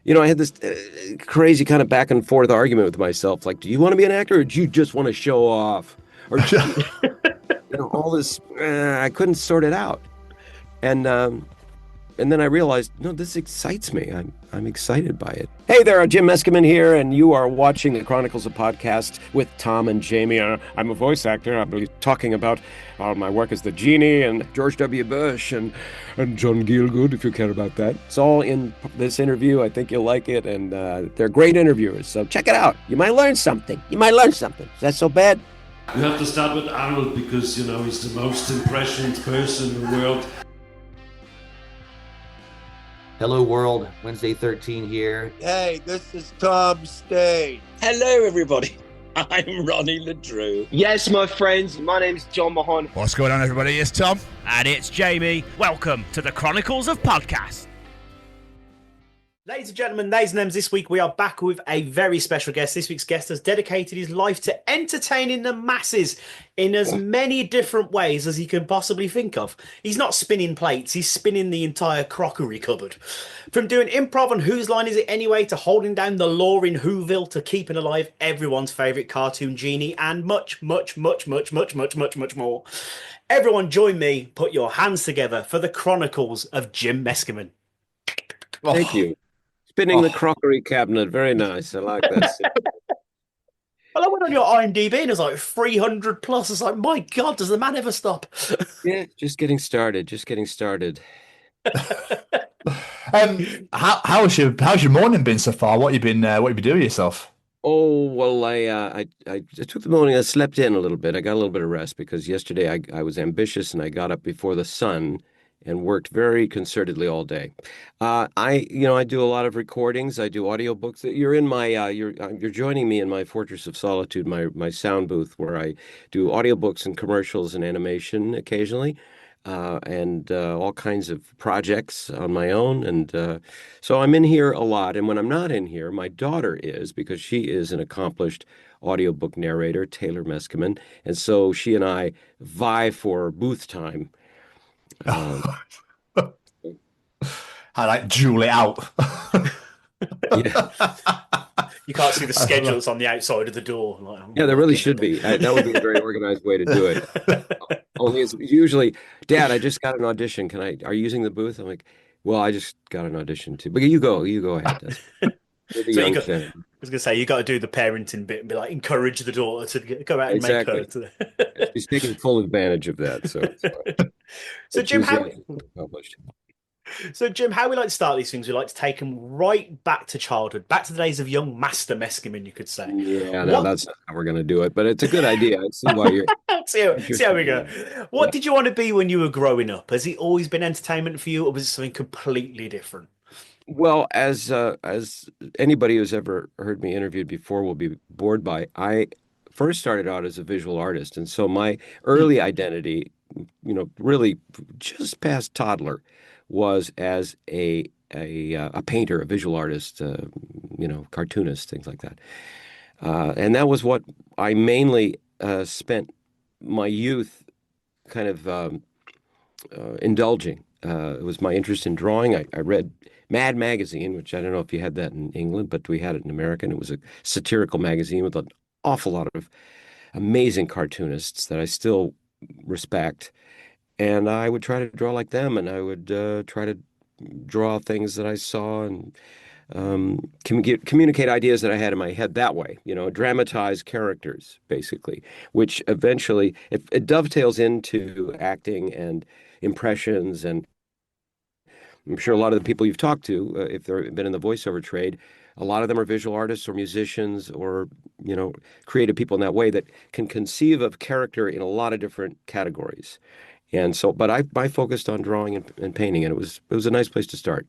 I had this crazy kind of back and forth argument with myself. Like, do you want to be an actor or do you just want to show off? Or, all this, I couldn't sort it out. And, um, and then I realized, no, this excites me. I'm excited by it. Hey there, Jim Meskimen here, and you are watching the Chronicles of Podcast with Tom and Jamie. I'm a voice actor. I'll be talking about my work as the genie and George W. Bush and John Gielgud, if you care about that. It's all in this interview. I think you'll like it, and they're great interviewers. So check it out. You might learn something. Is that so bad? You have to start with Arnold because, he's the most impressioned person in the world. Hello world, Wednesday 13 here. Hey, this is Tom Stay. Hello everybody, I'm Ronnie LeDrew. Yes, my friends, my name's John Mahon. What's going on, everybody? It's Tom. And it's Jamie. Welcome to the Chronicles of Podcast. Ladies and gentlemen, names and names, this week we are back with a very special guest. This week's guest has dedicated his life to entertaining the masses in as many different ways as he can possibly think of. He's not spinning plates, he's spinning the entire crockery cupboard. From doing improv on Whose Line Is It Anyway to holding down the law in Whoville to keeping alive everyone's favourite cartoon genie and much, much, much, much, much, much, much, much more. Everyone join me, put your hands together for the Chronicles of Jim Meskimen. Thank you. Spinning the crockery cabinet. Very nice. I like that. Well, I went on your IMDb and it was like 300 plus. It's like, my God, does the man ever stop? Yeah, just getting started. How's your morning been so far? What you been doing yourself? Oh, well, I took the morning. I slept in a little bit. I got a little bit of rest because yesterday I was ambitious and I got up before the sun and worked very concertedly all day. I do a lot of recordings. I do audiobooks. You're in my you're joining me in my Fortress of Solitude, my sound booth, where I do audiobooks and commercials and animation occasionally, and all kinds of projects on my own. And so I'm in here a lot. And when I'm not in here, my daughter is, because she is an accomplished audiobook narrator, Taylor Meskimen, and so she and I vie for booth time. I like jewel it out. Yeah. You can't see the schedules on the outside of the door. Like, Yeah, there really should be. That would be a very organized way to do it. Only it's usually, Dad, I just got an audition. Are you using the booth? I'm like, well, I just got an audition too. But you go ahead. So I was going to say, you got to do the parenting bit and be like, encourage the daughter to go out and make her. She's taking full advantage of that. So, it's fine. So Jim, how we like to start these things, we like to take them right back to childhood, back to the days of young Master Meskimen, you could say. Yeah, no, that's not how we're going to do it, but it's a good idea. I see why you're. see how we go. What did you want to be when you were growing up? Has it always been entertainment for you, or was it something completely different? Well, as anybody who's ever heard me interviewed before will be bored by, I first started out as a visual artist, and so my early identity, really just past toddler, was as a painter, a visual artist, cartoonist, things like that, and that was what I mainly spent my youth kind of indulging. It was my interest in drawing. I read Mad Magazine, which I don't know if you had that in England, but we had it in America. And it was a satirical magazine with an awful lot of amazing cartoonists that I still respect. And I would try to draw like them, and I would try to draw things that I saw and communicate ideas that I had in my head that way, dramatize characters, basically, which eventually it dovetails into acting and impressions. And I'm sure a lot of the people you've talked to, if they've been in the voiceover trade, a lot of them are visual artists or musicians or, creative people in that way that can conceive of character in a lot of different categories. And so, but I focused on drawing and painting, and it was a nice place to start.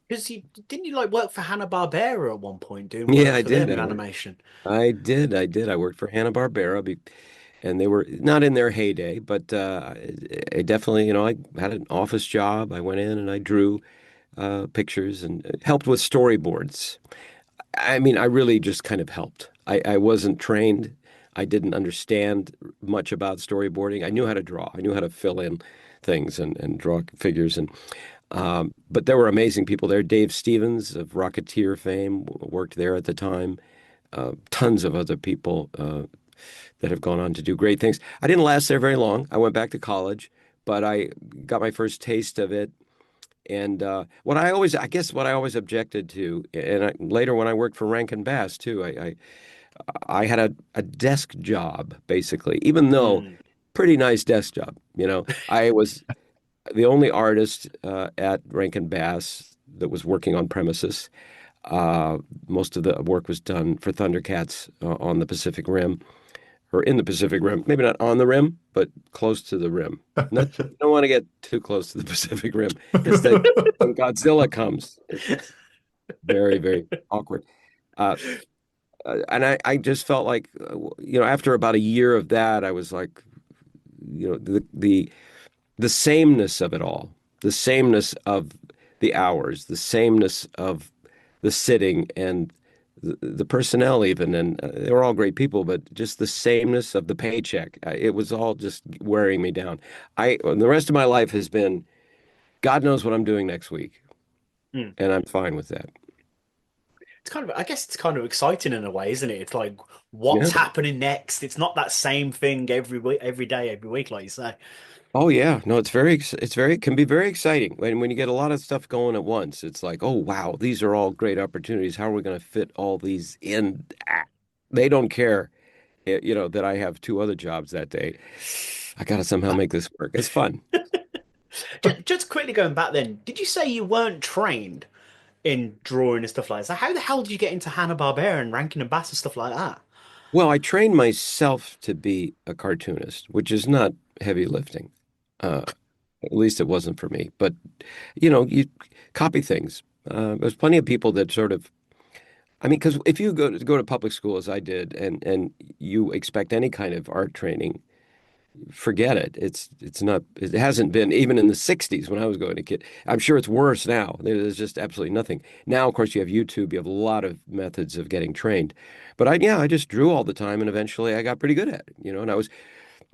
Because didn't you work for Hanna-Barbera at one point doing work I did in animation? I did. I worked for Hanna-Barbera, and they were not in their heyday, but I definitely, I had an office job. I went in and I drew pictures and helped with storyboards. I mean, I really just kind of helped. I wasn't trained. I didn't understand much about storyboarding. I knew how to draw. I knew how to fill in things and draw figures. And But there were amazing people there. Dave Stevens of Rocketeer fame worked there at the time. Tons of other people that have gone on to do great things. I didn't last there very long. I went back to college, but I got my first taste of it. And I guess what I always objected to, and later when I worked for Rankin Bass too, I had a desk job basically, even though pretty nice desk job. I was the only artist at Rankin Bass that was working on premises. Most of the work was done for Thundercats on the Pacific Rim, or in the Pacific Rim. Maybe not on the rim, but close to the rim. Not, you don't want to get too close to the Pacific Rim because when Godzilla comes, it's very, very awkward. And I just felt like, after about a year of that, I was like, the sameness of it all, the sameness of the hours, the sameness of the sitting and the personnel even, and they were all great people, but just the sameness of the paycheck. It was all just wearing me down. The rest of my life has been, God knows what I'm doing next week, and I'm fine with that. I guess it's kind of exciting in a way, isn't it? It's like, what's happening next? It's not that same thing every week, every day, every week, like you say. Oh yeah, no, it can be very exciting when you get a lot of stuff going at once. It's like, oh wow, these are all great opportunities. How are we going to fit all these in? They don't care, that I have two other jobs that day. I got to somehow make this work. It's fun. Just quickly going back then, did you say you weren't trained in drawing and stuff like that? So how the hell did you get into Hanna-Barbera and Rankin and Bass and stuff like that? Well, I trained myself to be a cartoonist, which is not heavy lifting. At least it wasn't for me. But, you copy things. There's plenty of people that sort of, I mean, because if you go to public school as I did, and you expect any kind of art training, forget it. It's not. It hasn't been even in the '60s when I was going to kid. I'm sure it's worse now. There's just absolutely nothing. Now, of course, you have YouTube. You have a lot of methods of getting trained. But I just drew all the time, and eventually I got pretty good at it. And I was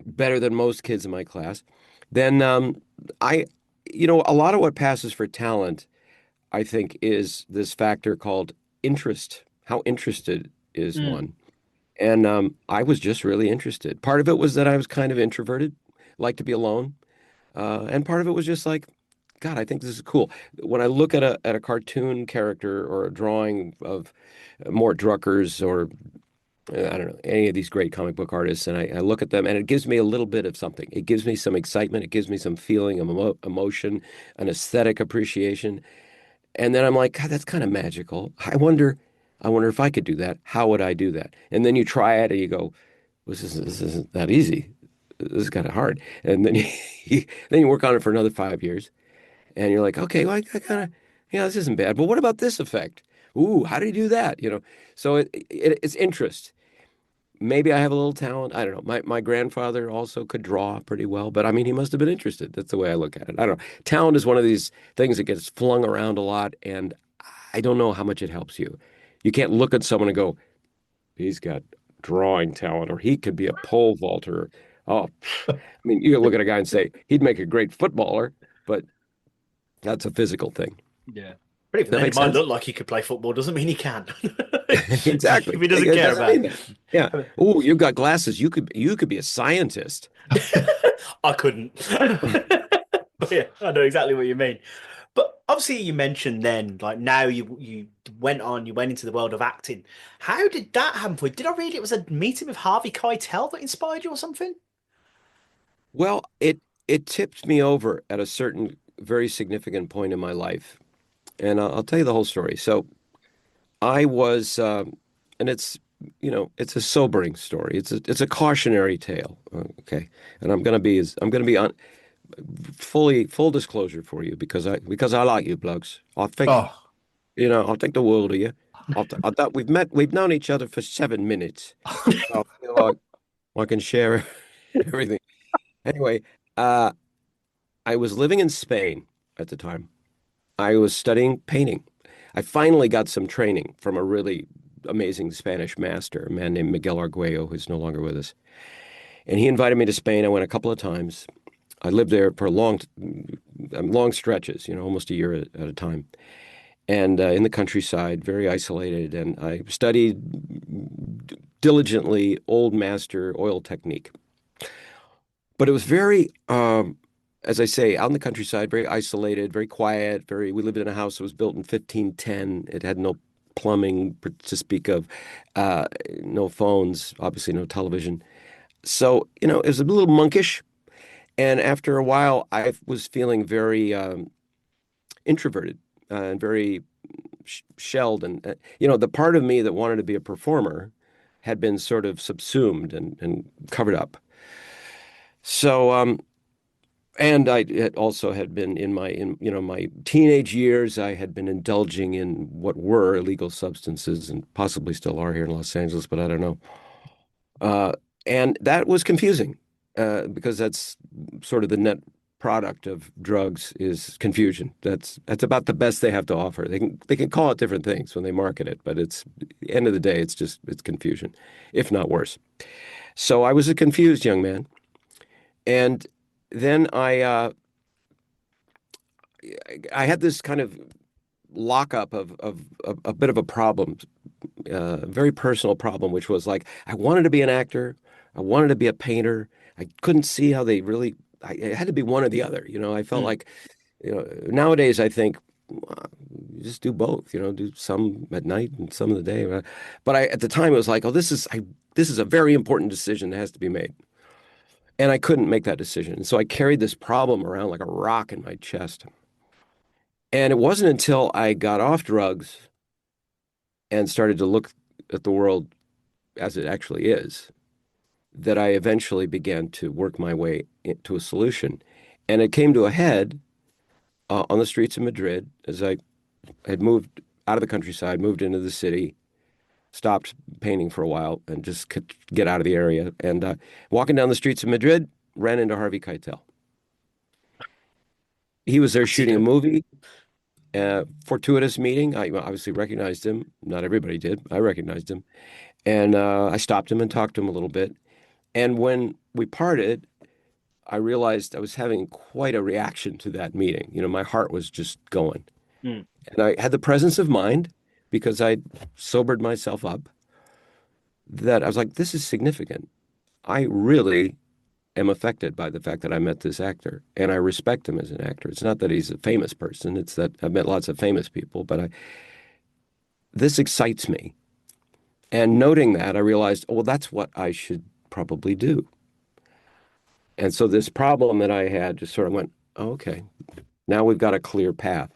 better than most kids in my class. Then a lot of what passes for talent, I think, is this factor called interest. How interested is one? And I was just really interested. Part of it was that I was kind of introverted, like to be alone. And part of it was just like, God, I think this is cool. When I look at a cartoon character or a drawing of Mort Drucker's or I don't know, any of these great comic book artists, and I look at them, and it gives me a little bit of something. It gives me some excitement. It gives me some feeling of emotion, an aesthetic appreciation. And then I'm like, God, that's kind of magical. I wonder if I could do that. How would I do that? And then you try it, and you go, this isn't that easy. This is kind of hard. And then then you work on it for another 5 years, and you're like, okay, well, I kind of, this isn't bad. But what about this effect? Ooh, how do you do that? So it's interest. Maybe I have a little talent. I don't know. My grandfather also could draw pretty well, but I mean, he must have been interested. That's the way I look at it. I don't know. Talent is one of these things that gets flung around a lot, and I don't know how much it helps you. You can't look at someone and go, he's got drawing talent, or he could be a pole vaulter. Oh, I mean, you can look at a guy and say, he'd make a great footballer, but that's a physical thing. Yeah. But even then, it might look like he could play football, doesn't mean he can. Exactly. If he doesn't care about it. Yeah. Oh, you've got glasses. You could be a scientist. I couldn't. But yeah, I know exactly what you mean. But obviously, you mentioned then, like now you went into the world of acting. How did that happen for you? Did I read it was a meeting with Harvey Keitel that inspired you or something? Well, it tipped me over at a certain very significant point in my life. And I'll tell you the whole story. So I was, and it's a sobering story. It's a cautionary tale. Okay, and I'm gonna be on full disclosure for you because I like you blokes. I think I think the world of you. I thought we've known each other for 7 minutes. So I feel like I can share everything. Anyway, I was living in Spain at the time. I was studying painting. I finally got some training from a really amazing Spanish master, a man named Miguel Arguello, who's no longer with us. And he invited me to Spain. I went a couple of times. I lived there for long stretches, almost a year at a time, and in the countryside, very isolated. And I studied diligently old master oil technique. But it was very, as I say, out in the countryside, very isolated, very quiet. We lived in a house that was built in 1510. It had no plumbing to speak of, no phones, obviously no television. So, it was a little monkish. And after a while, I was feeling very introverted and very shelled. And, the part of me that wanted to be a performer had been sort of subsumed and covered up. So, and I had been in my teenage years, I had been indulging in what were illegal substances and possibly still are here in Los Angeles, but I don't know. And that was confusing because that's sort of the net product of drugs is confusion. That's about the best they have to offer. They can call it different things when they market it, but at the end of the day, it's confusion, if not worse. So I was a confused young man. And then I had this kind of lockup of a bit of a problem, very personal problem, which was like I wanted to be an actor, I wanted to be a painter. I couldn't see how they really. It had to be one or the other. I felt like, nowadays I think you just do both. Do some at night and some of the day. But at the time it was like, oh, this is a very important decision that has to be made. And I couldn't make that decision. And so I carried this problem around like a rock in my chest. And it wasn't until I got off drugs and started to look at the world as it actually is that I eventually began to work my way into a solution. And it came to a head on the streets of Madrid as I had moved out of the countryside, moved into the city, stopped painting for a while and just could get out of the area. And walking down the streets of Madrid, ran into Harvey Keitel. He was there shooting a movie, fortuitous meeting. I obviously recognized him. Not everybody did. I recognized him. And I stopped him and talked to him a little bit. And when we parted, I realized I was having quite a reaction to that meeting. My heart was just going. And I had the presence of mind because I sobered myself up, that I was like, this is significant. I really am affected by the fact that I met this actor, and I respect him as an actor. It's not that he's a famous person. It's that I've met lots of famous people, but this excites me. And noting that, I realized, oh, well, that's what I should probably do. And so this problem that I had just sort of went, oh, okay, now we've got a clear path.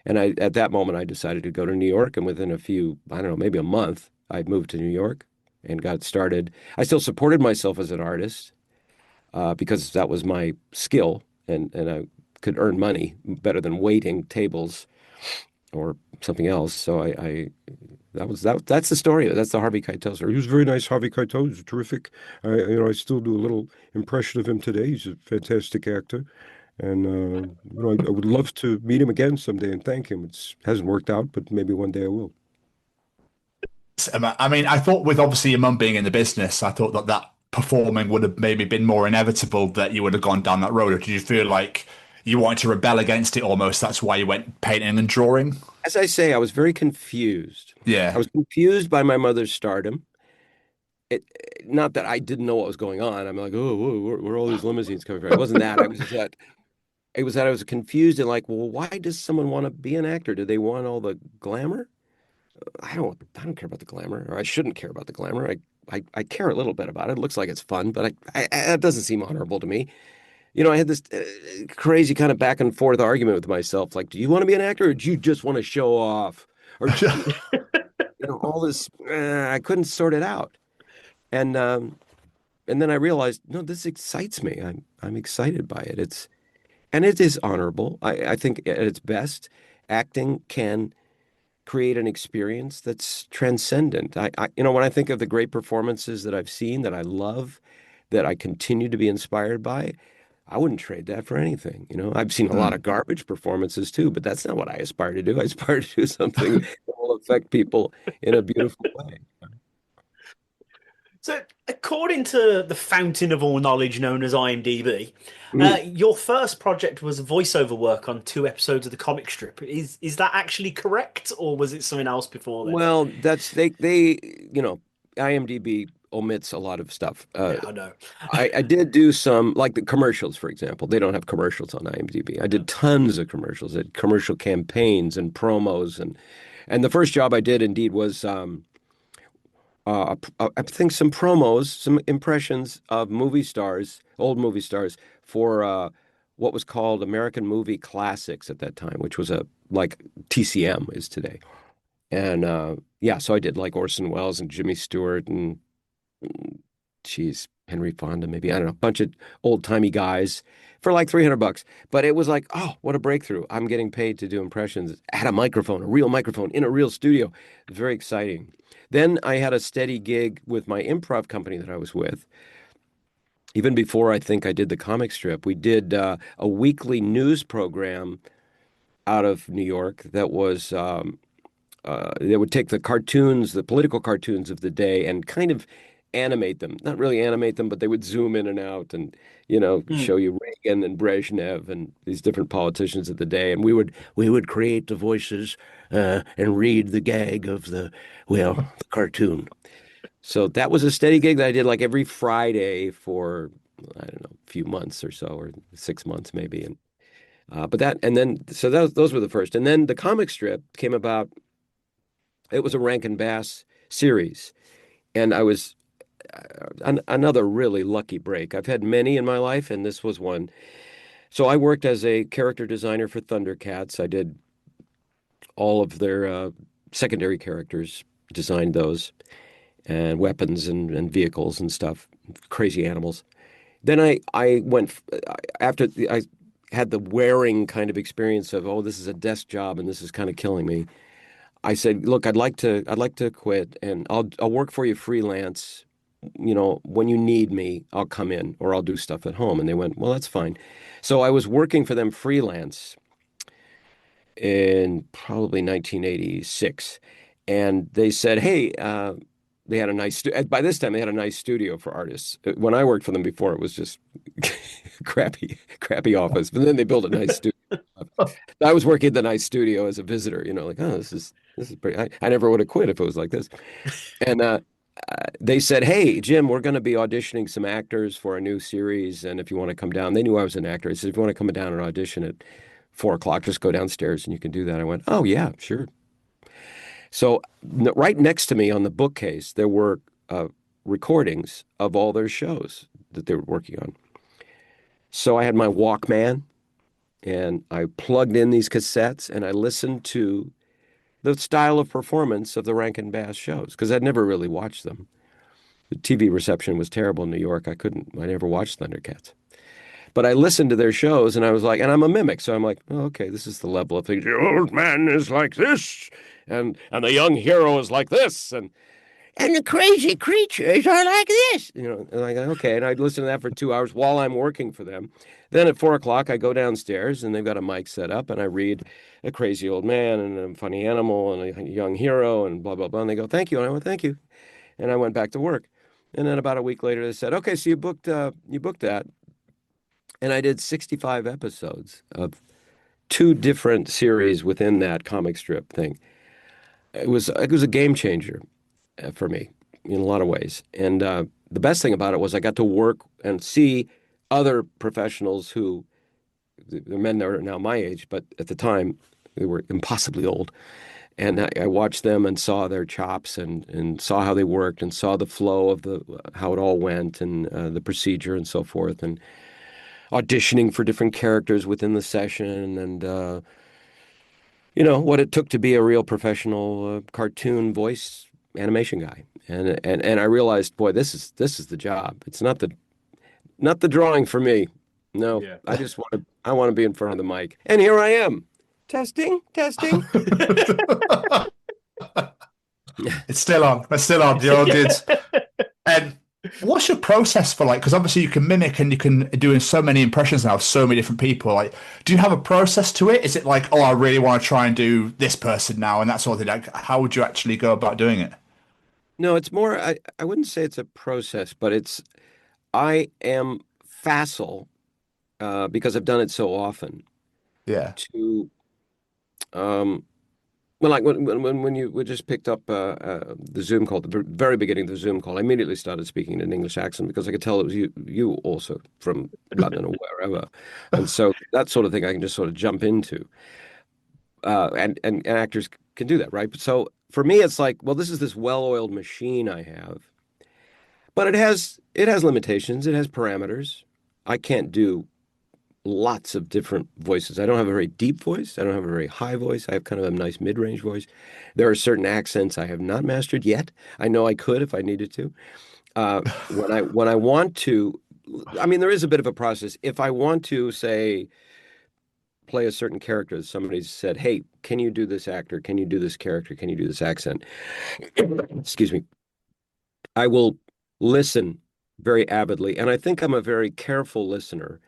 And at that moment, I decided to go to New York. And within I don't know, maybe a month, I moved to New York and got started. I still supported myself as an artist because that was my skill. And I could earn money better than waiting tables or something else. So that's the story. That's the Harvey Keitel story. He was very nice, Harvey Keitel. He's terrific. I still do a little impression of him today. He's a fantastic actor. And I would love to meet him again someday and thank him. It hasn't worked out, but maybe one day I will. I mean, I thought with obviously your mum being in the business, I thought that performing would have maybe been more inevitable, that you would have gone down that road. Or did you feel like you wanted to rebel against it almost? That's why you went painting and drawing? As I say, I was very confused. Yeah. I was confused by my mother's stardom. Not that I didn't know what was going on. I'm like, oh, where are all these limousines coming from? It wasn't that. It was that I was confused and like, well, why does someone want to be an actor? Do they want all the glamour? I don't care about the glamour, or I shouldn't care about the glamour. I care a little bit about it. It looks like it's fun, but it doesn't seem honorable to me. I had this crazy kind of back and forth argument with myself. Like, do you want to be an actor, or do you just want to show off? Or all this, I couldn't sort it out. And then I realized, no, this excites me. I'm excited by it. And it is honorable. I think at its best, acting can create an experience that's transcendent. When I think of the great performances that I've seen, that I love, that I continue to be inspired by, I wouldn't trade that for anything. I've seen a lot of garbage performances too, but that's not what I aspire to do. I aspire to do something that will affect people in a beautiful way. So, according to the fountain of all knowledge known as IMDb, Mm. your first project was voiceover work on 2 episodes of the comic strip. Is that actually correct, or was it something else before then? Well, that's they IMDb omits a lot of stuff. Yeah, I know. I did do some, like the commercials, for example. They don't have commercials on IMDb. I did tons of commercials, I did commercial campaigns and promos, and the first job I did indeed was I think some promos, some impressions of movie stars, old movie stars, for what was called American Movie Classics at that time, which was a like TCM is today. And yeah, so I did like Orson Welles and Jimmy Stewart and geez, Henry Fonda, maybe, I don't know, a bunch of old-timey guys for like $300. But it was like, oh, what a breakthrough. I'm getting paid to do impressions at a microphone, a real microphone in a real studio. It was very exciting. Then I had a steady gig with my improv company that I was with. Even before I think I did the comic strip, we did a weekly news program out of New York that was they would take the cartoons, the political cartoons of the day, and kind of animate them. Not really animate them, but they would zoom in and out and, show you Reagan and Brezhnev and these different politicians of the day. And we would create the voices and read the gag of the cartoon. So that was a steady gig that I did like every Friday for, I don't know, a few months or so, or 6 months maybe. And but that, and then, so those were the first. And then the comic strip came about. It was a Rankin Bass series. And I was another really lucky break. I've had many in my life, and this was one. So I worked as a character designer for Thundercats. I did all of their secondary characters, designed those, and weapons and vehicles and stuff, crazy animals. Then I went after I had the wearing kind of experience of, oh, this is a desk job and this is kind of killing me. I said, look, I'd like to quit, and I'll work for you freelance. When you need me, I'll come in or I'll do stuff at home. And they went, well, that's fine. So I was working for them freelance in probably 1986. And they said, hey, they had a nice, by this time they had a nice studio for artists. When I worked for them before, it was just crappy office. But then they built a nice studio. I was working at the nice studio as a visitor, like, oh, this is pretty, I never would have quit if it was like this. And they said, hey, Jim, we're going to be auditioning some actors for a new series. And if you want to come down, they knew I was an actor. I said, if you want to come down and audition at 4 o'clock, just go downstairs and you can do that. I went, oh, yeah, sure. So right next to me on the bookcase, there were recordings of all their shows that they were working on. So I had my Walkman and I plugged in these cassettes and I listened to the style of performance of the Rankin Bass shows because I'd never really watched them. The TV reception was terrible in New York. I never watched Thundercats. But I listened to their shows and I was like, and I'm a mimic, so I'm like, oh, okay, this is the level of things. The old man is like this, and the young hero is like this, and the crazy creatures are like this. And I go, okay, and I'd listen to that for 2 hours while I'm working for them. Then at 4 o'clock, I go downstairs and they've got a mic set up and I read a crazy old man and a funny animal and a young hero and blah, blah, blah. And they go, thank you. And I went, thank you. And I went back to work. And then about a week later, they said, okay, so you booked that. And I did 65 episodes of 2 different series within that comic strip thing. It was a game changer for me in a lot of ways. And the best thing about it was I got to work and see other professionals who, the men that are now my age, but at the time they were impossibly old. And I watched them and saw their chops and saw how they worked and saw the flow of how it all went and the procedure and so forth, and auditioning for different characters within the session and what it took to be a real professional cartoon voice animation guy. And I realized, boy, this is the job. It's not the drawing for me. No, yeah. I want to be in front of the mic. And here I am. Testing. It's still on. The old dudes. And what's your process for because obviously you can mimic and you can do so many impressions now of so many different people. Do you have a process to it? Is it like, oh, I really want to try and do this person now and that sort of thing? How would you actually go about doing it? No, it's more, I wouldn't say it's a process, but I am facile, because I've done it so often Yeah. to, um, well, like when you we just picked up the Zoom call, the very beginning of the Zoom call, I immediately started speaking in an English accent because I could tell it was you also from London or wherever, and so that sort of thing I can just sort of jump into, and actors can do that, right? So for me, it's like, well, this is this well-oiled machine I have, but it has limitations, it has parameters. I can't do lots of different voices. I don't have a very deep voice. I don't have a very high voice. I have kind of a nice mid-range voice. There are certain accents I have not mastered yet. I know I could if I needed to. When I want to, I mean, there is a bit of a process. If I want to say play a certain character, somebody said, "Hey, can you do this actor? Can you do this character? Can you do this accent?" Excuse me. I will listen very avidly, and I think I'm a very careful listener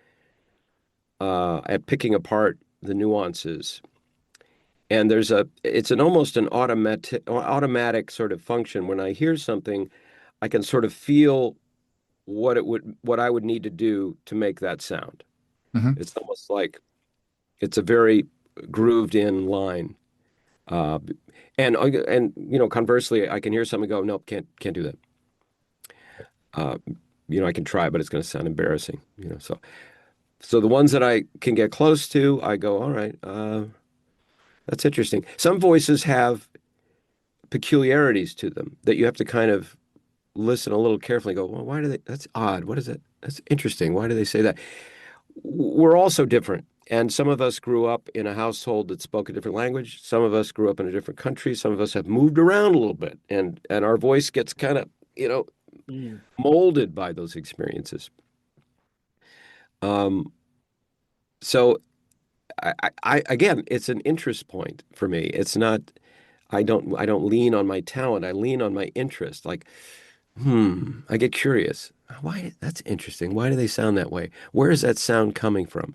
at picking apart the nuances. And it's an almost an automatic sort of function. When I hear something, I can sort of feel what I would need to do to make that sound. Hmm. It's almost like it's a very grooved in line. Uh, and conversely, I can hear something go, nope, can't do that. Uh, I can try, but it's going to sound embarrassing. So the ones that I can get close to, I go, all right, that's interesting. Some voices have peculiarities to them that you have to kind of listen a little carefully and go, well, why do they, that's odd. What is it? That's interesting. Why do they say that? We're all so different. And some of us grew up in a household that spoke a different language. Some of us grew up in a different country. Some of us have moved around a little bit, and our voice gets kind of, Mm. molded by those experiences. Um, so again, it's an interest point for me. It's not, I don't lean on my talent. I lean on my interest. Like, I get curious. Why? That's interesting. Why do they sound that way? Where is that sound coming from?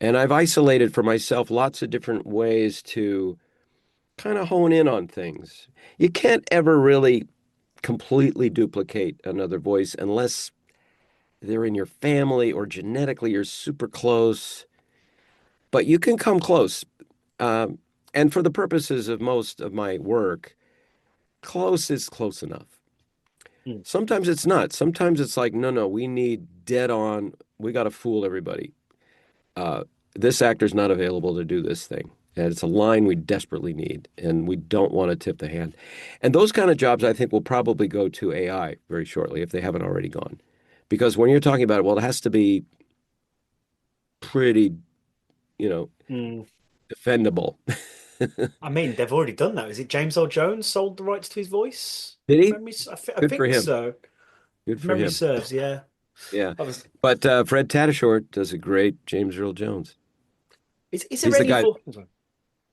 And I've isolated for myself lots of different ways to kind of hone in on things. You can't ever really completely duplicate another voice unless they're in your family or genetically you're super close, but you can come close. Um, and for the purposes of most of my work, close is close enough. Mm. Sometimes it's not. Sometimes it's like, no, no, we need dead on. We got to fool everybody. Uh, this actor's not available to do this thing. And it's a line we desperately need, and we don't want to tip the hand. And those kind of jobs, I think, will probably go to AI very shortly if they haven't already gone. Because when you're talking about it, well, it has to be pretty, you know, Mm. defendable. I mean, they've already done that. Is it James L. Jones sold the rights to his voice? Did he? Memory, I Good for think him. so. Good for Memory him. serves, yeah. Yeah. I was, But Fred Tatasciore does a great James Earl Jones. is there He's the any guy. for?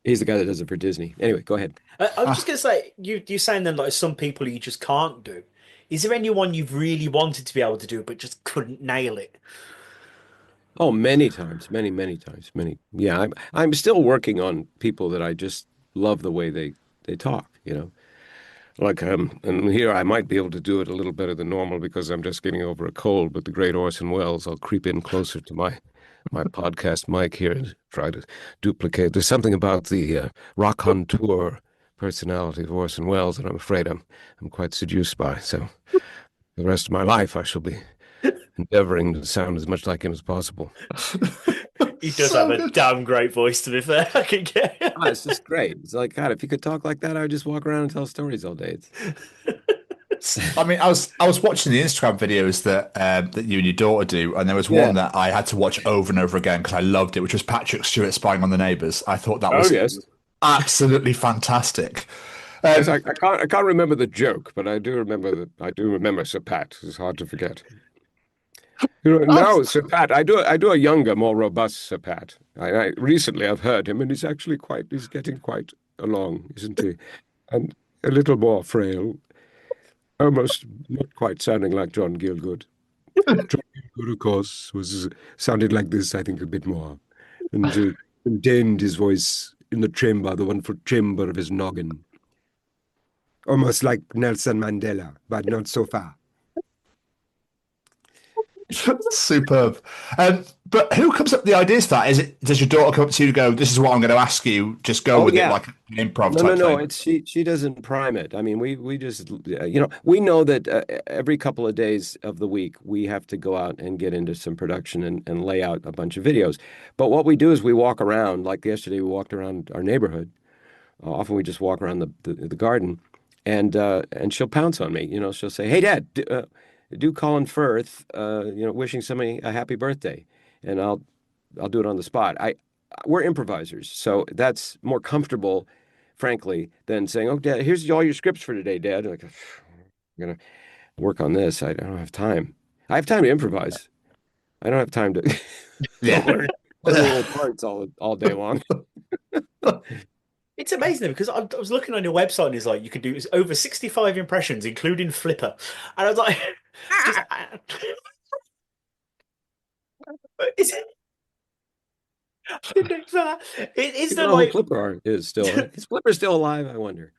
He's the guy that does it for Disney. Anyway, go ahead. I was just Ah, gonna say, you're saying then like some people you just can't do. Is there anyone you've really wanted to be able to do but just couldn't nail it? Oh, many times, many times, many. Yeah, I'm still working on people that I just love the way they talk, Like and here I might be able to do it a little better than normal because I'm just getting over a cold, but the great Orson Welles, I'll creep in closer to my podcast mic here and try to duplicate. There's something about the raconteur personality of Orson Welles that I'm afraid I'm quite seduced by. So the rest of my life I shall be endeavoring to sound as much like him as possible. He does have so a good. damn great voice, to be fair. I can Ah, it's get. just great. It's like, God, if you could talk like that, I would just walk around and tell stories all day. I mean, I was watching the Instagram videos that you and your daughter do, and there was one Yeah. that I had to watch over and over again because I loved it, which was Patrick Stewart spying on the neighbors. I thought that Oh, was yes. absolutely fantastic. Yes, Um, I can't remember the joke, but I do remember Sir Pat. It's hard to forget. I've- Now Sir Pat, I do a younger, more robust Sir Pat. Recently I've heard him, and he's getting quite along, isn't he? And a little more frail, almost not quite sounding like John Gielgud. John Gielgud, of course, was sounded like this, I think, a bit more, and contained his voice in the chamber, the wonderful chamber of his noggin. Almost like Nelson Mandela, but not so far. Superb. But who comes up with the ideas for that? Is it does your daughter come up to you and go, "This is what I'm going to ask you"? Just go Oh with it yeah. like an improv No, no, type no. thing. It's she doesn't prime it. I mean, we just we know that every couple of days of the week we have to go out and get into some production and lay out a bunch of videos. But what we do is we walk around. Like yesterday, we walked around our neighborhood. Often we just walk around the garden, and she'll pounce on me. She'll say, "Hey, Dad, do Colin Firth, wishing somebody a happy birthday," and I'll do it on the spot. We're improvisers, so that's more comfortable, frankly, than saying, "Oh, Dad, here's all your scripts for today, Dad." Like, I'm gonna work on this. I don't have time. I have time to improvise. I don't have time to, to Yeah. learn little parts all day long. It's amazing because I was looking on your website and it's like you can do over 65 impressions, including Flipper. And I was like, just is it? Is You there know who like Flipper is still? Is Flipper still alive? I wonder.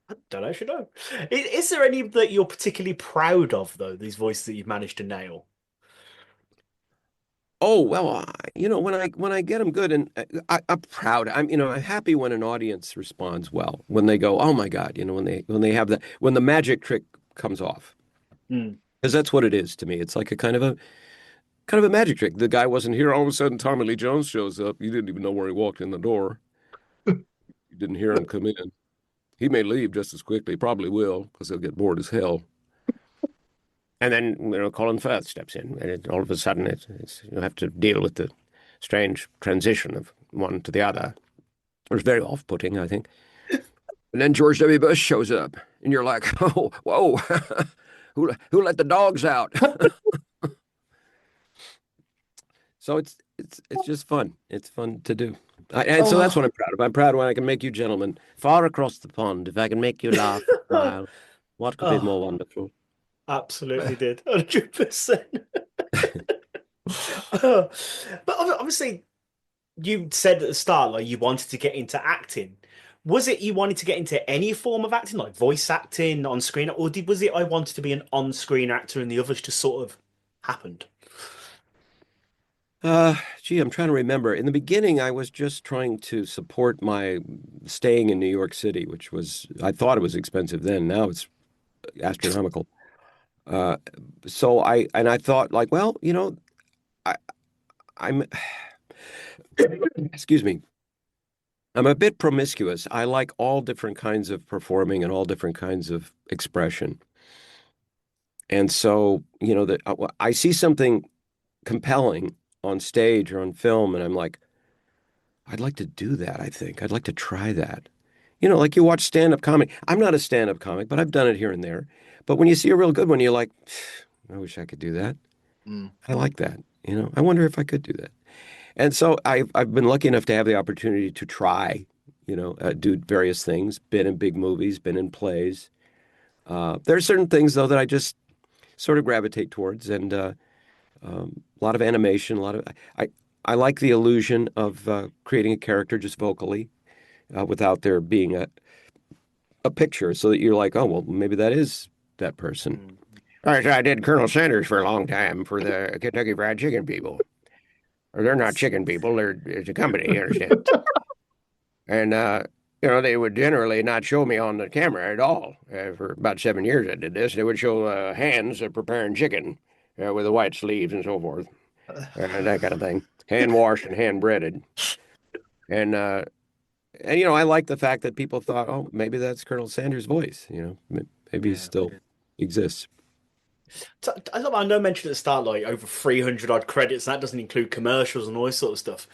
I don't know, I should know. Is there any that you're particularly proud of though? These voices that you've managed to nail. Oh well, when I get them good, and I'm proud. I'm happy when an audience responds well. When they go, "Oh my God," when they have that when the magic trick comes off, Mm. because that's what it is to me. It's like a kind of a magic trick. The guy wasn't here. All of a sudden, Tommy Lee Jones shows up. You didn't even know where he walked in the door. You didn't hear him come in. He may leave just as quickly. Probably will, because he'll get bored as hell. And then, Colin Firth steps in, and all of a sudden, you have to deal with the strange transition of one to the other. It was very off-putting, I think. And then George W. Bush shows up, and you're like, "Oh, whoa, who let the dogs out?" So it's just fun. It's fun to do. And so that's Oh, what I'm proud of. I'm proud when I can make you gentlemen far across the pond. If I can make you laugh, smile, what could be oh, more wonderful? absolutely did. 100%. But obviously, you said at the start like you wanted to get into acting. Was it you wanted to get into any form of acting, like voice acting on screen, or was it I wanted to be an on-screen actor and the others just sort of happened? Gee, I'm trying to remember. In the beginning, I was just trying to support my staying in New York City, which I thought it was expensive then. Now it's astronomical. Uh, I thought like, well, I, I'm, excuse me, I'm a bit promiscuous. I like all different kinds of performing and all different kinds of expression. And so, that I see something compelling on stage or on film, and I'm like, I'd like to do that, I think. I'd like to try that. Like you watch stand-up comedy. I'm not a stand-up comic, but I've done it here and there. But when you see a real good one, you're like, I wish I could do that. Mm. I like that. I wonder if I could do that. And so I've been lucky enough to have the opportunity to try, do various things, been in big movies, been in plays. There are certain things though that I just sort of gravitate towards, and a lot of animation, a lot of I like the illusion of creating a character just vocally, without there being a picture, so that you're like, oh well, maybe that is that person. Mm. All right, so I did Colonel Sanders for a long time for the Kentucky Fried Chicken people. Or they're not chicken people; it's a company, you understand? And they would generally not show me on the camera at all. For about 7 years, I did this. They would show hands preparing chicken with the white sleeves and so forth, and that kind of thing, hand washed and hand breaded. And I like the fact that people thought, oh, maybe that's Colonel Sanders' voice. Maybe he Yeah. still exists. So, I know I mentioned at the start like over 300 odd credits, and that doesn't include commercials and all this sort of stuff.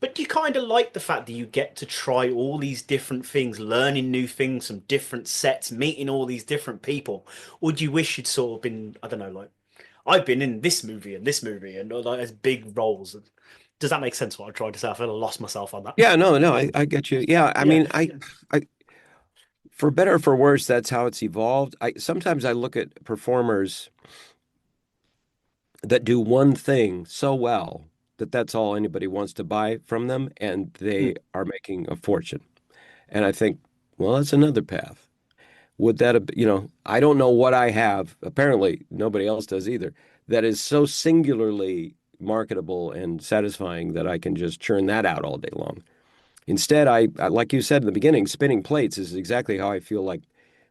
But do you kind of like the fact that you get to try all these different things, learning new things from different sets, meeting all these different people? Or do you wish you'd sort of been, I don't know, like I've been in this movie and like as big roles. Does that make sense what I'm trying to say? I feel I lost myself on that. Yeah, no, no, I get you. Yeah, I Yeah. mean, I for better or for worse, that's how it's evolved. Sometimes I look at performers that do one thing so well that that's all anybody wants to buy from them, and they Mm. are making a fortune. And I think, well, that's another path. would that have, I don't know what I have. Apparently, nobody else does either. That is so singularly marketable and satisfying that I can just churn that out all day long. Instead, like you said in the beginning, spinning plates is exactly how I feel like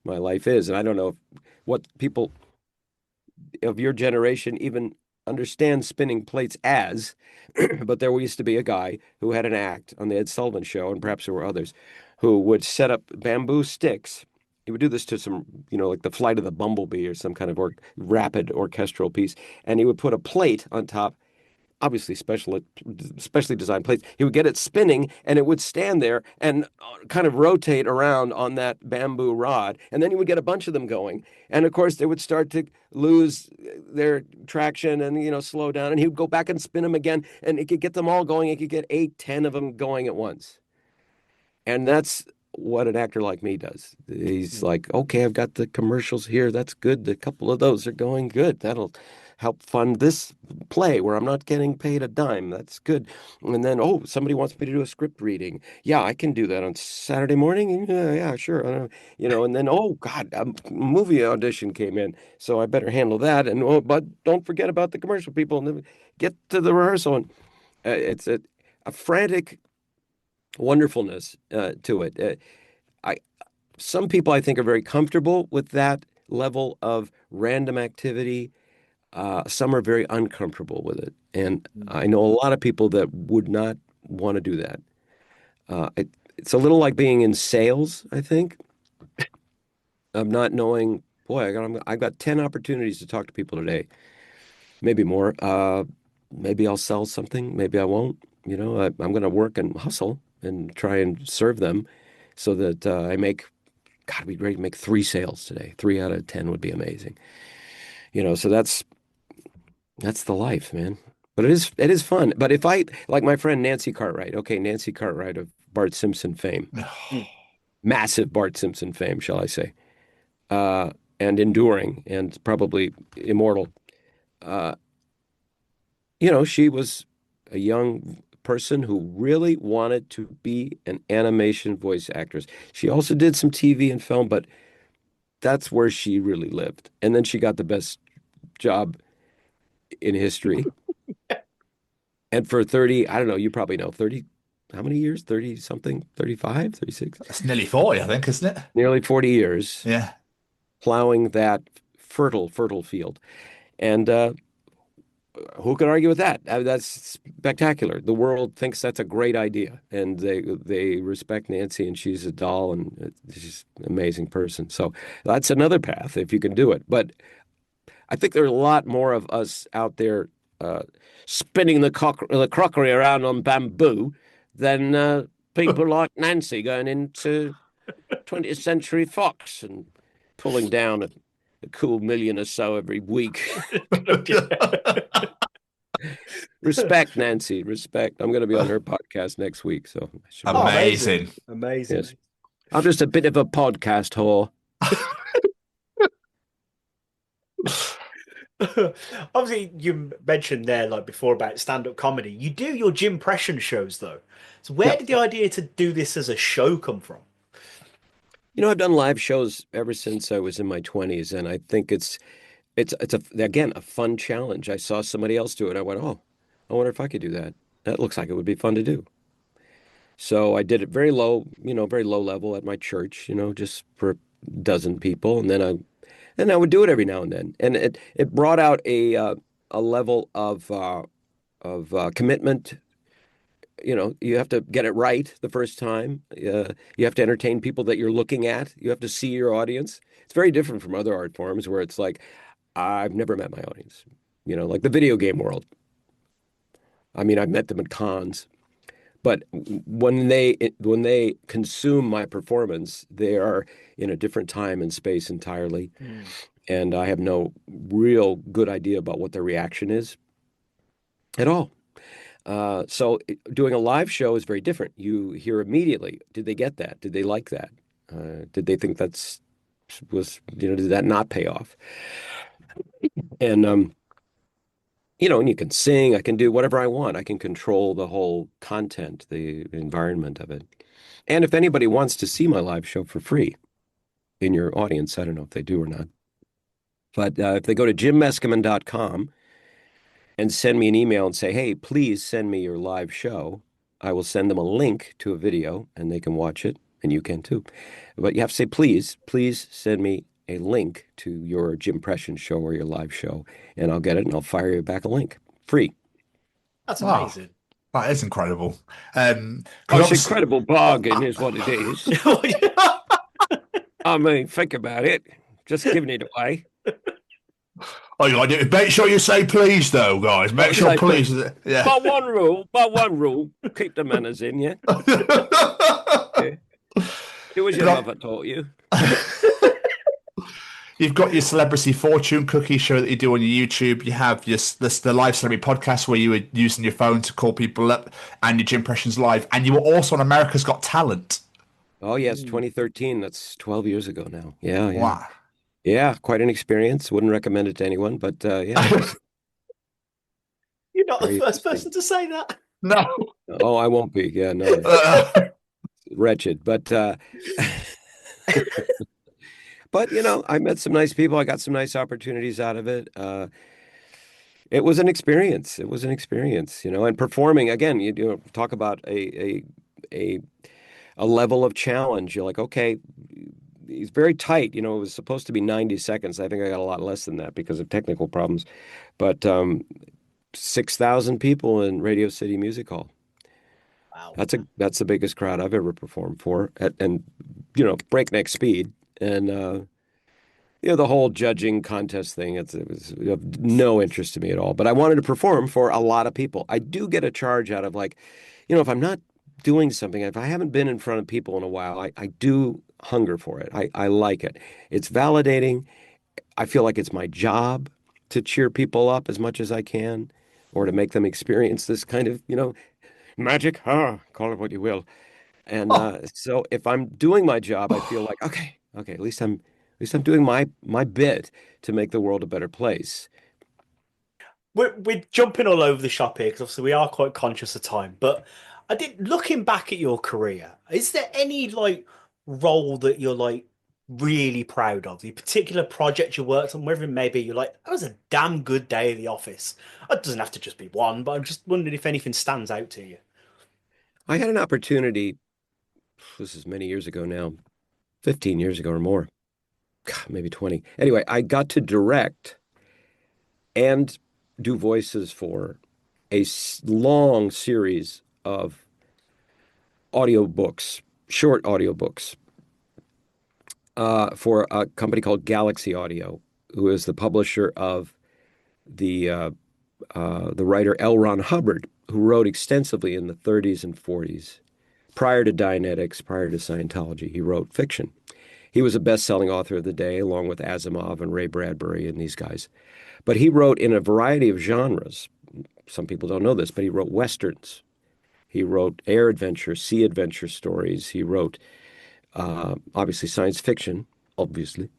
my life is. And I don't know what people of your generation even understand spinning plates as, but there used to be a guy who had an act on the Ed Sullivan Show, and perhaps there were others, who would set up bamboo sticks. He would do this to some, like the Flight of the Bumblebee or some kind of rapid orchestral piece, and he would put a plate on top, obviously specially designed plates. He would get it spinning, and it would stand there and kind of rotate around on that bamboo rod. And then he would get a bunch of them going. And of course, they would start to lose their traction and, slow down. And he would go back and spin them again. And he could get them all going. He could get 8, 10 of them going at once. And that's what an actor like me does. He's like, okay, I've got the commercials here. That's good. A couple of those are going good. That'll help fund this play where I'm not getting paid a dime. That's good. And then, somebody wants me to do a script reading. Yeah, I can do that on Saturday morning. Yeah, sure. And then, oh God, a movie audition came in, so I better handle that. And but don't forget about the commercial people and get to the rehearsal. And it's a frantic wonderfulness to it. Some people I think are very comfortable with that level of random activity. Some are very uncomfortable with it. And I know a lot of people that would not want to do that. It's a little like being in sales, I think, of not knowing, boy, I got 10 opportunities to talk to people today, maybe more. Maybe I'll sell something, maybe I won't. I'm going to work and hustle and try and serve them so that I make, God, it'd be great to make 3 sales today. 3 out of 10 would be amazing. So that's the life, man. But it is fun. But if like my friend Nancy Cartwright, okay, Nancy Cartwright of Bart Simpson fame, massive Bart Simpson fame, shall I say, and enduring and probably immortal. She was a young person who really wanted to be an animation voice actress. She also did some TV and film, but that's where she really lived. And then she got the best job in history. And for 30, I don't know, you probably know, 30, how many years? 30 something, 35, 36? That's nearly 40, I think, isn't it? Nearly 40 years. Yeah. Plowing that fertile field. And who can argue with that? That's spectacular. The world thinks that's a great idea, and they respect Nancy, and she's a doll, and she's an amazing person. So that's another path if you can do it. But I think there are a lot more of us out there spinning the crockery around on bamboo than people like Nancy going into 20th Century Fox and pulling down a cool million or so every week. Respect, Nancy. Respect. I'm going to be on her podcast next week. So amazing. Amazing. Yes. I'm just a bit of a podcast whore. Obviously, you mentioned there, like before, about stand-up comedy. You do your Jim Pression shows, though. So where did the idea to do this as a show come from? I've done live shows ever since I was in my 20s, and I think it's again a fun challenge. I saw somebody else do it. I went, oh, I wonder if I could do that. That looks like it would be fun to do. So I did it very low level at my church, just for a dozen people, and then I would do it every now and then, and it brought out a level of commitment. You have to get it right the first time. You have to entertain people that you're looking at. You have to see your audience. It's very different from other art forms where it's like, I've never met my audience, like the video game world. I mean, I've met them at cons, but when they consume my performance, they are in a different time and space entirely. And I have no real good idea about what their reaction is at all. So doing a live show is very different. You hear immediately, did they get that? Did they like that? Did they think did that not pay off? And, and you can sing, I can do whatever I want. I can control the whole content, the environment of it. And if anybody wants to see my live show for free, in your audience. I don't know if they do or not. But if they go to jimmeskimen.com and send me an email and say, hey, please send me your live show, I will send them a link to a video and they can watch it, and you can too. But you have to say, please send me a link to your Jim Pression show or your live show, and I'll get it and I'll fire you back a link. Free. That's Wow. amazing. That is incredible. It's incredible bargain is what it is. I mean, think about it. Just giving it away. Oh, you gotta make sure you say please, though, guys. Make sure please. Yeah. But one rule, keep the manners in, yeah? Yeah. It was your mother taught you. You've got your celebrity fortune cookie show that you do on your YouTube. You have the live celebrity podcast where you were using your phone to call people up, and your Jim Impressions live. And you were also on America's Got Talent. Oh, yes, 2013. That's 12 years ago now. Yeah. Wow. Yeah, quite an experience. Wouldn't recommend it to anyone, but yeah. You're not the first person to say that. No. Oh, I won't be. Yeah, no. Wretched, but but I met some nice people. I got some nice opportunities out of it. It was an experience. And performing again. Talk about a level of challenge. You're like, okay, he's very tight. It was supposed to be 90 seconds. I think I got a lot less than that because of technical problems. But 6,000 people in Radio City Music Hall. Wow. That's the biggest crowd I've ever performed for, and breakneck speed. And the whole judging contest thing, it was of no interest to me at all. But I wanted to perform for a lot of people. I do get a charge out of if I'm not doing something, if I haven't been in front of people in a while, I do hunger for it. I like it. It's validating. I feel like it's my job to cheer people up as much as I can, or to make them experience this kind of, magic. Call it what you will. And so if I'm doing my job, I feel like, okay, at least I'm doing my bit to make the world a better place. We're jumping all over the shop here because obviously we are quite conscious of time. But looking back at your career, is there any role that you're really proud of? The particular project you worked on, whether it may be you're that was a damn good day at the office. It doesn't have to just be one, but I'm just wondering if anything stands out to you. I had an opportunity, this is many years ago now, 15 years ago or more, God, maybe 20. Anyway, I got to direct and do voices for a long series of audiobooks, short audiobooks, for a company called Galaxy Audio, who is the publisher of the writer L. Ron Hubbard, who wrote extensively in the 30s and 40s. Prior to Dianetics, prior to Scientology, he wrote fiction. He was a best-selling author of the day, along with Asimov and Ray Bradbury and these guys. But he wrote in a variety of genres. Some people don't know this, but he wrote Westerns. He wrote air adventure, sea adventure stories. He wrote, obviously, science fiction, obviously,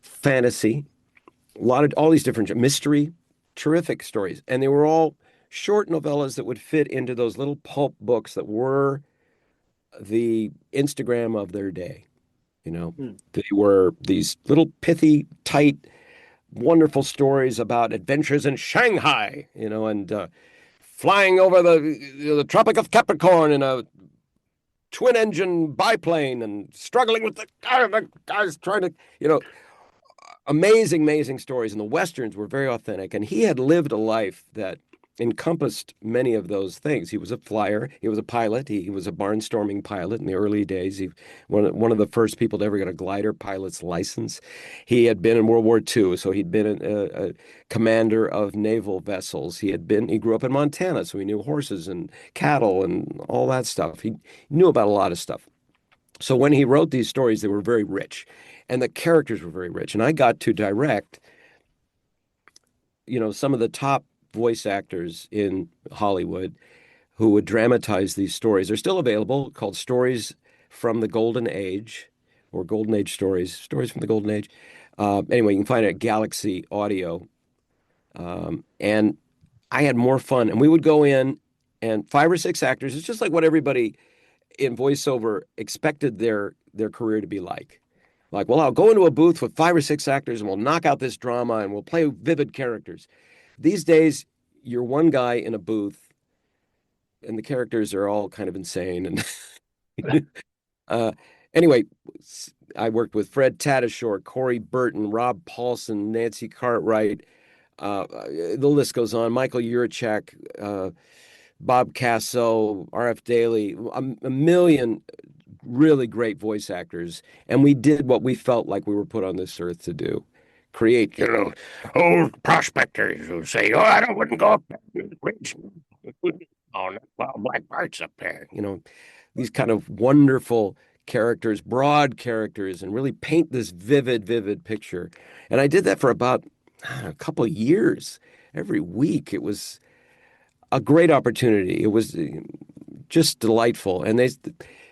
fantasy, all these different mystery, terrific stories. And they were all short novellas that would fit into those little pulp books that were the Instagram of their day. They were these little pithy, tight, wonderful stories about adventures in Shanghai, and flying over the Tropic of Capricorn in a twin-engine biplane and struggling with the guys trying to, amazing stories. And the Westerns were very authentic. And he had lived a life that encompassed many of those things. He was a flyer. He was a pilot. He was a barnstorming pilot in the early days. He one of the first people to ever get a glider pilot's license. He had been in World War II, so he'd been a commander of naval vessels. He grew up in Montana, so he knew horses and cattle and all that stuff. He knew about a lot of stuff. So when he wrote these stories, they were very rich, and the characters were very rich. And I got to direct, some of the top voice actors in Hollywood who would dramatize these stories. They're still available, called Stories from the Golden Age, or Golden Age Stories from the Golden Age. Anyway, you can find it at Galaxy Audio. And I had more fun. And we would go in, and 5 or 6 actors. It's just like what everybody in voiceover expected their career to be like. Like, well, I'll go into a booth with 5 or 6 actors and we'll knock out this drama and we'll play vivid characters. These days, you're one guy in a booth and the characters are all kind of insane. And uh, anyway, I worked with Fred Tatasciore, Corey Burton, Rob Paulson, Nancy Cartwright. The list goes on. Michael Yurchak, Bob Casso, R.F. Daly, a million really great voice actors. And we did what we felt like we were put on this earth to do. Create, old prospectors who say, oh, I wouldn't go up there in the bridge. Oh, no, well, Black Bart's up there. These kind of wonderful characters, broad characters, and really paint this vivid picture. And I did that for about a couple of years. Every week, it was a great opportunity. It was just delightful, and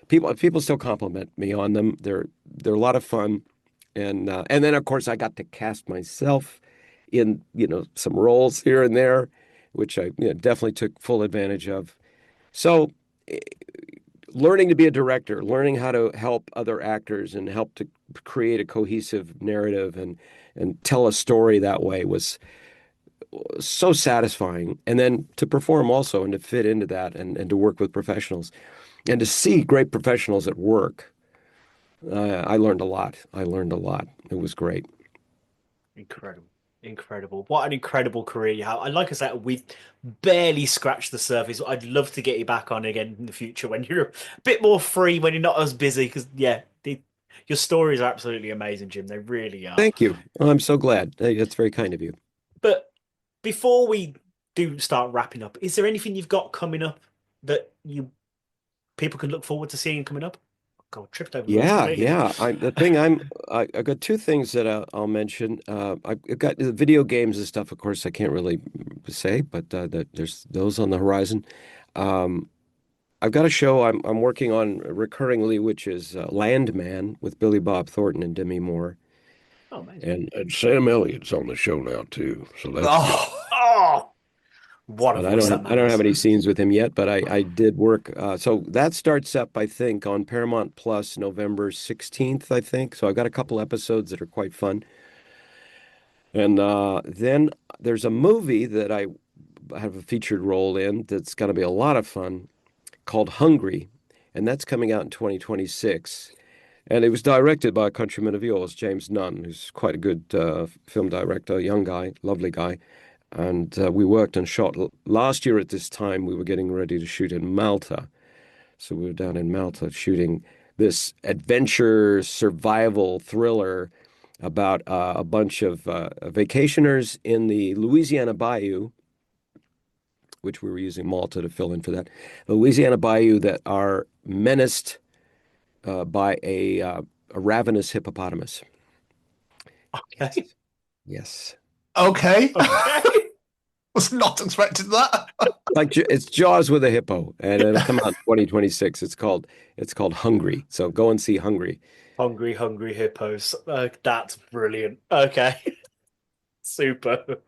people still compliment me on them. They're a lot of fun, and then of course I got to cast myself in some roles here and there, which I definitely took full advantage of. So learning to be a director, learning how to help other actors and help to create a cohesive narrative and tell a story that way was so satisfying. And then to perform also and to fit into that and to work with professionals and to see great professionals at work. I learned a lot. It was great. Incredible. What an incredible career you have. And like I said, we've barely scratched the surface. I'd love to get you back on again in the future when you're a bit more free, when you're not as busy. Because, your stories are absolutely amazing, Jim. They really are. Thank you. I'm so glad. That's very kind of you. But before we do start wrapping up, is there anything you've got coming up that people can look forward to seeing coming up? God, tripped over. Yeah. I got two things that I'll mention. I've got the video games and stuff. Of course, I can't really say, but there's those on the horizon. I've got a show I'm working on recurringly, which is Landman with Billy Bob Thornton and Demi Moore. Oh, amazing. And Sam Elliott's on the show now too. So that's what a I don't have any scenes with him yet, but I did work. So that starts up, I think, on Paramount Plus November 16th, I think. So I've got a couple episodes that are quite fun. And then there's a movie that I have a featured role in that's going to be a lot of fun called Hungry. And that's coming out in 2026. And it was directed by a countryman of yours, James Nunn, who's quite a good film director, young guy, lovely guy. And we worked and shot last year at this time. We were getting ready to shoot in Malta. So we were down in Malta shooting this adventure survival thriller about a bunch of vacationers in the Louisiana Bayou, which we were using Malta to fill in for that. The Louisiana Bayou that are menaced by a ravenous hippopotamus. Okay. Yes. Okay. Was not expecting that. Like it's Jaws with a hippo, and it'll come out in 2026. It's called Hungry. So go and see Hungry. Hungry hippos. That's brilliant. Okay. Superb.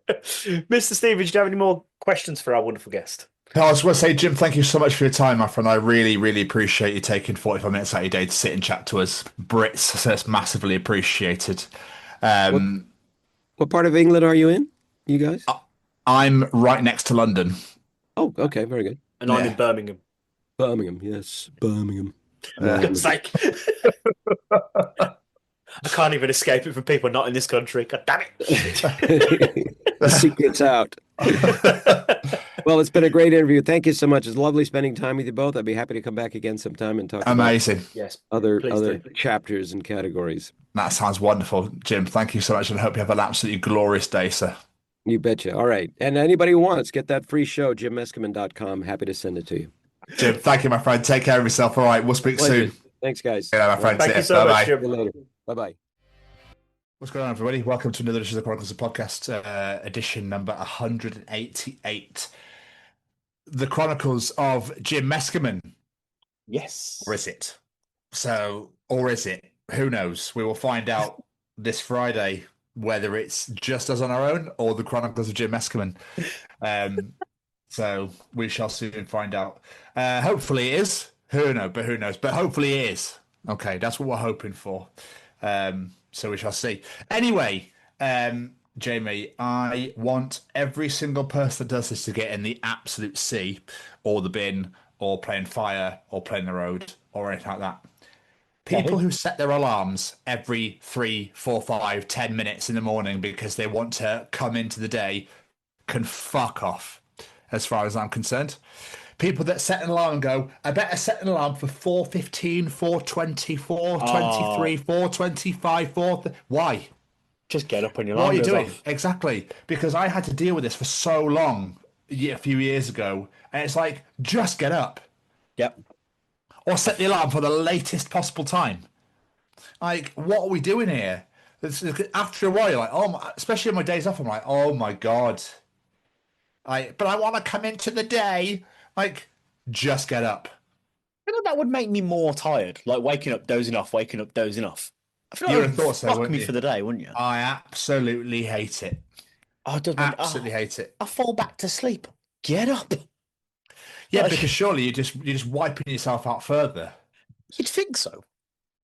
Mr. Stevens, do you have any more questions for our wonderful guest? I was going to say, Jim, thank you so much for your time, my friend. I really, really appreciate you taking 45 minutes out of your day to sit and chat to us Brits. So it's massively appreciated. What part of England are you in, you guys? I'm right next to London. Oh, okay, very good. And I'm in Birmingham. Birmingham, yes, Birmingham. For God's sake. I can't even escape it from people not in this country. God damn it. The secret's out. Well, it's been a great interview. Thank you so much. It's lovely spending time with you both. I'd be happy to come back again sometime and talk Amazing. About yes, other chapters and categories. That sounds wonderful, Jim. Thank you so much, and I hope you have an absolutely glorious day, sir. You betcha. All right. And anybody who wants, get that free show, jimmeskimen.com. Happy to send it to you. Jim, thank you, my friend. Take care of yourself. All right, we'll speak Pleasure. soon. Thanks, guys. Yeah, my friend. Thank you so much, Jim. See you later. Bye-bye. What's going on, everybody? Welcome to another edition of the Chronicles of Podcast, edition number 188. The Chronicles of Jim Meskimen. Yes. Or is it? Or is it? Who knows? We will find out this Friday whether it's just us on our own or the Chronicles of Jim Meskimen. So we shall soon find out. Hopefully it is. Who knows? But hopefully it is. Okay, that's what we're hoping for. So we shall see. Anyway, Jamie, I want every single person that does this to get in the absolute sea, or the bin, or playing fire, or playing the road, or anything like that. People who set their alarms every 3, 4, 5, 10 minutes in the morning because they want to come into the day can fuck off, as far as I'm concerned. People that set an alarm and go, I better set an alarm for 4:15, 4:20, 4:23, 4:25, 4... Why? Just get up when your What alarm are you goes doing? off. Exactly. Because I had to deal with this for so long a few years ago. And it's like, just get up. Yep. Or set the alarm for the latest possible time. Like, what are we doing here? After a while, like, especially on my days off, I'm like, oh my God. But I want to come into the day. Like, just get up. I think that would make me more tired. Like waking up, dozing off, waking up, dozing off. I feel like You that would have would thought so, fuck wouldn't me you? for the day, wouldn't you? I absolutely hate it. Oh, it does make Absolutely hate it. I fall back to sleep. Get up. Yeah, Like, because surely you're just wiping yourself out further. you'd think so.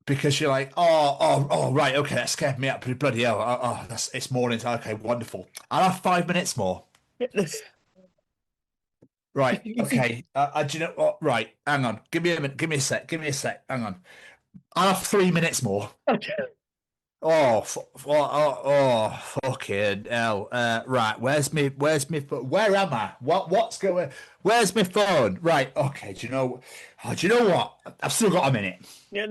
Because you're like, right, okay, that scared me up. Bloody hell! It's morning. Okay, wonderful. I'll have 5 minutes more. Right, okay. Do you know what? Right, hang on. Give me a minute. Give me a sec. Hang on. I'll have 3 minutes more. Okay. Fucking hell. Right, where's me? Where am I? What's going? Where's my phone? Right, okay. Do you know what? I've still got a minute. Yeah.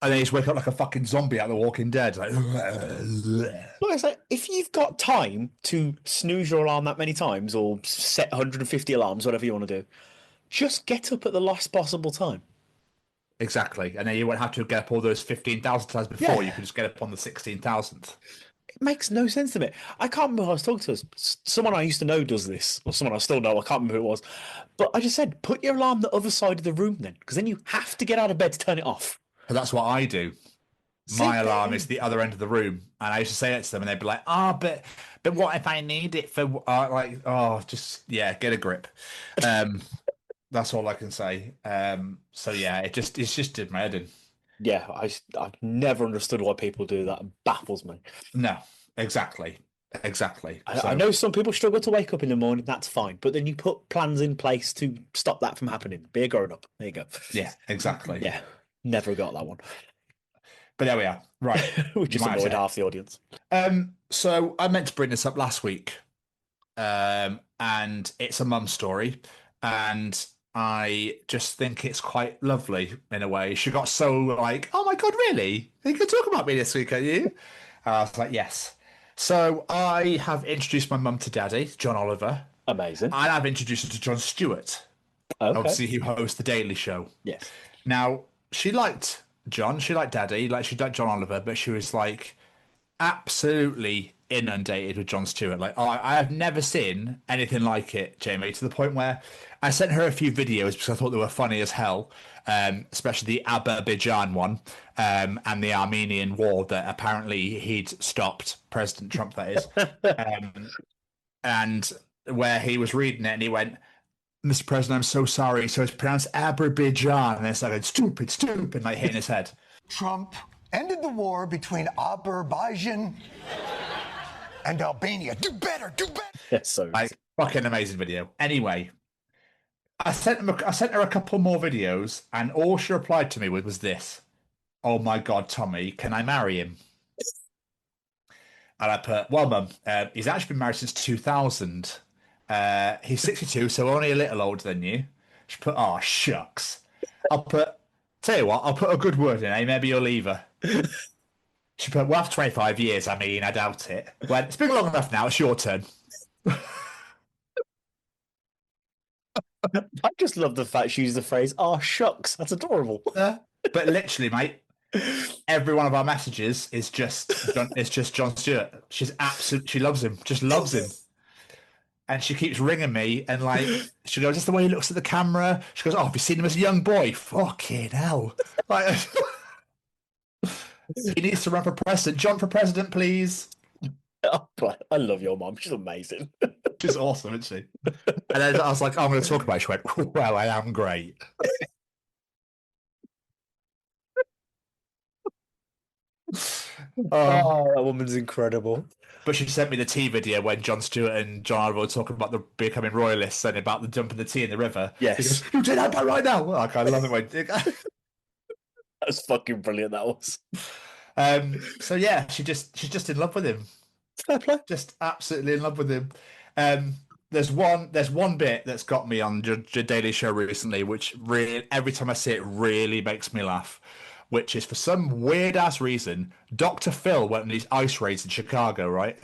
And then you just wake up like a fucking zombie out of The Walking Dead. Like, Look, it's like, if you've got time to snooze your alarm that many times or set 150 alarms, whatever you want to do, just get up at the last possible time. exactly. And then you won't have to get up all those 15,000 times before. Yeah. You can just get up on the 16,000th. It makes no sense to me. I can't remember who I was talking to. Someone I used to know does this, or someone I still know. I can't remember who it was. But I just said, put your alarm the other side of the room then, because then you have to get out of bed to turn it off. And that's what I do. My alarm is the other end of the room, and I used to say it to them, and they'd be like, but what if I need it for get a grip." That's all I can say. So yeah, it's just did my head in. Yeah, I've never understood why people do that. It baffles me. No, exactly. I know some people struggle to wake up in the morning. That's fine, but then you put plans in place to stop that from happening. Be a grown up. There you go. Yeah, exactly. Yeah, never got that one. But there we are. Right. We just annoyed half the audience. So I meant to bring this up last week. And it's a mum story. And I just think it's quite lovely in a way. She got so like, oh my God, really? You can talk about me this week, are you? And I was like, yes. So I have introduced my mum to Daddy, John Oliver. Amazing. And I've introduced her to Jon Stewart. Okay. Obviously, who hosts The Daily Show. Yes. Now, she liked John, she liked Daddy, like she liked John Oliver, but she was like absolutely inundated with Jon Stewart. Like, I have never seen anything like it, Jamie, to the point where I sent her a few videos because I thought they were funny as hell, especially the Azerbaijan one and the Armenian war that apparently he'd stopped, President Trump, that is, and where he was reading it and he went, "Mr. President, I'm so sorry." So it's pronounced Azerbaijan, and it's like stupid, like hitting his head. Trump ended the war between Azerbaijan and Albania. Do better. Yes, so like, fucking amazing video. Anyway, I sent her a couple more videos, and all she replied to me with was this: "Oh my God, Tommy, can I marry him?" And I put, "Well, Mum, he's actually been married since 2000. He's 62, so only a little older than you." She put, "Oh, shucks." Tell you what, I'll put a good word in, maybe you'll leave her. She put, "Well, after 25 years, I mean, I doubt it." Well, it's been long enough now, it's your turn. I just love the fact she used the phrase, "Oh, shucks." That's adorable. But literally, mate, every one of our messages is just Jon Stewart. She's absolute. She loves him, just loves him. And she keeps ringing me and like, she goes, "Just the way he looks at the camera." She goes, "Oh, have you seen him as a young boy?" Fucking hell. Like, he needs to run for president. John for president, please. I love your mom. She's amazing. She's awesome, isn't she? And then I was like, "Oh, I'm going to talk about it." She went, "Well, I am great." Oh, that woman's incredible. But she sent me the tea video when Jon Stewart and John Oliver were talking about the becoming royalists and about the dumping the tea in the river. Yes. He goes, "You take that back right now." Like, I love it when. That was fucking brilliant. That was. So yeah, she's just in love with him. Fair play. Just absolutely in love with him. There's one bit that's got me on your Daily Show recently, which really every time I see it really makes me laugh. Which is for some weird ass reason, Dr. Phil went on these ice raids in Chicago, right?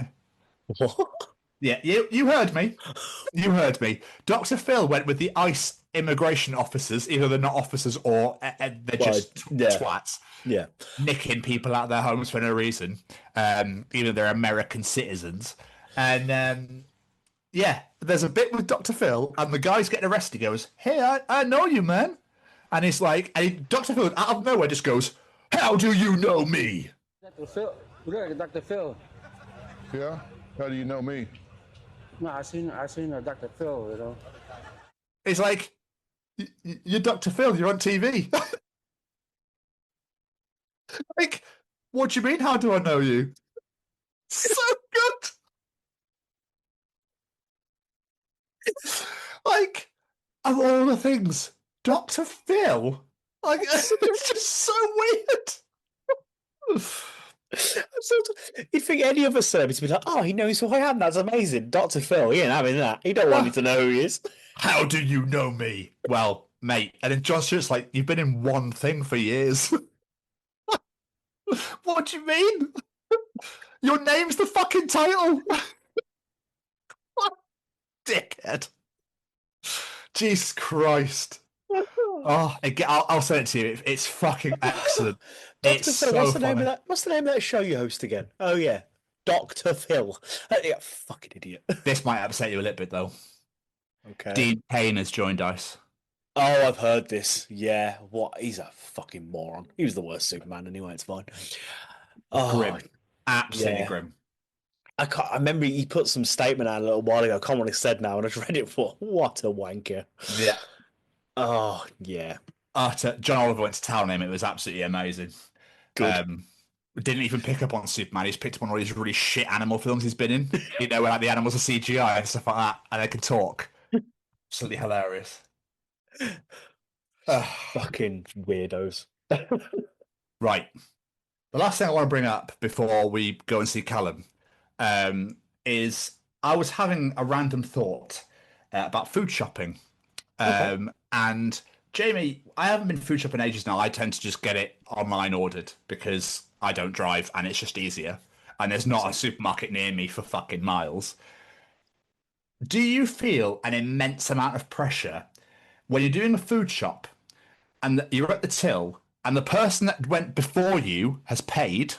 What? Yeah, you heard me. You heard me. Dr. Phil went with the ICE immigration officers, either they're not officers or they're just twats. Yeah. Nicking people out of their homes for no reason, even though they're American citizens. And yeah, there's a bit with Dr. Phil, and the guy's getting arrested. He goes, "Hey, I know you, man." And he's like, Dr. Phil out of nowhere just goes, "How do you know me?" Dr. Phil. Look, Dr. Phil. Yeah? How do you know me? No, I seen Dr. Phil, you know. He's like, "You're Dr. Phil, you're on TV." Like, what do you mean, how do I know you? So good. Like, of all the things, Dr. Phil? Like, it's just so weird. You'd think any other celebrity would be like, "Oh, he knows who I am. That's amazing." Dr. Phil, he ain't having that. He don't want me to know who he is. How do you know me? Well, mate. And then Jon Stewart's like, "You've been in one thing for years." What do you mean? Your name's the fucking title. Dickhead. Jesus Christ. Oh, I'll send it to you. It's fucking excellent. It's so what's the funny. name of that? What's the name of that show you host again? Oh yeah, Dr. Phil. Yeah, fucking idiot. This might upset you a little bit though. Okay. Dean Payne has joined us. Oh, I've heard this. Yeah, what? He's a fucking moron. He was the worst Superman anyway. It's fine. Oh, Grim. Absolutely yeah. grim. I remember he put some statement out a little while ago. I can't remember what he said now, and I just read it for what a wanker. Yeah. Oh yeah. John Oliver went to town on him. It was absolutely amazing. Good. Didn't even pick up on Superman. He's picked up on all these really shit animal films he's been in. You know, where like the animals are CGI and stuff like that, and they can talk. Absolutely hilarious. Fucking weirdos. Right. The last thing I want to bring up before we go and see Callum is I was having a random thought about food shopping. And Jamie, I haven't been food shopping ages now. I tend to just get it online ordered because I don't drive and it's just easier. And there's not a supermarket near me for fucking miles. Do you feel an immense amount of pressure when you're doing a food shop and you're at the till and the person that went before you has paid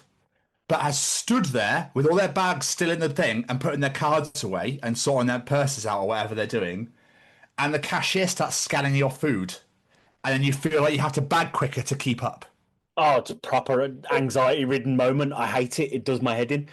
but has stood there with all their bags still in the thing and putting their cards away and sorting their purses out or whatever they're doing, and the cashier starts scanning your food, and then you feel like you have to bag quicker to keep up? Oh, it's a proper anxiety-ridden moment. I hate it. It does my head in.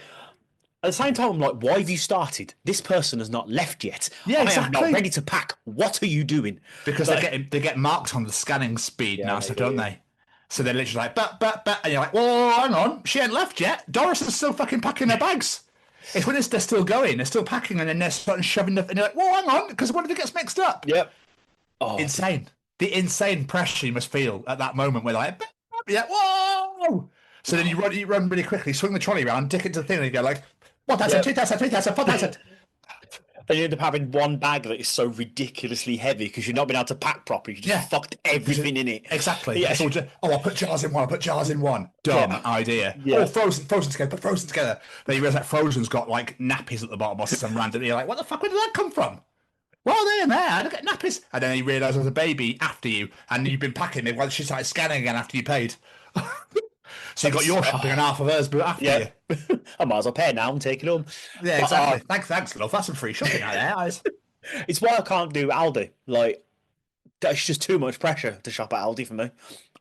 At the same time, I'm like, why have you started? This person has not left yet. Yeah, exactly. I am not ready to pack. What are you doing? Because they get marked on the scanning speed now, so don't they? So they're literally like, but, and you're like, well, hang on, she ain't left yet. Doris is still fucking packing her bags. It's when they're still going, they're still packing, and then they're starting shoving and you're like, well, hang on, because what if it gets mixed up? Yep. Oh. Insane. The insane pressure you must feel at that moment where like, yeah, whoa! So then you run really quickly, swing the trolley around, dick it to the thing, and you go like, 1,000, 2,000, 3,000, 4,000. And you end up having one bag that is so ridiculously heavy because you've not been able to pack properly. You just fucked everything in it. Exactly. Yeah. It's all just, I'll put jars in one, I'll put jars in one. Dumb idea. Yeah. Oh, frozen together, put frozen together. Then you realise that frozen's got like nappies at the bottom or some random. You're like, what the fuck, where did that come from? Well, they're in there, look at nappies. And then you realise there's a baby after you and you've been packing it while she started scanning again after you paid. So you got your shopping and half of hers, but after you. I might as well pay now and take it home. Yeah, exactly. Thanks, love. That's some free shopping out there. It's why I can't do Aldi. Like, that's just too much pressure to shop at Aldi for me.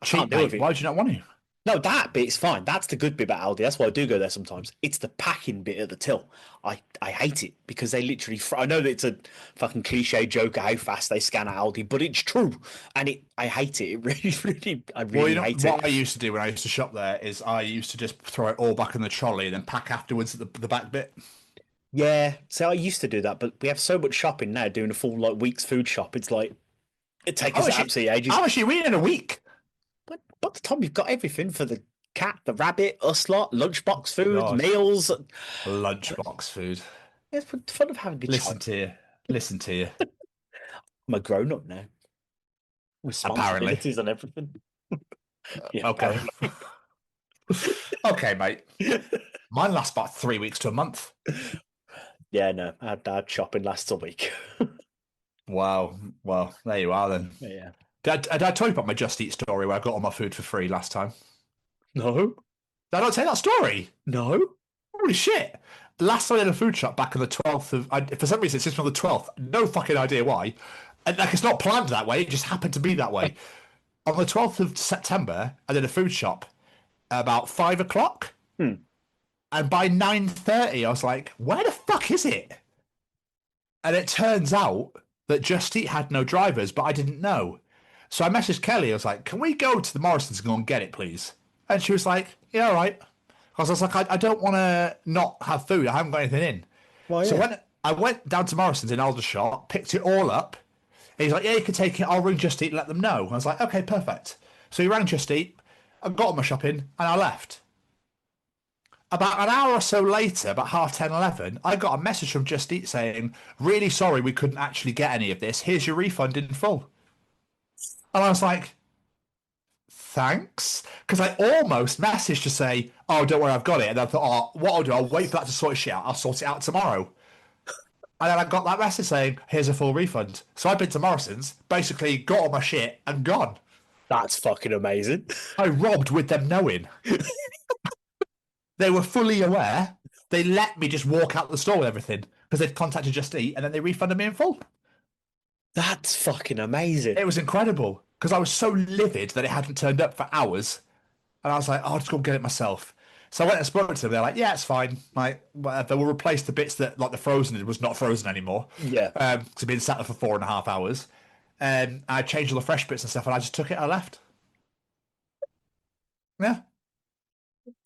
I can't do it. Why do you not want to? No, that bit's fine. That's the good bit about Aldi. That's why I do go there sometimes. It's the packing bit at the till. I hate it because they literally. I know that it's a fucking cliche joke of how fast they scan at Aldi, but it's true, and I hate it. It I really hate it. What I used to do when I used to shop there is I used to just throw it all back in the trolley and then pack afterwards at the back bit. Yeah, so I used to do that, but we have so much shopping now. Doing a full like week's food shop, it's like it takes us absolutely ages. How much are you eating in a week? But by the time you've got everything for the cat, the rabbit, us lot, lunchbox food, God. meals, Lunchbox food. It's fun of having a Listen to you. I'm a grown up now. Responsibilities and everything. Yeah, okay. Okay, mate. Mine lasts about 3 weeks to a month. Yeah, no, our dad shopping lasts a week. Wow. Well, there you are then. Yeah. Did I tell you about my Just Eat story where I got all my food for free last time? No. Did I not tell that story? No. Holy shit. Last time I did a food shop back on the 12th of... for some reason, it's just on the 12th. No fucking idea why. And like, it's not planned that way. It just happened to be that way. On the 12th of September, I did a food shop about 5 o'clock. And by 9:30, I was like, where the fuck is it? And it turns out that Just Eat had no drivers, but I didn't know. So I messaged Kelly. I was like, can we go to the Morrisons and go and get it, please? And she was like, yeah, all right. Because I was like, I don't want to not have food. I haven't got anything in. Well, yeah. So when I went down to Morrisons in Aldershot, picked it all up. And he's like, yeah, you can take it. I'll ring Just Eat and let them know. I was like, okay, perfect. So he rang Just Eat. I got all my shopping and I left. About an hour or so later, about 10:30, 11, I got a message from Just Eat saying, really sorry we couldn't actually get any of this. Here's your refund in full. And I was like, thanks? Because I almost messaged to say, oh, don't worry, I've got it. And I thought, oh, what I'll do, I'll wait for that to sort its shit out. I'll sort it out tomorrow. And then I got that message saying, here's a full refund. So I've been to Morrisons, basically got all my shit and gone. That's fucking amazing. I robbed with them knowing. They were fully aware. They let me just walk out the store with everything because they'd contacted Just Eat and then they refunded me in full. That's fucking amazing. It was incredible because I was so livid that it hadn't turned up for hours. And I was like, oh, I'll just go get it myself. So I went and spoke to them. They're like, yeah, it's fine. Like, whatever. We'll replace the bits that, like, the frozen was not frozen anymore. Yeah. Because it'd been sat there for 4.5 hours. And I changed all the fresh bits and stuff and I just took it and I left. Yeah.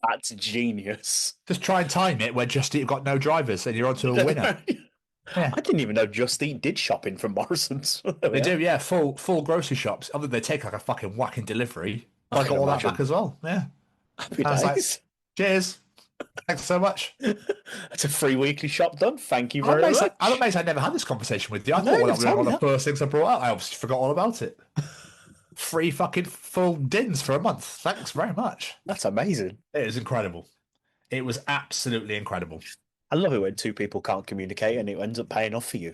That's genius. Just try and time it where Just Eat got no drivers and you're on to a winner. Yeah. I didn't even know Just Eat did shopping from Morrisons. They do, yeah. Full grocery shops. Other than they take like a fucking whacking delivery. I got all that back as well. Yeah. Happy days. Like, cheers. Thanks so much. That's a free weekly shop done. Thank you very much. I don't I never had this conversation with you. I thought that was one of the first things I brought up. I obviously forgot all about it. Free fucking full dins for a month. Thanks very much. That's amazing. It is incredible. It was absolutely incredible. I love it when two people can't communicate and it ends up paying off for you.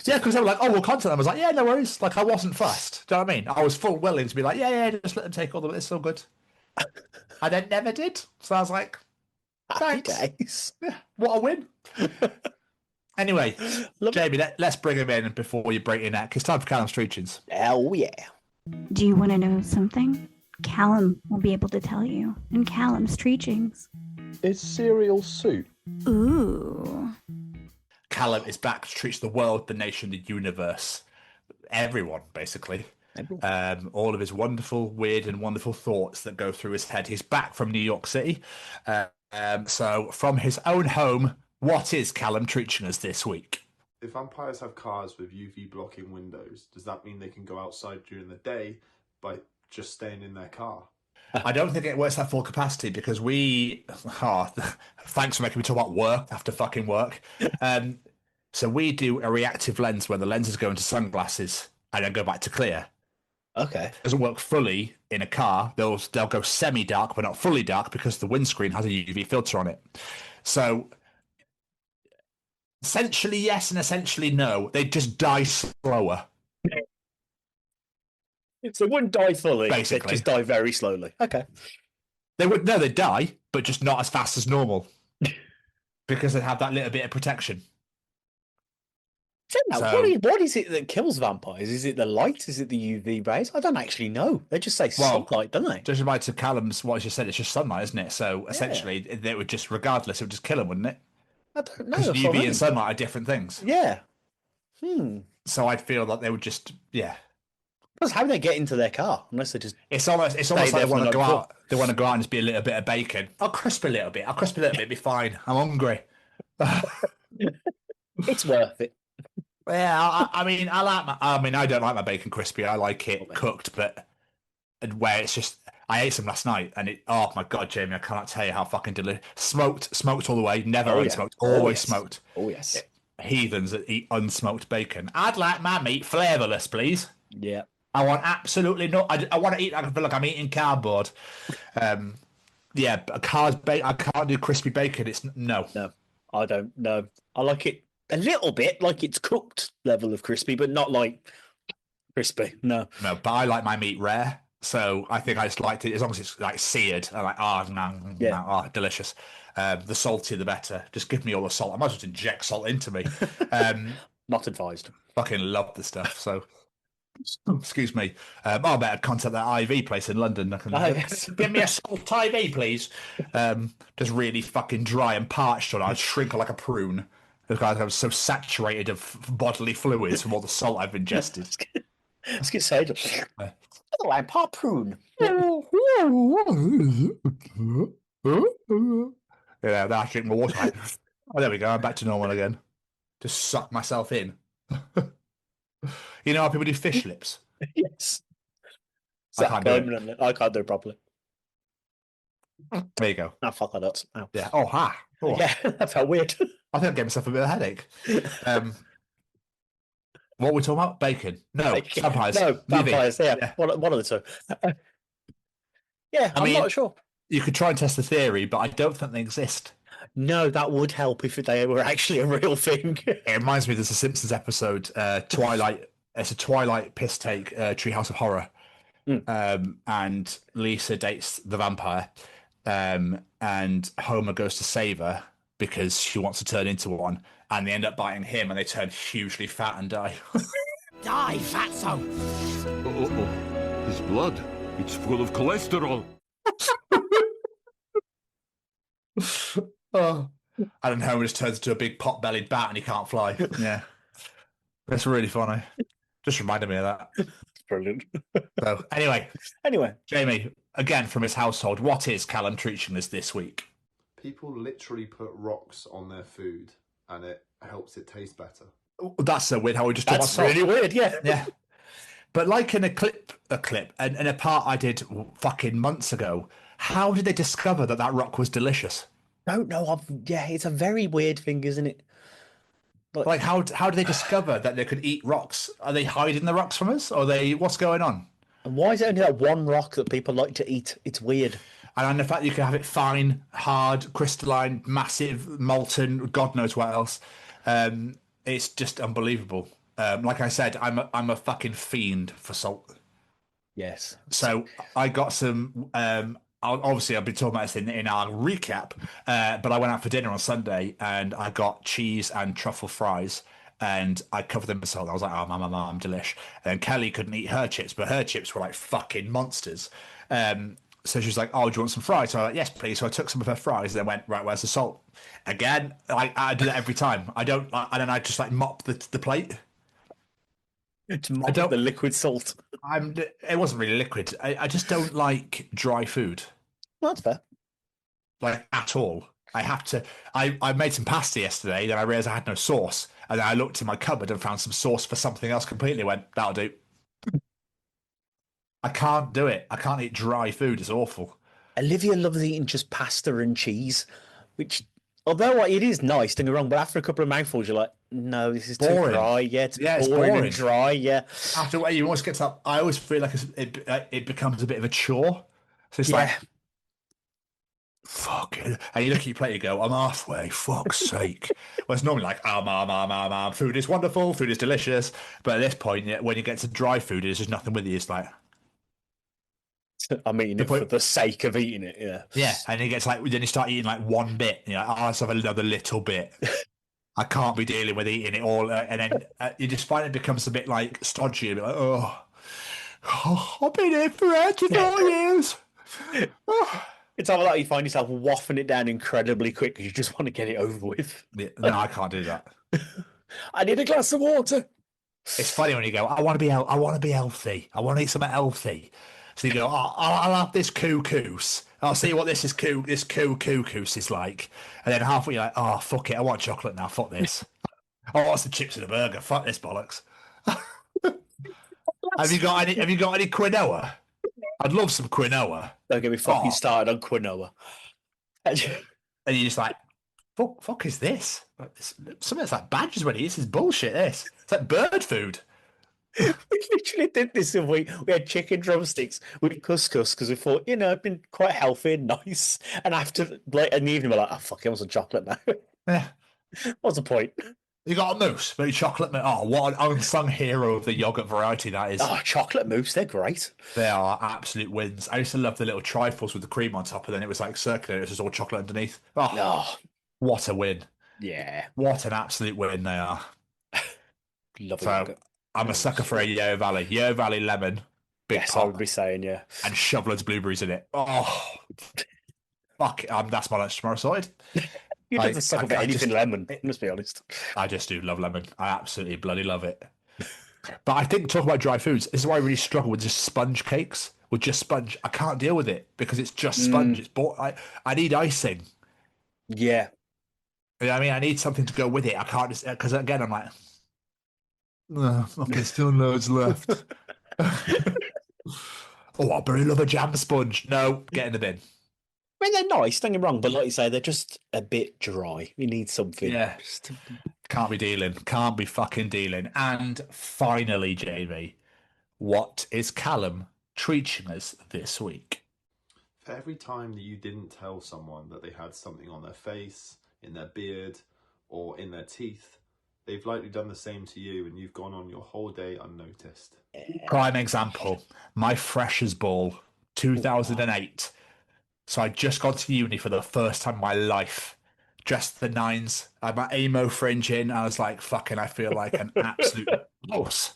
Yeah, because they were like, oh, we'll contact them. I was like, yeah, no worries. Like, I wasn't fussed. Do you know what I mean? I was full willing to be like, yeah, just let them take all the... It's all good. And then never did. So I was like, thanks. Happy days. Yeah, what a win. Anyway, Jamie, let's bring him in before you break your neck. It's time for Callum's Treachings. Hell yeah. Do you want to know something? Callum will be able to tell you in Callum's Treachings. Is cereal soup? Ooh. Callum is back to treat the world, the nation, the universe. Everyone, basically. All of his wonderful, weird and wonderful thoughts that go through his head. He's back from New York City. So from his own home, what is Callum treating us this week? If vampires have cars with UV blocking windows, does that mean they can go outside during the day by just staying in their car? I don't think it works at full capacity because thanks for making me talk about work after fucking work. So we do a reactive lens where the lenses go into sunglasses and then go back to clear. Okay. It doesn't work fully in a car. They'll go semi-dark, but not fully dark because the windscreen has a UV filter on it. So essentially yes and essentially no. They just die slower. So they wouldn't die fully. Basically. They'd just die very slowly. Okay. They'd die, but just not as fast as normal. Because they'd have that little bit of protection. So, what is it that kills vampires? Is it the light? Is it the UV rays? I don't actually know. They just say sunlight, don't they? Judging by to Callum's what you said, it's just sunlight, isn't it? So essentially, Yeah. it would just, regardless, it would just kill them, wouldn't it? I don't know. Because That's what I UV mean. and sunlight are different things. Yeah. So I'd feel that they would just, That's how they get into their car, unless they just. It's almost like they want to go out. They want to go out and just be a little bit of bacon. I'll crisp a little bit. Be fine. I'm hungry. It's worth it. Yeah, I mean, I don't like my bacon crispy. I like it cooked, but where it's just. I ate some last night, and oh my god, Jamie, I cannot tell you how fucking delicious. Smoked all the way. Never unsmoked. Always smoked. Oh yes. Heathens that eat unsmoked bacon. I'd like my meat flavourless, please. Yeah. I want absolutely no. I want to eat. I feel like I'm eating cardboard. Yeah, I can't do crispy bacon. It's no. No, I don't know. I like it a little bit, like it's cooked level of crispy, but not like crispy. No. No, but I like my meat rare. So I think I just liked it as long as it's like seared. I'm like, delicious. The saltier the better. Just give me all the salt. I might as well inject salt into me. Not advised. Fucking love the stuff. So. Excuse me. I better contact that IV place in London. Give me a salt IV, please. Just really fucking dry and parched, and I'd shrink like a prune because I was so saturated of bodily fluids from all the salt I've ingested. Let's get started. Like part prune. Yeah, I drink more water. Oh, there we go. I'm back to normal again. Just suck myself in. You know how people do fish lips? Yes. I can't do it. I can't do it properly. There you go. Oh, fuck that up. Oh. Yeah. Oh, ha. Oh. Yeah, that felt weird. I think I gave myself a bit of a headache. What were we talking about? Bacon? No, vampires. No, vampires. Yeah. One of the two. Yeah, I'm not sure. You could try and test the theory, but I don't think they exist. No, that would help if they were actually a real thing. It reminds me, there's a Simpsons episode, Twilight. It's a Twilight piss take, Treehouse of Horror. And Lisa dates the vampire, and Homer goes to save her because she wants to turn into one, and they end up biting him, and they turn hugely fat and die. Die, fatso! His blood. It's full of cholesterol. Oh. And then Homer just turns into a big pot-bellied bat and he can't fly. Yeah. That's really funny. Just reminded me of that. Brilliant. So, anyway, Jamie, again from his household, what is Callum teaching us this week? People literally put rocks on their food and it helps it taste better. That's so weird how we just talked about salt. Really weird, yeah. Yeah. But like in a part I did fucking months ago, how did they discover that rock was delicious? Don't know. It's a very weird thing, isn't it? Like how do they discover that they could eat rocks? Are they hiding the rocks from us? Or what's going on? And why is it only that one rock that people like to eat? It's weird. And the fact that you can have it fine, hard, crystalline, massive, molten, God knows what else. It's just unbelievable. Like I said, I'm a fucking fiend for salt. Yes. So I got some. Obviously, I've been talking about this in our recap, but I went out for dinner on Sunday and I got cheese and truffle fries and I covered them in salt. I was like, oh, I'm delish. And Kelly couldn't eat her chips, but her chips were like fucking monsters. So she was like, oh, do you want some fries? So I was like, yes, please. So I took some of her fries and then went, right, where's the salt? Again, I do that every time. I just like mop the plate. To mop the liquid salt. It wasn't really liquid. I just don't like dry food. That's fair. Like, at all. I have to. I made some pasta yesterday, then I realised I had no sauce. And then I looked in my cupboard and found some sauce for something else completely. Went, that'll do. I can't do it. I can't eat dry food. It's awful. Olivia loves eating just pasta and cheese, which, although it is nice, don't get me wrong, but after a couple of mouthfuls, you're like, no, this is boring. Too dry. Yeah, it's boring and dry. Yeah. After a while, you always get to. I always feel like it becomes a bit of a chore. So it's like, fuck it. And you look at your plate, you go, I'm halfway. Fuck's sake. Well, it's normally like, food is wonderful, food is delicious. But at this point, when you get to dry food, there's just nothing with you. It's like, I'm eating it for the sake of eating it. Yeah. Yeah, and it gets like, then you start eating like one bit. You're like, oh, let's have another little bit. I can't be dealing with eating it all, and then you just find it becomes a bit like stodgy, a bit like, I've been here for 84 years. It's either like you find yourself waffling it down incredibly quick because you just want to get it over with. Yeah, no, I can't do that. I need a glass of water. It's funny when you go, I want to be healthy. I want to eat something healthy. So you go, I'll have this couscous. I'll see what this couscous is like. And then halfway you're like, oh, fuck it. I want chocolate now. Fuck this. Oh, what's the chips in a burger? Fuck this bollocks. Have you got any quinoa? I'd love some quinoa. Don't get me fucking started on quinoa. And you're just like, fuck is this? Something that's like badgers when this is bullshit, this. It's like bird food. We literally did this a week. We had chicken drumsticks with couscous because we thought, it'd been quite healthy and nice. And after, like, in the evening, we're like, oh, fuck, I want some chocolate now. Yeah. What's the point? You got a mousse, very chocolate mousse. Oh, what an unsung hero of the yogurt variety that is. Oh, chocolate mousse, they're great. They are absolute wins. I used to love the little trifles with the cream on top, and then it was like circular. It was just all chocolate underneath. Oh, what a win. Yeah. What an absolute win they are. Love it. I'm a sucker for a Yeo Valley. Yeo Valley lemon. Big yes, pot, I would be saying, yeah. And shovelers blueberries in it. Oh, fuck. That's my lunch tomorrow sorted. You don't suck for anything lemon, let's be honest. I just do love lemon. I absolutely bloody love it. But I think, talking about dry foods, this is why I really struggle with just sponge cakes. With just sponge. I can't deal with it because it's just sponge. It's I need icing. Yeah. You know what I mean? I need something to go with it. I can't just, because again, I'm like, there's still loads left. Oh, I really love a jam sponge. No, get in the bin. I mean, they're nice, don't get me wrong, but like you say, they're just a bit dry. We need something. Yeah. Can't be dealing. Can't be fucking dealing. And finally, Jamie, what is Callum treating us this week? For every time that you didn't tell someone that they had something on their face, in their beard, or in their teeth, they've likely done the same to you, and you've gone on your whole day unnoticed. Prime example, my freshers ball, 2008. So I'd just gone to uni for the first time in my life. Dressed the nines. I had my emo fringe in. I was like, fucking, I feel like an absolute boss.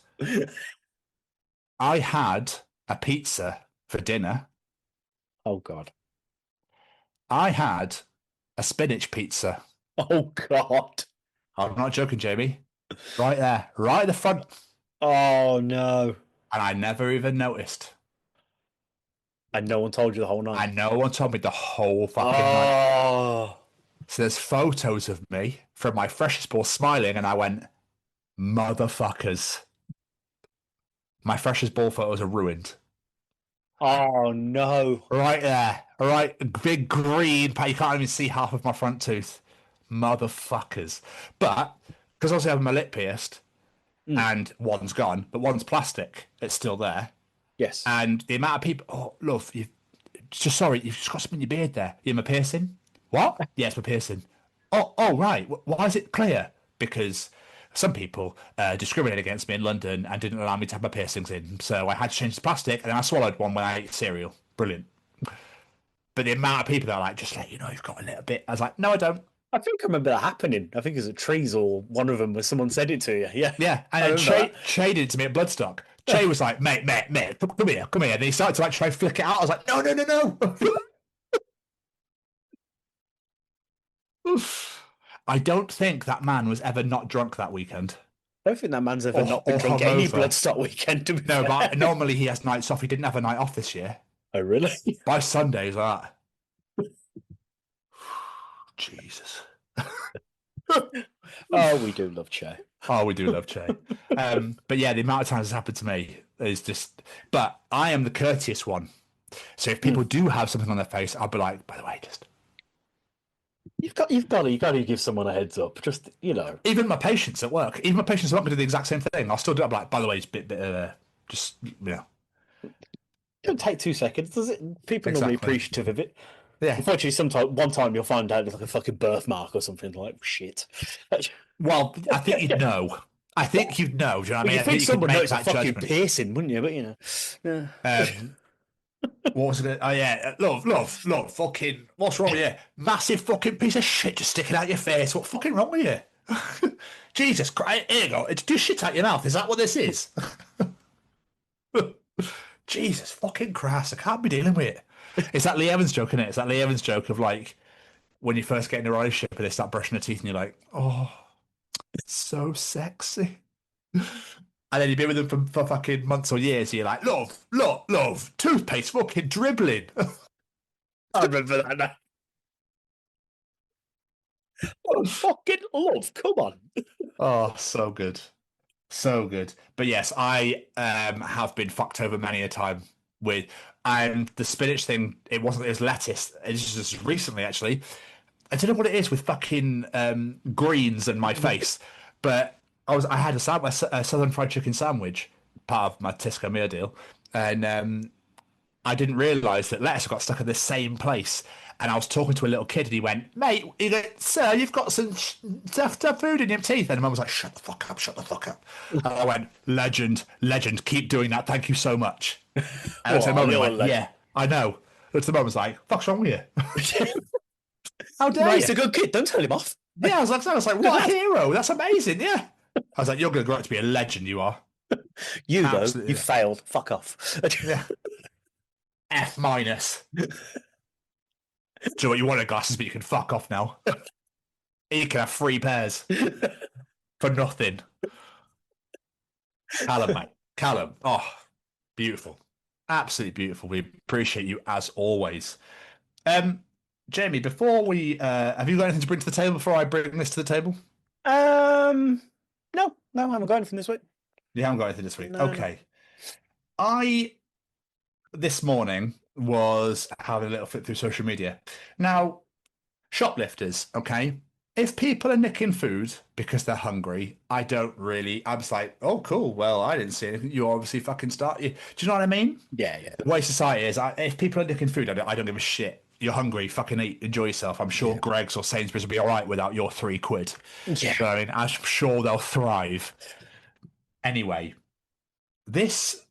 I had a pizza for dinner. Oh, God. I had a spinach pizza. Oh, God. I'm not joking, Jamie. Right there. Right at the front. Oh, no. And I never even noticed. And no one told you the whole night? And no one told me the whole fucking night. So there's photos of me from my freshest ball smiling, and I went, motherfuckers. My freshest ball photos are ruined. Oh, no. Right there. All right. Big green. You can't even see half of my front tooth. Motherfuckers. But, because obviously I have my lip pierced, and one's gone, but one's plastic. It's still there. Yes. And the amount of people, oh, love, you've just got something in your beard there. You have my piercing? What? Yes, my piercing. Oh, right. Why is it clear? Because some people discriminated against me in London and didn't allow me to have my piercings in. So I had to change the plastic, and then I swallowed one when I ate cereal. Brilliant. But the amount of people that are like, just let you know you've got a little bit. I was like, no, I don't. I think I remember that happening. I think it was at Trees or one of them where someone said it to you. Yeah. Yeah. And Che did it to me at Bloodstock. Che was like, mate, come here. And then he started to like try to flick it out. I was like, no. I don't think that man was ever not drunk that weekend. I don't think that man's ever not been drunk any Bloodstock weekend. To be fair. But normally he has nights off. He didn't have a night off this year. Oh, really? By Sundays, that. Jesus. Oh, we do love Che. Oh, we do love Che. But yeah, the amount of times it's happened to me is just. But I am the courteous one. So if people do have something on their face, I'll be like, by the way, just. You've got to give someone a heads up. Just, Even my patients at work. Even my patients at work do the exact same thing. I'll still do it. I'm like, by the way, it's a bit just, It don't take 2 seconds, does it? People are normally appreciative of it. Yeah. Unfortunately, one time you'll find out it's like a fucking birthmark or something like shit. Well, I think you'd know. Do you know what I mean? You think someone knows a fucking piercing, wouldn't you? But what was it? Oh yeah, love, fucking. What's wrong with you? Massive fucking piece of shit just sticking out your face. What's fucking wrong with you? Jesus Christ, here you go. It's just shit out your mouth. Is that what this is? Jesus fucking Christ, I can't be dealing with it. It's that Lee Evans joke, isn't it? It's that Lee Evans joke of like when you first get in a relationship and they start brushing their teeth and you're like, oh, it's so sexy. And then you've been with them for fucking months or years and you're like, love, toothpaste fucking dribbling. I remember that now. Oh, fucking love, come on. Oh, so good. So good. But yes, I have been fucked over many a time with, and the spinach thing, it was lettuce. It's just recently, actually. I don't know what it is with fucking greens and my face, but I had a Southern Fried Chicken sandwich, part of my Tisco meal deal, and I didn't realise that lettuce got stuck in the same place. And I was talking to a little kid and he went, mate, sir, you've got some tough food in your teeth. And Mum was like, shut the fuck up. And I went, legend, keep doing that. Thank you so much. And the moment went, yeah, I know. And the mum was like, fuck's wrong with you? How dare you? He's a good kid, don't tell him off. Yeah, I was like, what a hero. That's amazing, yeah. I was like, you're going to grow up to be a legend, you are. You, absolutely. Though, you failed. Fuck off. Yeah. F minus. Do you know what, you wanted glasses, but you can fuck off now. You can have 3 pairs for nothing. Callum, mate. Callum. Oh, beautiful. Absolutely beautiful. We appreciate you as always. Jamie, before we have you got anything to bring to the table before I bring this to the table? No, I haven't got anything this week. You haven't got anything this week? No. Okay. I this morning was having a little flip through social media. Now, shoplifters, okay? If people are nicking food because they're hungry, I'm just like, oh, cool. Well, I didn't see anything. You obviously fucking start. Do you know what I mean? Yeah. The way society is, if people are nicking food, I don't give a shit. You're hungry, fucking eat, enjoy yourself. I'm sure Greggs or Sainsbury's will be all right without your £3. Yeah. So, I mean, I'm sure they'll thrive. Anyway, this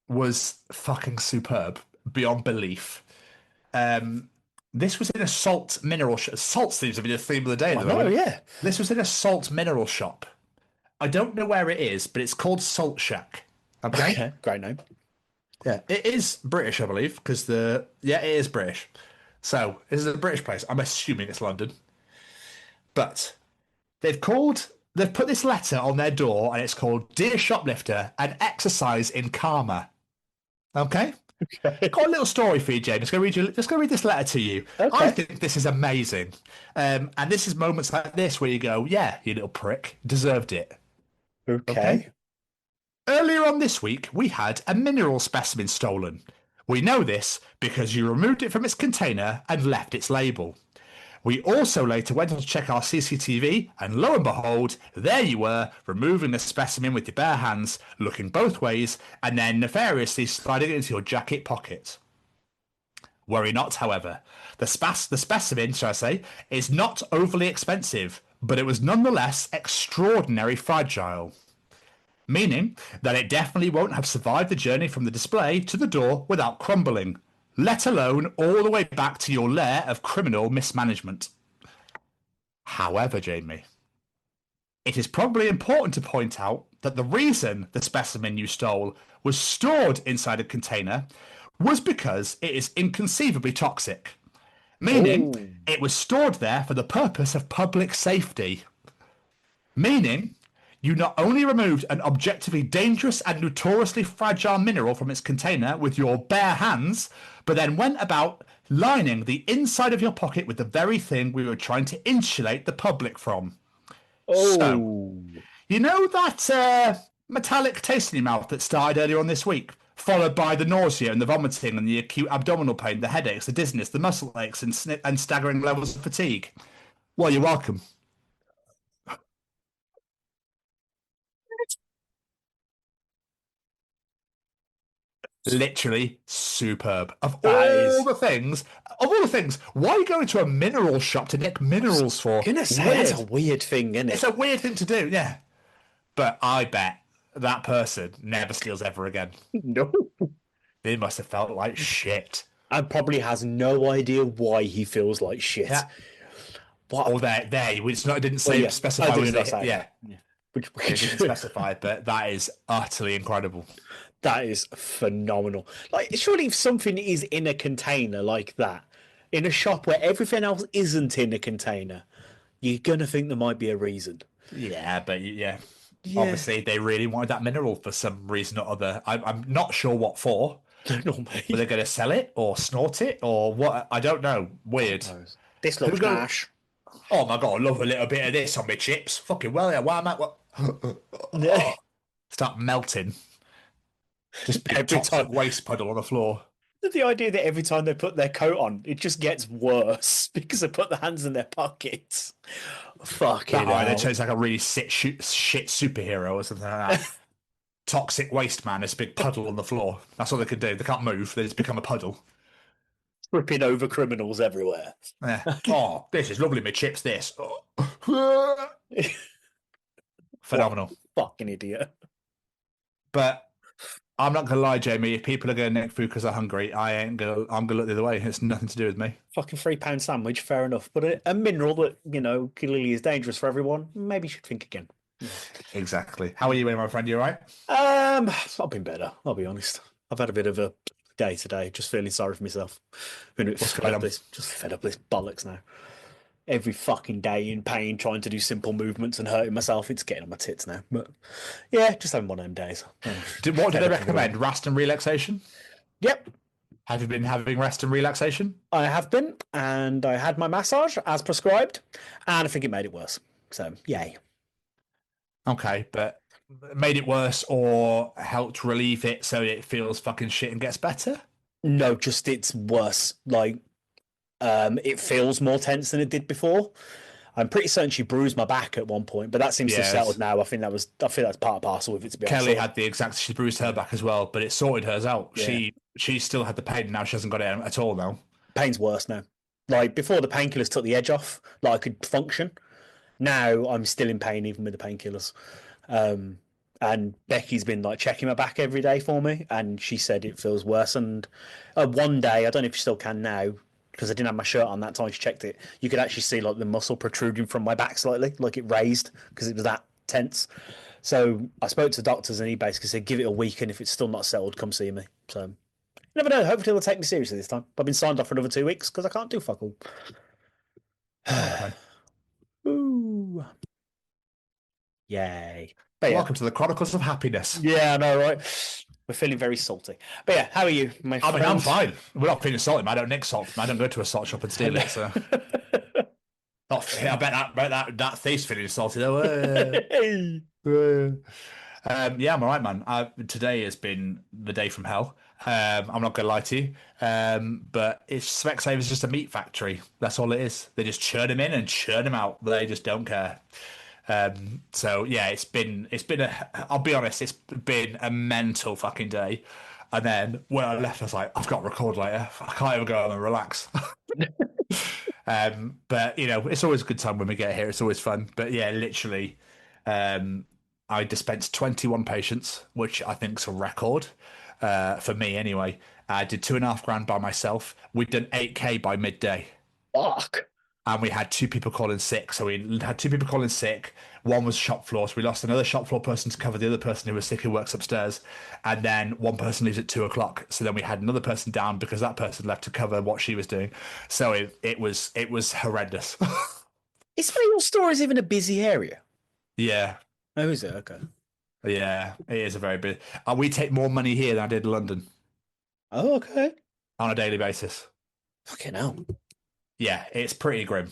was fucking superb. Beyond belief. This was in a salt mineral shop. Salt seems to be the theme of the day. Yeah. This was in a salt mineral shop. I don't know where it is, but it's called Salt Shack. Okay. Great name. Yeah, it is British, I believe, because it is British. So this is a British place. I'm assuming it's London. But they've put this letter on their door, and it's called "Dear Shoplifter, an exercise in karma." Okay. Got a little story for you, James. Just going to read this letter to you. Okay. I think this is amazing. And this is moments like this where you go, yeah, you little prick, deserved it. Okay. Earlier on this week, we had a mineral specimen stolen. We know this because you removed it from its container and left its label. We also later went on to check our CCTV, and lo and behold, there you were, removing the specimen with your bare hands, looking both ways, and then nefariously sliding it into your jacket pocket. Worry not, however. The specimen, shall I say, is not overly expensive, but it was nonetheless extraordinarily fragile. Meaning that it definitely won't have survived the journey from the display to the door without crumbling, let alone all the way back to your lair of criminal mismanagement. However, Jamie, it is probably important to point out that the reason the specimen you stole was stored inside a container was because it is inconceivably toxic, meaning it was stored there for the purpose of public safety. Meaning, you not only removed an objectively dangerous and notoriously fragile mineral from its container with your bare hands, but then went about lining the inside of your pocket with the very thing we were trying to insulate the public from. So, you know that metallic taste in your mouth that started earlier on this week, followed by the nausea and the vomiting and the acute abdominal pain, the headaches, the dizziness, the muscle aches, and staggering levels of fatigue? Well, you're welcome. Literally superb. Of all the things, why are you going to a mineral shop to nick minerals for? Goodness, that's a weird thing, isn't it? It's a weird thing to do, yeah. But I bet that person never steals ever again. No. They must have felt like shit. And probably has no idea why he feels like shit. Yeah. What? Or there. It's not. It didn't Well, say yeah. specify. Oh, Which did it not say? yeah. Which It didn't specify, but that is utterly incredible. That is phenomenal. Like, surely if something is in a container like that, in a shop where everything else isn't in a container, you're gonna think there might be a reason. Yeah, but Yeah. obviously they really wanted that mineral for some reason or other. I'm not sure what for. No, mate. Were they going to sell it or snort it or what? I don't know. Weird. This looks nash. Oh my god, I love a little bit of this on my chips. Fucking well, yeah. Why am I? What? Start melting. Just big toxic waste puddle on the floor. The idea that every time they put their coat on, it just gets worse because they put their hands in their pockets. Fucking hell. They chose like a really shit superhero or something like that. Toxic waste man, this big puddle on the floor. That's all they can do. They can't move. They just become a puddle. Tripping over criminals everywhere. Yeah. Oh, this is lovely. My chips, this. Oh. Phenomenal. Fucking idiot. But I'm not gonna lie, Jamie. If people are going to nick food because they're hungry, I'm gonna look the other way. It's nothing to do with me. Fucking £3 sandwich, fair enough. But a mineral that, clearly is dangerous for everyone, maybe you should think again. Exactly. How are you, my friend? You all right? I've been better, I'll be honest. I've had a bit of a day today, just feeling sorry for myself. Been a bit fed up this bollocks now. Every fucking day in pain, trying to do simple movements and hurting myself. It's getting on my tits now. But yeah, just having one of them days. What do they recommend? Rest and relaxation? Yep. Have you been having rest and relaxation? I have been, and I had my massage as prescribed, and I think it made it worse. So, yay. Okay, but made it worse or helped relieve it so it feels fucking shit and gets better? No, just it's worse. Like, it feels more tense than it did before. I'm pretty certain she bruised my back at one point, but that seems to have settled now. I think that's part and parcel with it, to be honest. Kelly had the exact. She bruised her back as well, but it sorted hers out. Yeah. She still had the pain. Now she hasn't got it at all now. Pain's worse now. Like, before, the painkillers took the edge off. Like, I could function. Now I'm still in pain even with the painkillers. And Becky's been like checking my back every day for me, and she said it feels worse. And one day, I don't know if she still can now, because I didn't have my shirt on that time she checked it, you could actually see like the muscle protruding from my back slightly, like it raised because it was that tense. So I spoke to doctors, and he basically said, give it a week, and if it's still not settled, come see me. So you never know. Hopefully they'll take me seriously this time. I've been signed off for another 2 weeks because I can't do fuck all. Okay. Ooh. Yay. But Welcome to the Chronicles of Happiness. Yeah, I know, right? We're feeling very salty. But yeah, how are you, my friend? I'm fine. We're not feeling salty, man. I don't nick salt. I don't go to a salt shop and steal it. So, I bet that thief's feeling salty though. Yeah, I'm all right, man. Today has been the day from hell. I'm not gonna lie to you, but Specsavers just a meat factory. That's all it is. They just churn them in and churn them out. They just don't care. So yeah, it's been I'll be honest, it's been a mental fucking day. And then when I left, I was like, I've got to record later. I can't even go home and relax. But it's always a good time when we get here. It's always fun. But yeah, literally, I dispensed 21 patients, which I think is a record for me anyway. I did $2,500 by myself. We'd done 8K by midday. Fuck. And we had 2 people calling sick. So we had 2 people calling sick. One was shop floor. So we lost another shop floor person to cover the other person who was sick, who works upstairs. And then one person leaves at 2:00. So then we had another person down because that person left to cover what she was doing. So it was horrendous. Is your store is even a busy area? Yeah. Oh, is it? Okay. Yeah, it is a very busy. We take more money here than I did in London. Oh, okay. On a daily basis. Fucking hell. Yeah, it's pretty grim.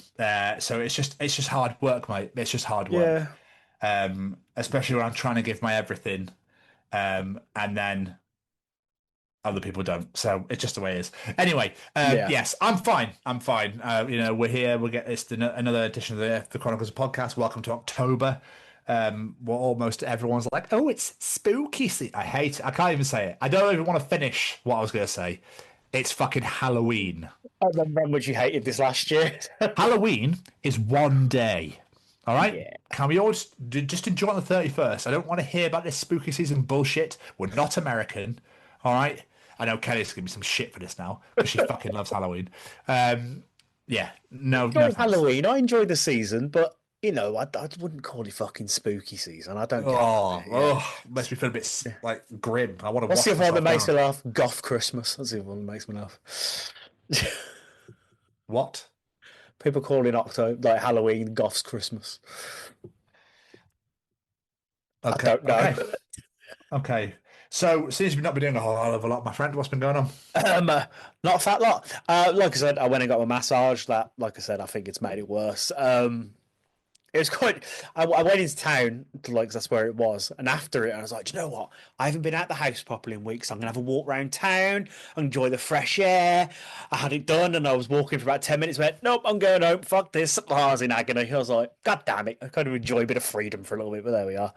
So it's just hard work, mate. It's just hard work. Yeah. Especially when I'm trying to give my everything, and then other people don't. So it's just the way it is. Anyway, yes, I'm fine. We're here. We'll get this another edition of the Chronicles podcast. Welcome to October. Almost everyone's like, oh, it's spooky. I hate it. I can't even say it. I don't even want to finish what I was going to say. It's fucking Halloween. I remember how much you hated this last year. Halloween is one day. All right? Yeah. Can we all just enjoy on the 31st? I don't want to hear about this spooky season bullshit. We're not American. All right? I know Kelly's going to give me some shit for this now because she fucking loves Halloween. Yeah, no, enjoyed no thanks. Halloween. I enjoyed the season, but you know, I wouldn't call it fucking spooky season. I don't. Makes me feel a bit like grim. I want to What's wash the other one that myself makes down. me laugh? Goth Christmas. That's the other one that makes me laugh. What? People calling October like Halloween Goth's Christmas. Okay. I don't know. Okay. So, since we've not been doing a whole hell of a lot, my friend, what's been going on? Not a fat lot. Like I said, I went and got my massage. That, like I said, I think it's made it worse. It was quite. I went into town to like that's where it was, and after it, I was like, do you know what? I haven't been out the house properly in weeks. So I'm gonna have a walk around town, enjoy the fresh air. I had it done, and I was walking for about 10 minutes. Went, nope, I'm going home. Fuck this. I was in agony. I was like, God damn it! I kind of enjoy a bit of freedom for a little bit, but there we are.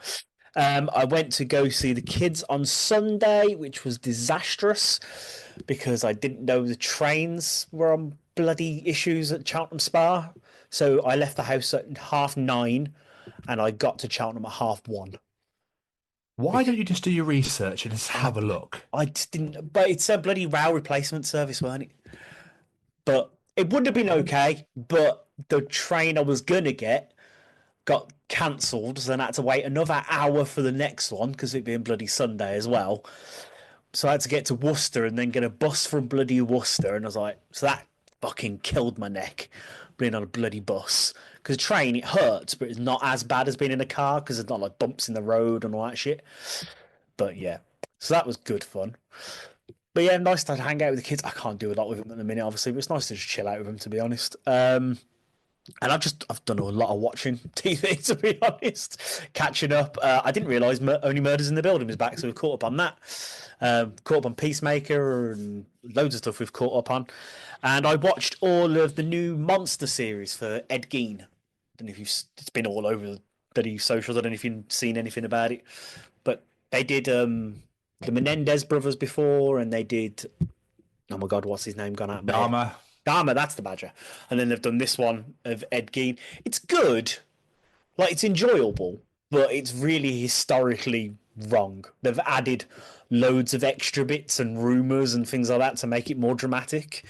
I went to go see the kids on Sunday, which was disastrous because I didn't know the trains were on bloody issues at Cheltenham Spa. So I left the house at 9:30 and I got to Cheltenham at 1:30. Why don't you just do your research and just have a look? I just didn't, but it's a bloody rail replacement service, weren't it? But it would have been okay, but the train I was going to get got cancelled, so then I had to wait another hour for the next one because it being bloody Sunday as well. So I had to get to Worcester and then get a bus from bloody Worcester, and I was like, so that fucking killed my neck being on a bloody bus. Because train, it hurts, but it's not as bad as being in a car because it's not like bumps in the road and all that shit. But yeah, so that was good fun. But yeah, nice to hang out with the kids. I can't do a lot with them at the minute, obviously, but it's nice to just chill out with them, to be honest. And I've done a lot of watching TV, to be honest, catching up. I didn't realise Only Murders in the Building was back, so we've caught up on that. Caught up on Peacemaker and loads of stuff we've caught up on. And I watched all of the new Monster series for Ed Gein. I don't know if it's been all over the socials. I don't know if you've seen anything about it, but they did the Menendez brothers before, and they did. Oh my God, what's his name gone out? Dharma, that's the Badger. And then they've done this one of Ed Gein. It's good. Like, it's enjoyable, but it's really historically wrong. They've added loads of extra bits and rumours and things like that to make it more dramatic.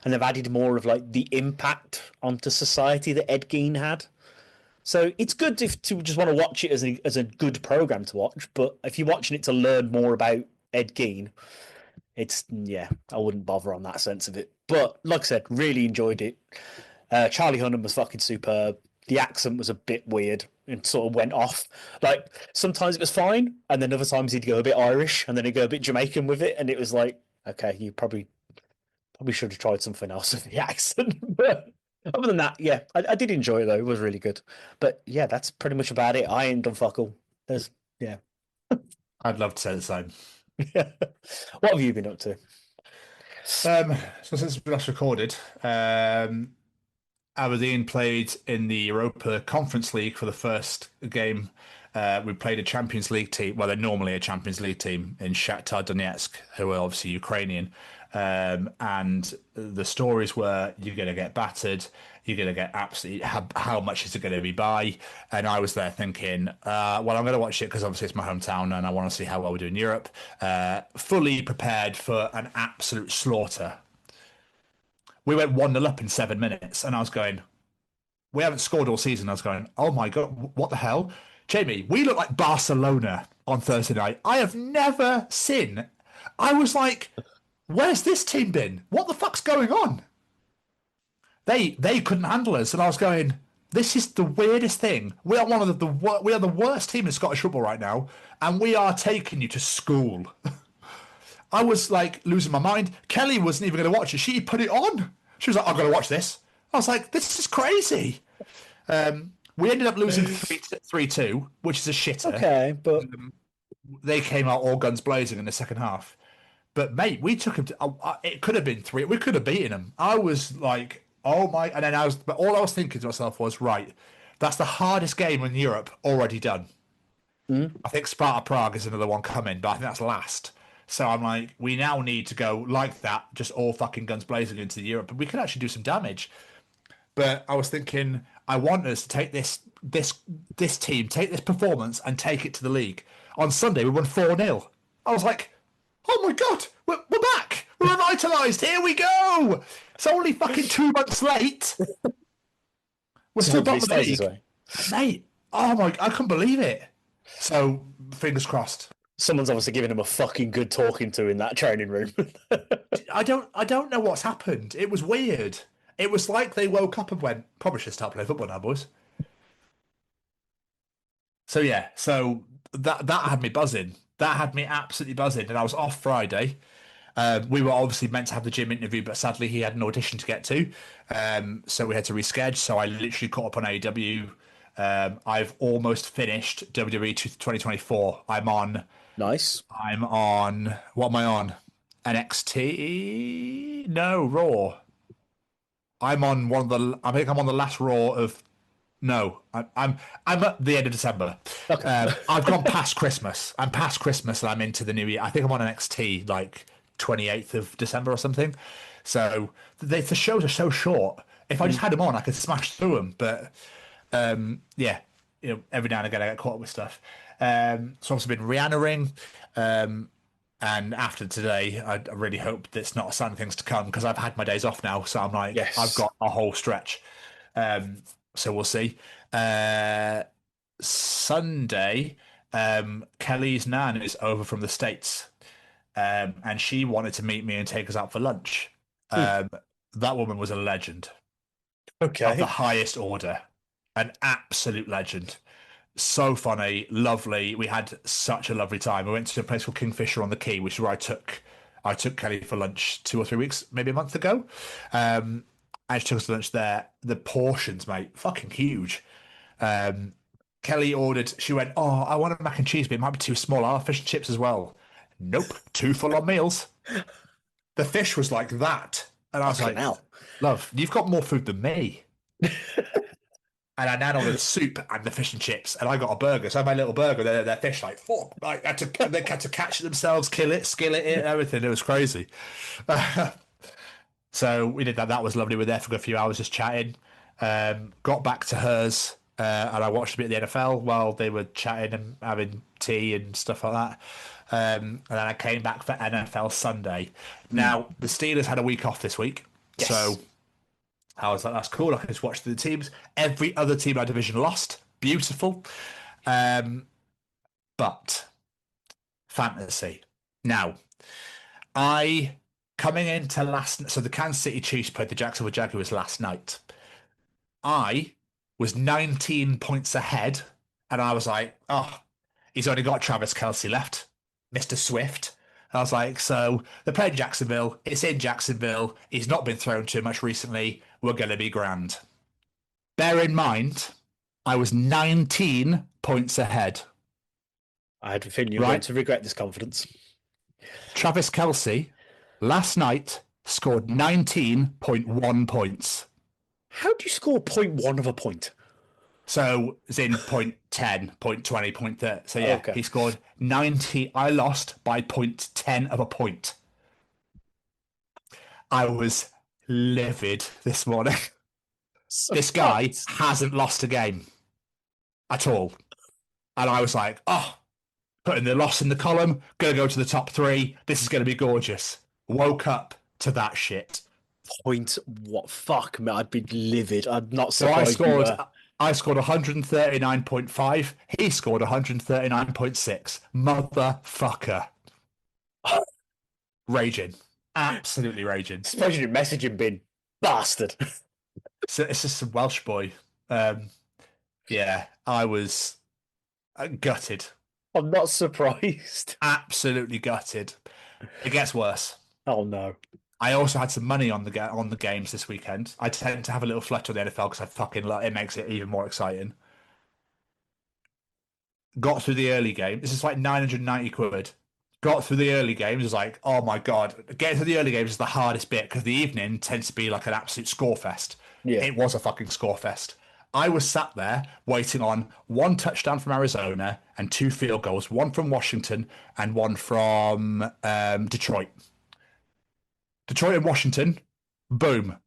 And they've added more of, like, the impact onto society that Ed Gein had. So it's good to just want to watch it as a good programme to watch, but if you're watching it to learn more about Ed Gein, I wouldn't bother on that sense of it. But like I said, really enjoyed it. Charlie Hunnam was fucking superb. The accent was a bit weird and sort of went off. Like, sometimes it was fine, and then other times he'd go a bit Irish, and then he'd go a bit Jamaican with it, and it was like, okay, you probably should have tried something else with the accent. But other than that, yeah, I did enjoy it though. It was really good. But yeah, that's pretty much about it. I ain't done fuck all. I'd love to say the same. What have you been up to? So since we last recorded, Aberdeen played in the Europa Conference League for the first game. We played a Champions League team. Well, they're normally a Champions League team in Shakhtar Donetsk, who are obviously Ukrainian. And the stories were, you're going to get battered. You're going to get absolutely, how much is it going to be by? And I was there thinking, well, I'm going to watch it because obviously it's my hometown and I want to see how well we do in Europe. Fully prepared for an absolute slaughter. We went 1-0 up in 7 minutes and I was going, we haven't scored all season. I was going, oh my God, what the hell? Jamie, we look like Barcelona on Thursday night. I have never seen. I was like, where's this team been? What the fuck's going on? They couldn't handle us, and I was going, this is the weirdest thing. We are one of we are the worst team in Scottish football right now, and we are taking you to school. I was like losing my mind. Kelly wasn't even going to watch it. She put it on. She was like, I'm going to watch this. I was like, this is crazy. We ended up losing 3-2, which is a shitter. Okay, but they came out all guns blazing in the second half. But mate, we took him to. It could have been 3. We could have beaten them. I was like, oh my! And then but all I was thinking to myself was, right, that's the hardest game in Europe already done. I think Sparta Prague is another one coming, but I think that's last. So I'm like, we now need to go like that, just all fucking guns blazing into Europe, and we could actually do some damage. But I was thinking, I want us to take this team, take this performance, and take it to the league. On Sunday, we won 4-0. I was like, oh my God, we're back. Revitalized. Here we go. It's only fucking 2 months late. We're still bottom of the league, mate. Oh my! I couldn't believe it. So fingers crossed. Someone's obviously giving him a fucking good talking to in that training room. I don't know what's happened. It was weird. It was like they woke up and went, probably should start playing football now, boys. So yeah, so that had me buzzing. That had me absolutely buzzing. And I was off Friday. We were obviously meant to have the gym interview, but sadly he had an audition to get to. So we had to reschedule. So I literally caught up on AEW. I've almost finished WWE 2024. I'm on. Nice. I'm on. What am I on? NXT? No, Raw. I'm on one of the. I think I'm on the last Raw of. No, I'm at the end of December. Okay. I've gone past Christmas. I'm past Christmas and I'm into the new year. I think I'm on NXT like 28th of December or something. So the shows are so short. If I just had them on, I could smash through them. But yeah, every now and again I get caught up with stuff. So I've also been Rihanna-ing. And after today, I really hope that's not a sign of things to come because I've had my days off now. So I'm like, yes. I've got a whole stretch. So we'll see. Sunday, Kelly's nan is over from the States. And she wanted to meet me and take us out for lunch. That woman was a legend. Okay. Of the highest order. An absolute legend. So funny, lovely. We had such a lovely time. We went to a place called Kingfisher on the Quay, which is where I took Kelly for lunch 2 or 3 weeks, maybe a month ago. And she took us to lunch there. The portions, mate, fucking huge. Kelly ordered, she went, oh, I want a mac and cheese, but it might be too small. I'll have fish and chips as well. Nope, 2 full-on meals. The fish was like that. And I was like, love, you've got more food than me. And I now ordered the soup and the fish and chips, and I got a burger. So I had my little burger, their fish like fuck. Like they had to catch it themselves, kill it, skillet it, everything. It was crazy. So we did that. That was lovely. We were there for a few hours just chatting. Got back to hers, and I watched a bit of the NFL while they were chatting and having tea and stuff like that. And then I came back for NFL Sunday. Now the Steelers had a week off this week, so I was like, that's cool. I can just watch the teams. Every other team in our division lost. Beautiful. But fantasy. Now, coming into so the Kansas City Chiefs played the Jacksonville Jaguars last night. I was 19 points ahead, and I was like, oh, he's only got Travis Kelce left, Mr. Swift. I was like, so they're playing Jacksonville. It's in Jacksonville. He's not been thrown too much recently. We're going to be grand. Bear in mind, I was 19 points ahead. I had a feeling you were going to regret this confidence. Travis Kelce, last night, scored 19.1 points. How do you score 0.1 of a point? So it's in 0.10, 0.20, 0.30. So yeah, He scored 90. I lost by 0.10 of a point. I was livid this morning. This guy hasn't lost a game at all. And I was like, oh, putting the loss in the column, going to go to the top 3. This is going to be gorgeous. Woke up to that shit. What? Fuck, man, I'd be livid. I'm not so surprised. I scored 139.5. He scored 139.6. Motherfucker. Raging. Absolutely raging. Especially your messaging bin. Bastard. So it's just a Welsh boy. Yeah, I was gutted. I'm not surprised. Absolutely gutted. It gets worse. Oh no. I also had some money on the games this weekend. I tend to have a little flutter on the NFL because I fucking love it. Makes it even more exciting. Got through the early game. This is like 990 quid. Got through the early games. It was like, oh my God. Getting through the early games is the hardest bit because the evening tends to be like an absolute score fest. Yeah. It was a fucking score fest. I was sat there waiting on 1 touchdown from Arizona and 2 field goals, 1 from Washington and 1 from Detroit. Detroit and Washington, boom.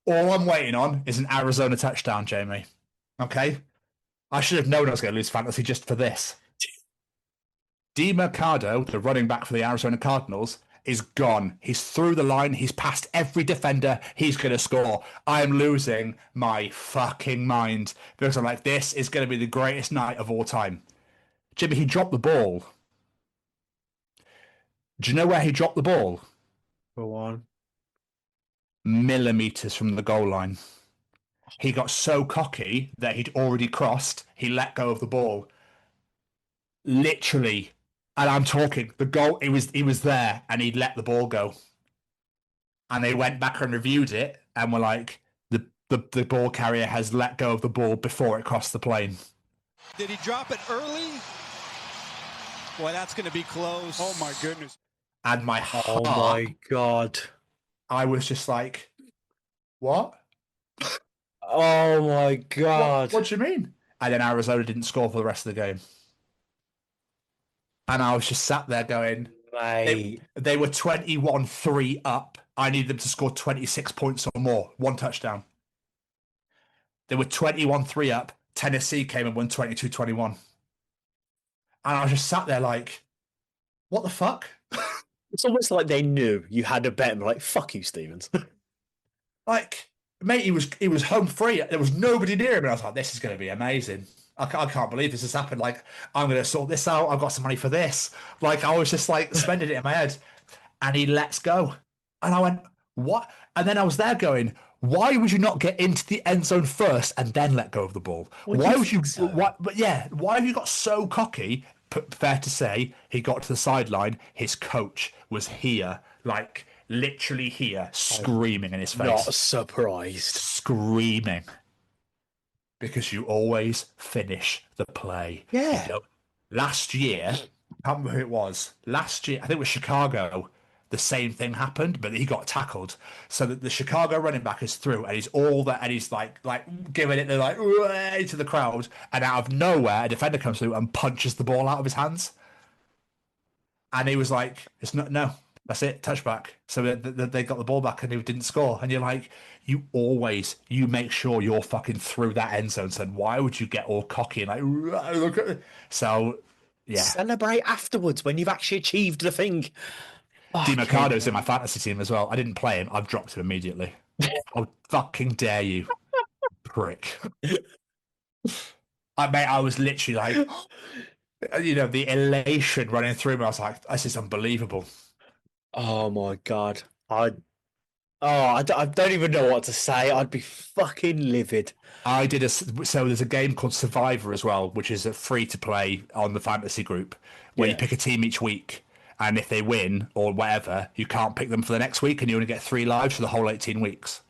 All I'm waiting on is an Arizona touchdown, Jamie. Okay? I should have known I was going to lose fantasy just for this. Demercado, the running back for the Arizona Cardinals, is gone. He's through the line. He's past every defender. He's going to score. I am losing my fucking mind because I'm like, this is going to be the greatest night of all time. Jimmy, he dropped the ball. Do you know where he dropped the ball? Go on. Millimeters from the goal line. He got so cocky that he'd already crossed. He let go of the ball. Literally. And I'm talking, the goal, he was there and he'd let the ball go. And they went back and reviewed it and were like, the ball carrier has let go of the ball before it crossed the plane. Did he drop it early? Boy, that's going to be close. Oh, my goodness. And my heart. Oh, my God. I was just like, what? Oh, my God. What do you mean? And then Arizona didn't score for the rest of the game. And I was just sat there going, they were 21-3 up. I needed them to score 26 points or more. One touchdown. They were 21-3 up. Tennessee came and won 22-21. And I was just sat there like, what the fuck? It's almost like they knew you had a bet and were like, fuck you, Stevens. Like, mate, he was home free. There was nobody near him. And I was like, this is going to be amazing. I can't believe this has happened. Like, I'm going to sort this out. I've got some money for this. Like, I was just like spending it in my head. And he lets go. And I went, what? And then I was there going, why would you not get into the end zone first and then let go of the ball? Why would you? So? Why have you got so cocky? Fair to say, he got to the sideline. His coach was here, like literally here, screaming in his face. Not surprised. Screaming. Because you always finish the play. Yeah. You know, last year, I can't remember who it was. Last year, I think it was Chicago. The same thing happened, but he got tackled. So that the Chicago running back is through, and he's all that, and he's like giving it the like to the crowd, and out of nowhere, a defender comes through and punches the ball out of his hands. And he was like, "It's not no, that's it, touchback." So they got the ball back, and he didn't score. And you're like, you make sure you're fucking through that end zone. So why would you get all cocky and like look at it? So yeah, celebrate afterwards when you've actually achieved the thing. Demercado's in my fantasy team as well. I didn't play him. I've dropped him immediately. How fucking dare you, prick. I was literally like, the elation running through me. I was like, this is unbelievable. Oh my God. I don't even know what to say. I'd be fucking livid. So there's a game called Survivor as well, which is a free to play on the fantasy group where you pick a team each week. And if they win or whatever, you can't pick them for the next week and you only get 3 lives for the whole 18 weeks.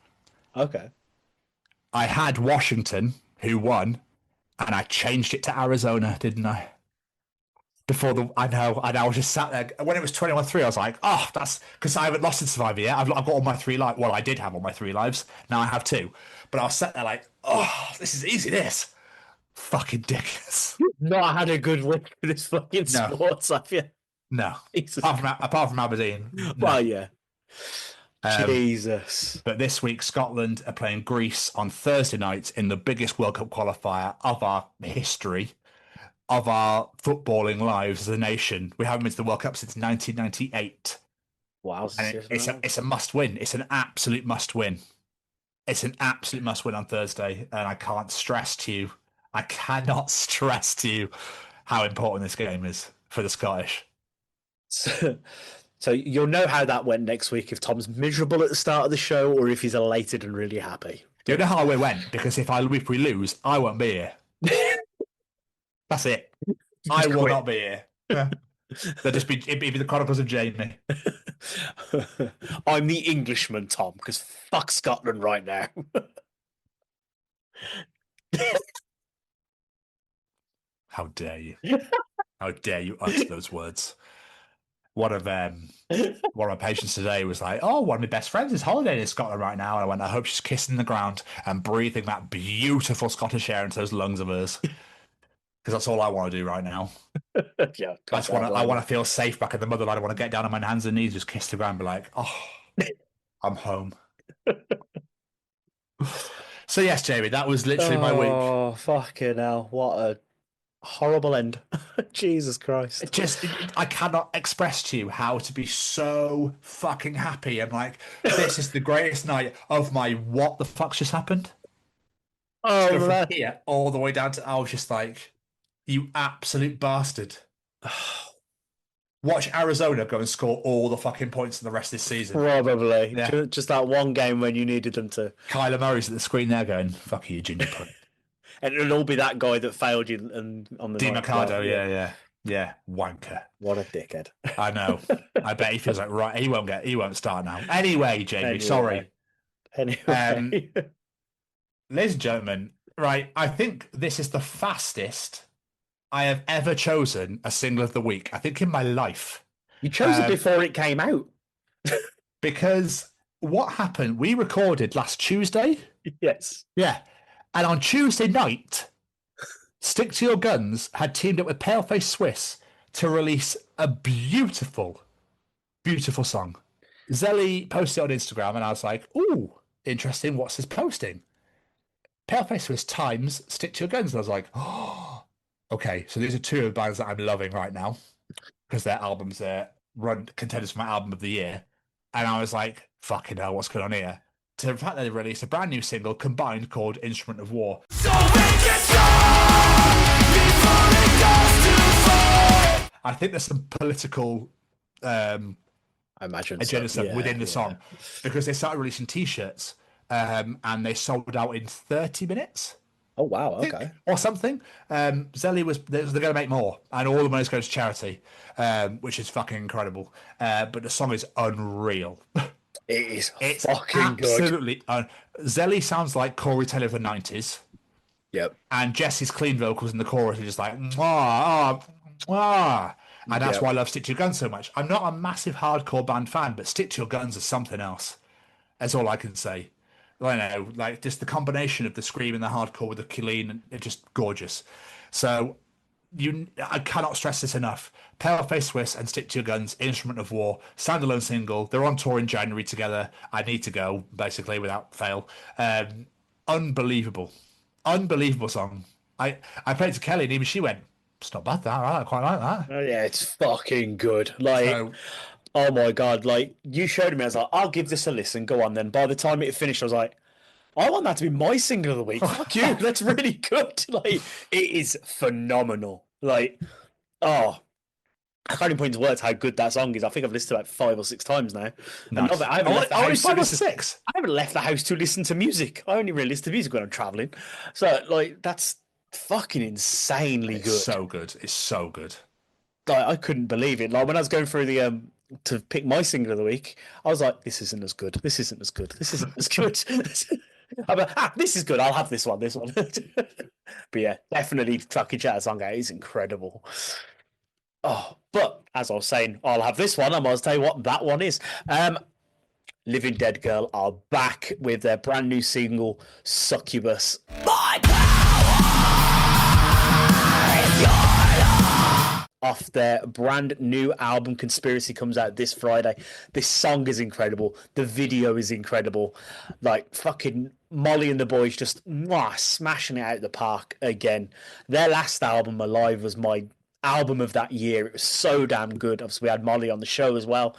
Okay. I had Washington, who won, and I changed it to Arizona, didn't I? I was just sat there. When it was 21-3, I was like, oh, that's because I haven't lost in Survivor yet. I've got all my 3 lives. Well, I did have all my 3 lives. Now I have 2. But I was sat there like, oh, this is easy, this. Fucking dicks. Not had a good week for this fucking sports, have you? No, apart from Aberdeen. No. Well, yeah. Jesus. But this week, Scotland are playing Greece on Thursday night in the biggest World Cup qualifier of our history, of our footballing lives as a nation. We haven't been to the World Cup since 1998. Wow. And it's a must-win. It's an absolute must-win. It's an absolute must-win on Thursday, and I cannot stress to you how important this game is for the Scottish. So you'll know how that went next week if Tom's miserable at the start of the show or if he's elated and really happy. You'll know how it went because if we lose, I won't be here. That's it. I will not be here. Yeah. It'd be the Chronicles of Jamie. I'm the Englishman, Tom, because fuck Scotland right now. How dare you? How dare you utter those words? One of my patients today was like, oh, one of my best friends is holidaying in Scotland right now. And I went, I hope she's kissing the ground and breathing that beautiful Scottish air into those lungs of hers. Because that's all I want to do right now. Yeah, I want to feel safe back in the motherland. I want to get down on my hands and knees, just kiss the ground and be like, oh, I'm home. So yes, Jamie, that was literally my week. Oh, fucking hell. horrible end. Jesus Christ. I cannot express to you how to be so fucking happy. I'm like, this is the greatest night of my what the fuck's just happened. Oh, Go man. from here all the way down to, I was just like, you absolute bastard. Watch Arizona go and score all the fucking points in the rest of this season. Probably. Yeah. Just that one game when you needed them to. Kyler Murray's at the screen there going, fuck you, ginger pudding. And it'll all be that guy that failed you and on the Demercado, yeah, wanker. What a dickhead. I know. I bet he feels like right. He won't start now. Anyway, Jamie, sorry. Anyway. Ladies and gentlemen, right, I think this is the fastest I have ever chosen a single of the week. I think in my life. You chose it before it came out. Because what happened, we recorded last Tuesday. Yes. Yeah. And on Tuesday night, Stick to Your Guns had teamed up with Paleface Swiss to release a beautiful, beautiful song. Zelly posted it on Instagram, and I was like, ooh, interesting. What's this posting? Paleface Swiss times Stick to Your Guns. And I was like, oh, okay. So these are two of the bands that I'm loving right now because their albums run contenders for my album of the year. And I was like, fucking hell, what's going on here? To the fact that they released a brand new single combined called Instrument of War. So I think there's some political I imagine agenda stuff within the song because they started releasing t-shirts and they sold out in 30 minutes. Oh wow, okay. Or something. Zelly they're going to make more and all the money's going to charity, which is fucking incredible. But the song is unreal. It's fucking absolutely good. Zelly sounds like Corey Taylor of the 90s. Yep. And Jesse's clean vocals in the chorus are just like, mwah, mwah. And that's why I love Stick to Your Guns so much. I'm not a massive hardcore band fan, but Stick to Your Guns is something else. That's all I can say. I know, like just the combination of the scream and the hardcore with the Killeen, it's just gorgeous. So I cannot stress this enough. Paleface Swiss and Stick to Your Guns, Instrument of War, standalone single. They're on tour in January together. I need to go, basically, without fail. Unbelievable song. I played it to Kelly and even she went, it's not bad that, I quite like that. Oh yeah, it's fucking good. Like, oh my God, like you showed me, I was like, I'll give this a listen, go on then. By the time it finished, I was like, I want that to be my single of the week. Fuck you, that's really good. Like, it is phenomenal. Like, oh, I can't even put into words how good that song is. I think I've listened to it like 5 or 6 times now. Nice. I haven't left the house 5 or 6? I haven't left the house to listen to music. I only really listen to music when I'm traveling. So, like, that's fucking insanely good. So good. It's so good. Like, I couldn't believe it. Like, when I was going through the to pick my single of the week, I was like, this isn't as good. This isn't as good. This isn't as good. I'm like, this is good. I'll have this one. But yeah, definitely Trucky Chatter song out is incredible. Oh, but as I was saying, I'll have this one. I must tell you what that one is. Living Dead Girl are back with their brand new single, Succubus. Off their brand new album, Conspiracy, comes out this Friday. This song is incredible. The video is incredible. Like, fucking Molly and the boys just smashing it out of the park again. Their last album, Alive, was my album of that year. It was so damn good. Obviously, we had Molly on the show as well.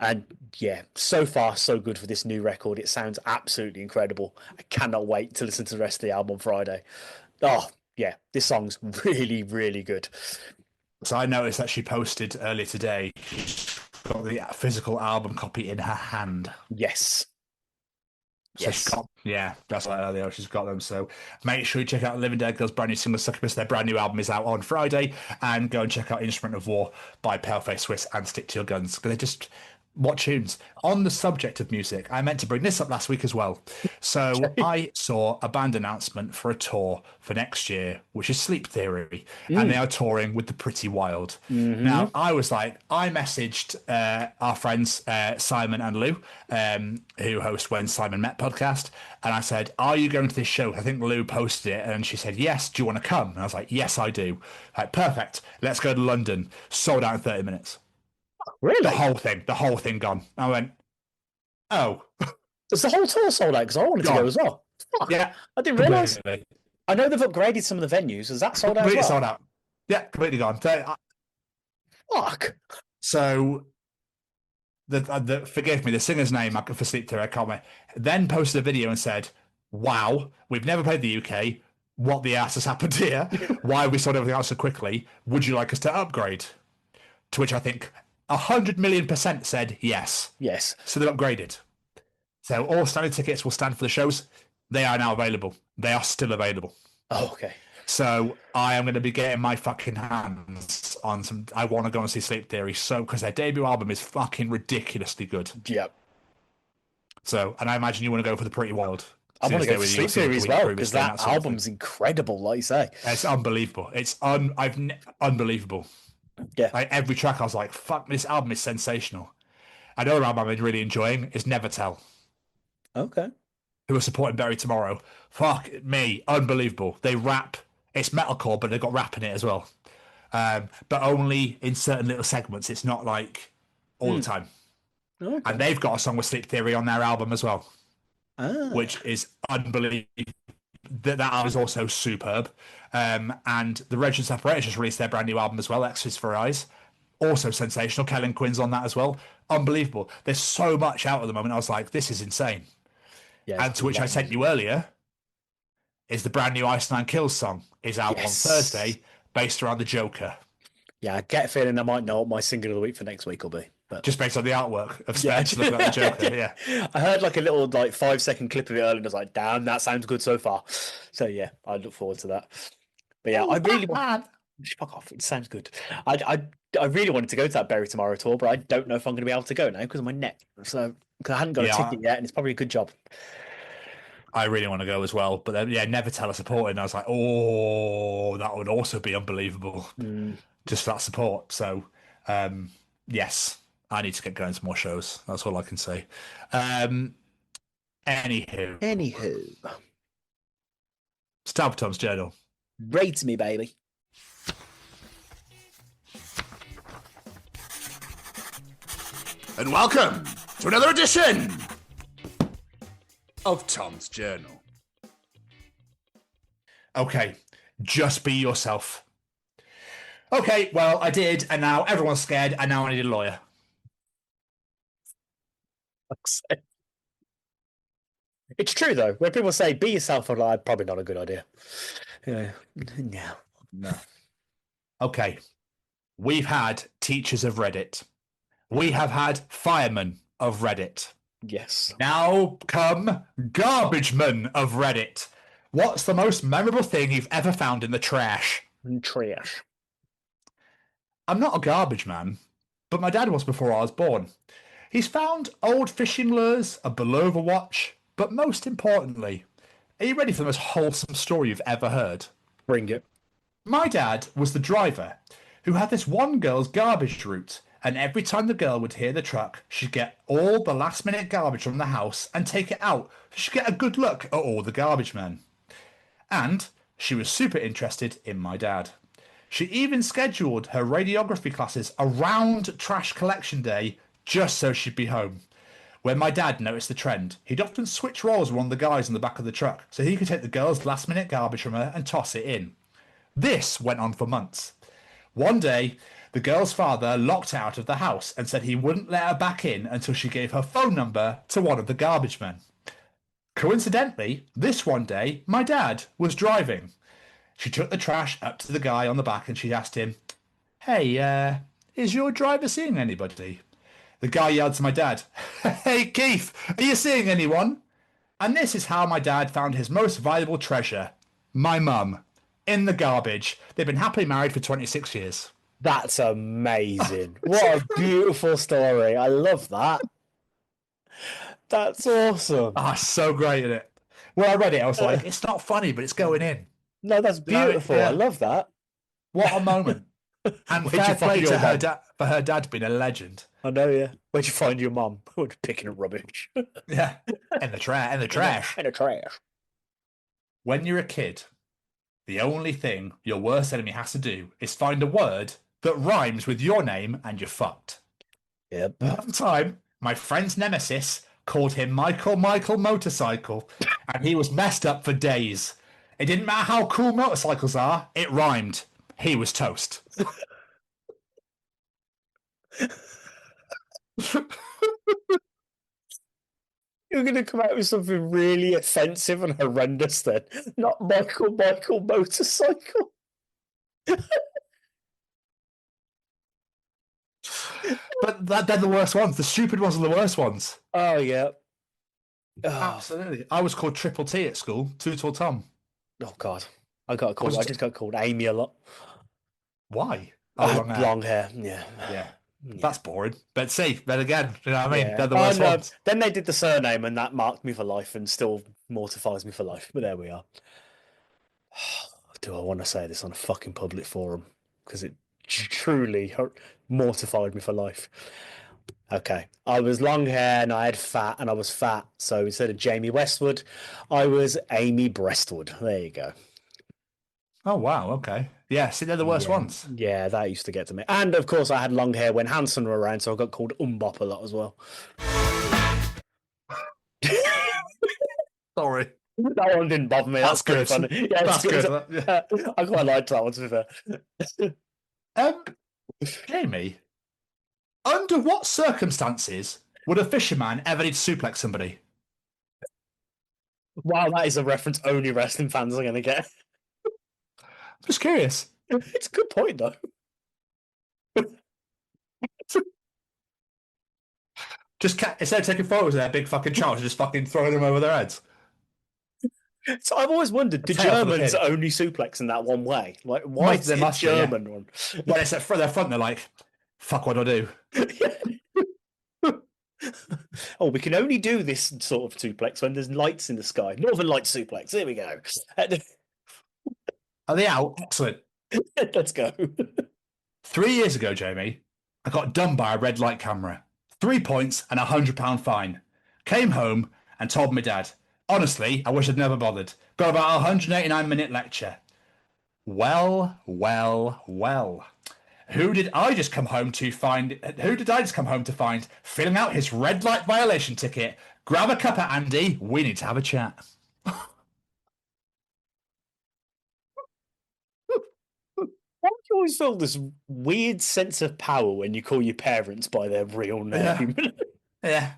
And yeah, so far, so good for this new record. It sounds absolutely incredible. I cannot wait to listen to the rest of the album on Friday. Oh, yeah, this song's really, really good. So I noticed that she posted earlier today, got the physical album copy in her hand. Yes. So she's got, that's like earlier. She's got them. So make sure you check out Living Dead Girl's brand new single Succubus. Their brand new album is out on Friday. And go and check out Instrument of War by Paleface Swiss and Stick to Your Guns. Because they're just what tunes. On the subject of music, I meant to bring this up last week as well. So I saw a band announcement for a tour for next year, which is Sleep Theory, and they are touring with the Pretty Wild. Now, I was like, I messaged our friends Simon and Lou, who host When Simon Met podcast, and I said, are you going to this show? I think Lou posted it, and she said, yes, do you want to come? And I was like, yes, I do. Like, perfect, let's go to London. Sold out in 30 minutes. Really? The whole thing gone. I went, oh. Is the whole tour sold out? Because I wanted to go as well. Fuck. Yeah. I didn't realise. I know they've upgraded some of the venues. Is that sold out? Completely sold out. Yeah, completely gone. Fuck. So forgive me, the singer's name for Sleep Theory, I can't remember, then posted a video and said, wow, we've never played the UK. What the ass has happened here? Why have we sold everything out so quickly? Would you like us to upgrade? To which I think 100 million% said yes. Yes. So they've upgraded. So all standard tickets will stand for the shows. They are now available. They are still available. Oh, okay. So I am going to be getting my fucking hands on some. I want to go and see Sleep Theory because their debut album is fucking ridiculously good. Yep. So, and I imagine you want to go for the Pretty Wild. I want to go for Sleep Theory as well because that album's incredible, like you say. It's unbelievable. It's unbelievable. Yeah. Like every track, I was like, "Fuck, this album is sensational." Another album I'm really enjoying is Never Tell. Okay. Who are supporting Bury Tomorrow? Fuck me, unbelievable. They rap. It's metalcore, but they've got rap in it as well. But only in certain little segments. It's not like all the time. Okay. And they've got a song with Sleep Theory on their album as well, which is unbelievable. That album is also superb. And the Registered Separators just released their brand new album as well, X's for Eyes. Also sensational. Kellen Quinn's on that as well. Unbelievable. There's so much out at the moment. I was like, this is insane. Yeah, and to which I sent you earlier is the brand new Ice Nine Kills song. Is out on Thursday, based around the Joker. Yeah, I get a feeling I might know what my single of the week for next week will be. But just based on the artwork of Spence looking like the Joker, yeah. I heard like a little 5-second clip of it earlier and I was like, damn, that sounds good so far. So yeah, I look forward to that. But yeah, I really want... Fuck off, it sounds good. I really wanted to go to that Bury Tomorrow tour, but I don't know if I'm going to be able to go now because of my neck. So because I hadn't got a ticket yet, and it's probably a good job. I really want to go as well, but then, Never Tell us support, and I was like, oh, that would also be unbelievable, just for that support. So, yes, I need to get going to more shows. That's all I can say. Anywho, Stab Tom's Journal. Rate me, baby. And welcome to another edition of Tom's Journal. Okay, just be yourself. Okay, well, I did, and now everyone's scared, and now I need a lawyer. It's true, though. When people say, be yourself, I'm like, probably not a good idea. No. Okay, we've had teachers of Reddit. We have had firemen of Reddit. Yes. Now come garbage men of Reddit. What's the most memorable thing you've ever found in the trash? Trash. I'm not a garbage man, but my dad was before I was born. He's found old fishing lures, a Belova watch, but most importantly, are you ready for the most wholesome story you've ever heard? Bring it. My dad was the driver who had this one girl's garbage route, and every time the girl would hear the truck, she'd get all the last-minute garbage from the house and take it out. She'd get a good look at all the garbage men. And she was super interested in my dad. She even scheduled her radiography classes around trash collection day just so she'd be home. When my dad noticed the trend, he'd often switch roles with one of the guys in the back of the truck so he could take the girl's last-minute garbage from her and toss it in. This went on for months. One day, the girl's father locked her out of the house and said he wouldn't let her back in until she gave her phone number to one of the garbage men. Coincidentally, this one day, my dad was driving. She took the trash up to the guy on the back and she asked him, "Hey, is your driver seeing anybody?" The guy yelled to my dad, "Hey, Keith, are you seeing anyone?" And this is how my dad found his most valuable treasure, my mum, in the garbage. They've been happily married for 26 years. That's amazing. What a beautiful story. I love that. That's awesome. Ah, so great, isn't it? When I read it, I was like, it's not funny, but it's going in. No, that's beautiful. I love that. What a moment. And fair play to her dad, for her dad being a legend. I know, yeah. Where'd you find your mum? Picking up rubbish. Yeah. In the trash. In the trash. When you're a kid, the only thing your worst enemy has to do is find a word that rhymes with your name and you're fucked. Yep. At the time, my friend's nemesis called him Michael Motorcycle, and he was messed up for days. It didn't matter how cool motorcycles are, it rhymed. he was toast. You're going to come out with something really offensive and horrendous then. Not Michael motorcycle. But they're the worst ones. The stupid ones are the worst ones. Oh, yeah. Absolutely. I was called Triple T at school. Too Tall Tom. Oh, God. I just got called Amy a lot. Why? I had long hair. Yeah. That's boring. But see, then again, you know what I mean? Yeah. They're the worst ones. Then they did the surname and that marked me for life and still mortifies me for life. But there we are. Do I want to say this on a fucking public forum? Because it truly mortified me for life. Okay. I was long hair and I had fat and I was fat. So instead of Jamie Westwood, I was Amy Breastwood. There you go. Oh, wow. Okay. Yeah, see, they're the worst ones. Yeah, that used to get to me. And, of course, I had long hair when Hanson were around, so I got called Umbop a lot as well. Sorry. That one didn't bother me. That's good. Funny. Yeah, That's good. Yeah. I quite liked that one, to be fair. Jamie, under what circumstances would a fisherman ever need to suplex somebody? Wow, that is a reference only wrestling fans are going to get. I'm just curious. It's a good point, though. Just instead of taking photos of their big fucking children, just fucking throwing them over their heads. So I've always wondered, do Germans only suplex in that one way? Like, why is it German one? When it's at their front, they're like, fuck, what do I do? Oh, we can only do this sort of suplex when there's lights in the sky. Northern light suplex. Here we go. Are they out? Excellent. Let's go. 3 years ago, Jamie, I got done by a red light camera. 3 points and £100 fine. Came home and told my dad, honestly, I wish I'd never bothered. Got about a 189-minute lecture. Well. Who did I just come home to find filling out his red light violation ticket? Grab a cuppa, Andy. We need to have a chat. Why do you always feel this weird sense of power when you call your parents by their real name? Yeah.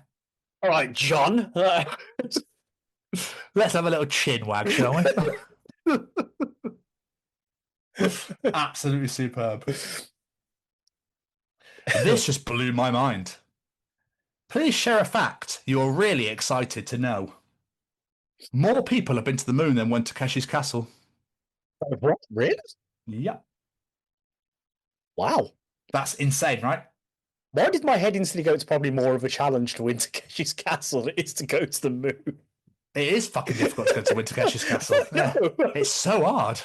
All right, John. Let's have a little chin wag, shall we? Absolutely superb. This just blew my mind. Please share a fact you're really excited to know. More people have been to the moon than went to Takeshi's castle. What? Really? Yeah. Wow. That's insane, right? Why did my head instantly go, it's probably more of a challenge to win Takeshi's castle than it is to go to the moon? It is fucking difficult to go to win Takeshi's castle. Yeah. It's so hard.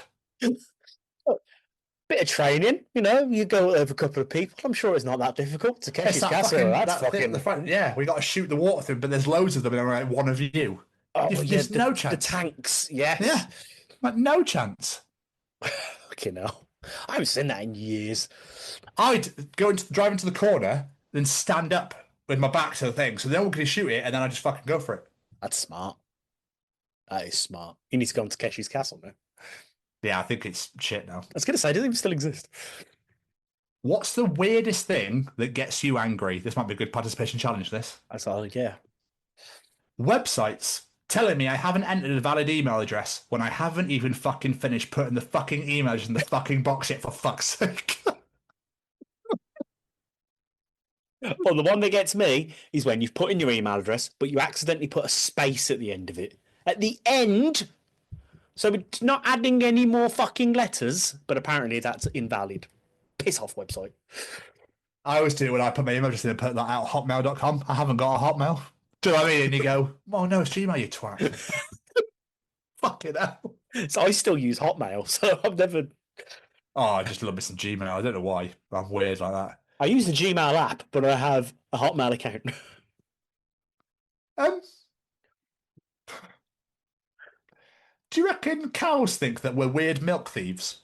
Bit of training, you go over a couple of people. I'm sure it's not that difficult. Takeshi's castle, that's fucking... The front, yeah, we got to shoot the water through, but there's loads of them and like one of you. Oh, there's no chance. The tanks, yes. Yeah, like no chance. Fucking hell. I haven't seen that in years. I'd drive into the corner, then stand up with my back to the thing, so no one can shoot it, and then I just fucking go for it. That's smart. That is smart. You need to go on to Takeshi's castle now. Yeah, I think it's shit now. I was going to say, it doesn't even still exist. What's the weirdest thing that gets you angry? This might be a good participation challenge, this. That's all, yeah. Websites telling me I haven't entered a valid email address when I haven't even fucking finished putting the fucking emails in the fucking box yet, for fuck's sake. Well, the one that gets me is when you've put in your email address, but you accidentally put a space at the end of it. At the end! So it's not adding any more fucking letters, but apparently that's invalid. Piss off, website. I always do when I put my email address in and put that out hotmail.com. I haven't got a Hotmail. Do you know what I mean? And you go, oh no, it's Gmail, you twat. Fucking hell. So I still use Hotmail, so I've never... Oh, I just love me some Gmail. I don't know why. I'm weird like that. I use the Gmail app, but I have a Hotmail account. Do you reckon cows think that we're weird milk thieves?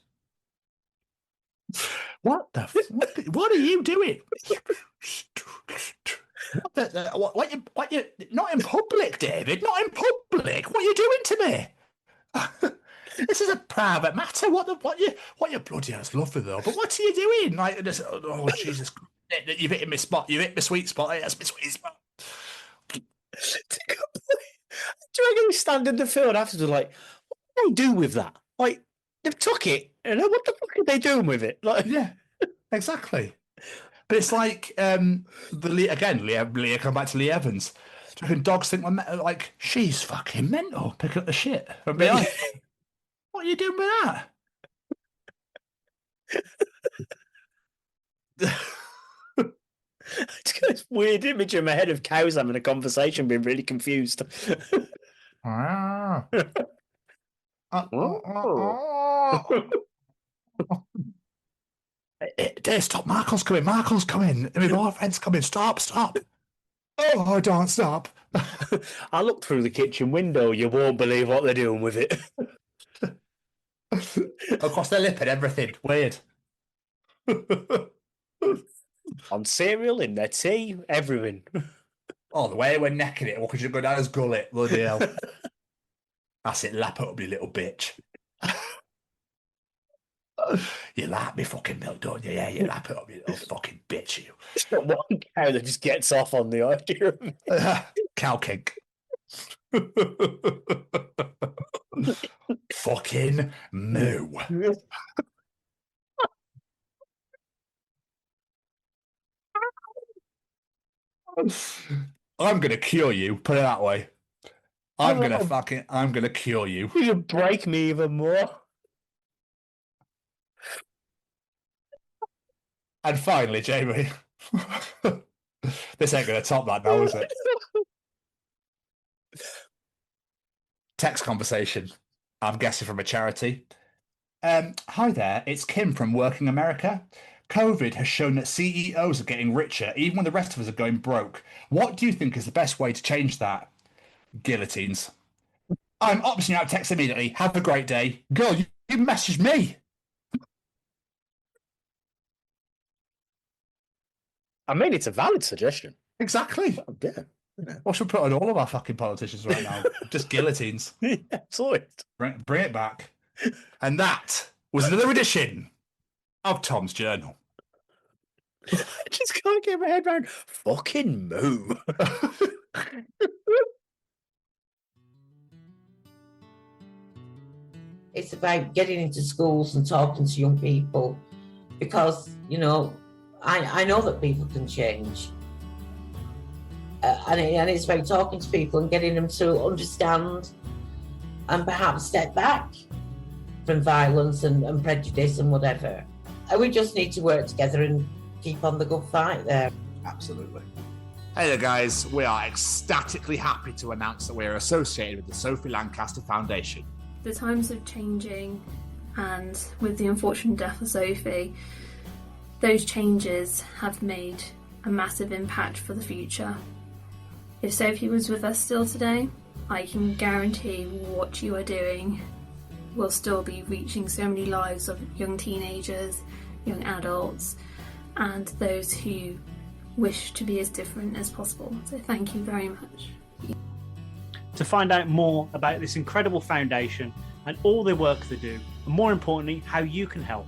What the? What are you doing? What you? Not in public, David. Not in public. What are you doing to me? This is a private matter. What you bloody hell's lovely though. But what are you doing? Like, this, oh Jesus, you've hit my spot. You hit my sweet spot. Hey, that's my sweet spot. Do you reckon he's standing in the field afterwards like, what do they do with that? Like, they've took it, and what the fuck are they doing with it? Like, yeah, exactly. But it's like Leah come back to Lee Evans. Do you reckon dogs think like she's fucking mental? Pick up the shit and be like, what are you doing with that? It's got this weird image in my head of cows having a conversation, being really confused. Dave, stop! Marco's coming! Marco's coming! My boyfriend's coming! Stop! Oh, don't stop! I looked through the kitchen window. You won't believe what they're doing with it. Across their lip and everything. Weird. On cereal, in their tea, everything. Oh, the way we're necking it, what could you go down his gullet? Bloody hell. That's it, lap it up, you little bitch. You like me fucking milk, don't you? Yeah, you lap it up, you little fucking bitch, you. It's not one cow that just gets off on the idea of it. Cow kink. Fucking moo. I'm gonna cure you, put it that way. I'm gonna cure you. You break me even more. And finally, Jamie. This ain't gonna top that now, is it? Text conversation. I'm guessing from a charity. Hi there, it's Kim from Working America. COVID has shown that CEOs are getting richer even when the rest of us are going broke. What do you think is the best way to change that? Guillotines. I'm opting out text immediately. Have a great day. Girl, you messaged me. I mean, it's a valid suggestion. Exactly. Yeah. What should we put on all of our fucking politicians right now? Just guillotines. Yeah, sorry. Bring it back. And that was another edition of Tom's Journal. I just can't get my head around fucking moo. It's about getting into schools and talking to young people because, you know, I know that people can change. And it's about talking to people and getting them to understand and perhaps step back from violence and prejudice and whatever. And we just need to work together and keep on the good fight there. Absolutely. Hey there, guys. We are ecstatically happy to announce that we are associated with the Sophie Lancaster Foundation. The times are changing, and with the unfortunate death of Sophie, those changes have made a massive impact for the future. If Sophie was with us still today, I can guarantee what you are doing will still be reaching so many lives of young teenagers, young adults, and those who wish to be as different as possible. So thank you very much. To find out more about this incredible foundation and all the work they do, and more importantly, how you can help,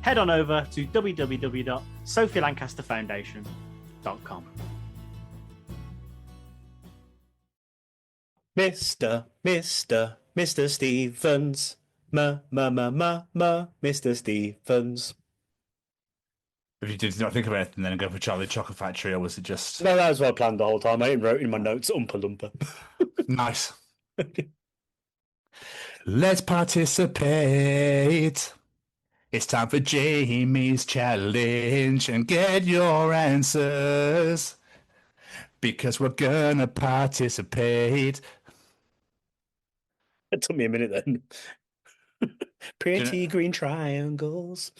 head on over to www.sophielancasterfoundation.com. Mr. Stevens. Mr. Stevens. If you did not think of anything, then go for Charlie Chocolate Factory, or was it just... No, that was well planned the whole time. I even wrote in my notes, Oompa Loompa. Nice. Let's participate. It's time for Jamie's challenge and get your answers because we're gonna participate. It took me a minute then. Pretty green triangles.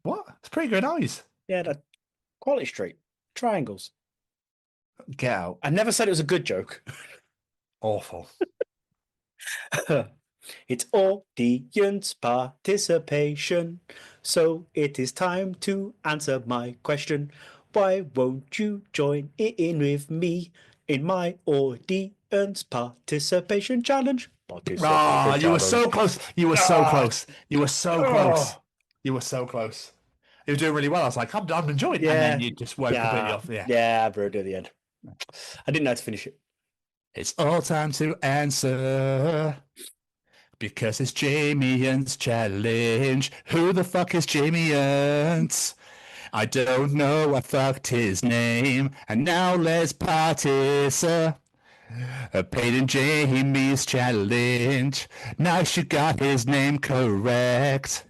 What? It's pretty good noise. Yeah, that Quality Street. Triangles. Get out. I never said it was a good joke. Awful. It's audience participation, so it is time to answer my question. Why won't you join in with me in my audience participation challenge? Oh, you were so close. You were so close. You were so close. Oh. You were so close. You were doing really well. I was like, I'm enjoying it. And then you just went completely off. Yeah, I ruined it at the end. I didn't know how to finish it. It's all time to answer. Because it's Jamian's challenge. Who the fuck is Jamian? I don't know. I fucked his name. And now let's participate in Jamie's challenge. Nice, you got his name correct.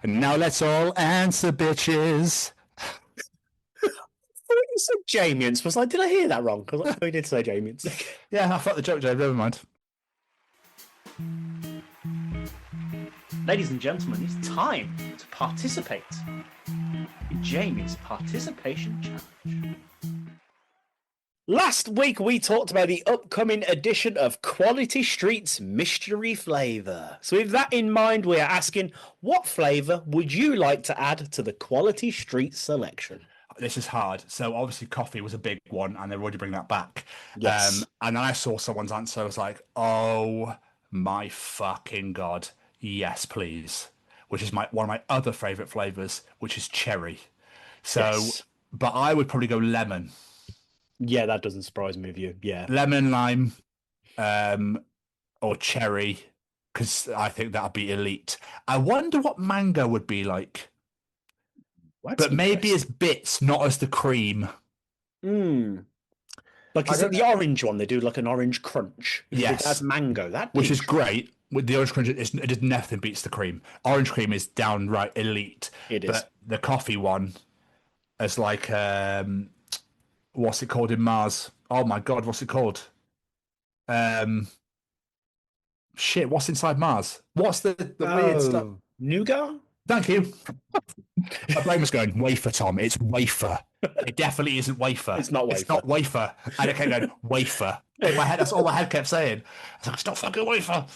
And now let's all answer, bitches. I thought you said Jamian's. Was like, did I hear that wrong? Because I did say Jamian's. Yeah, I thought the joke, Joe. Never mind. Ladies and gentlemen, it's time to participate in Jamie's participation challenge. Last week we talked about the upcoming edition of Quality Street's mystery flavour. So with that in mind, we are asking, what flavour would you like to add to the Quality Street selection? This is hard. So obviously coffee was a big one and they're already bringing that back. Yes. And then I saw someone's answer. I was like, oh my fucking God. Yes, please. Which is one of my other favourite flavours, which is cherry. So, yes. But I would probably go lemon. Yeah, that doesn't surprise me with you. Yeah. Lemon, lime, or cherry, because I think that'd be elite. I wonder what mango would be like. But maybe as bits, not as the cream. Like, is it the orange one? They do like an orange crunch. Yes. That's mango. Which is great. With the orange crunch, it is nothing beats the cream. Orange cream is downright elite. It is. But the coffee one is like, what's it called in Mars? Oh my God, what's it called? Shit, what's inside Mars? What's the weird stuff? Nougat? Thank you. My brain was going, wafer, Tom. It's wafer. It definitely isn't wafer. It's not wafer. It's not wafer. And I kept going, wafer. In my head, that's all my head kept saying. I was like, it's not fucking wafer.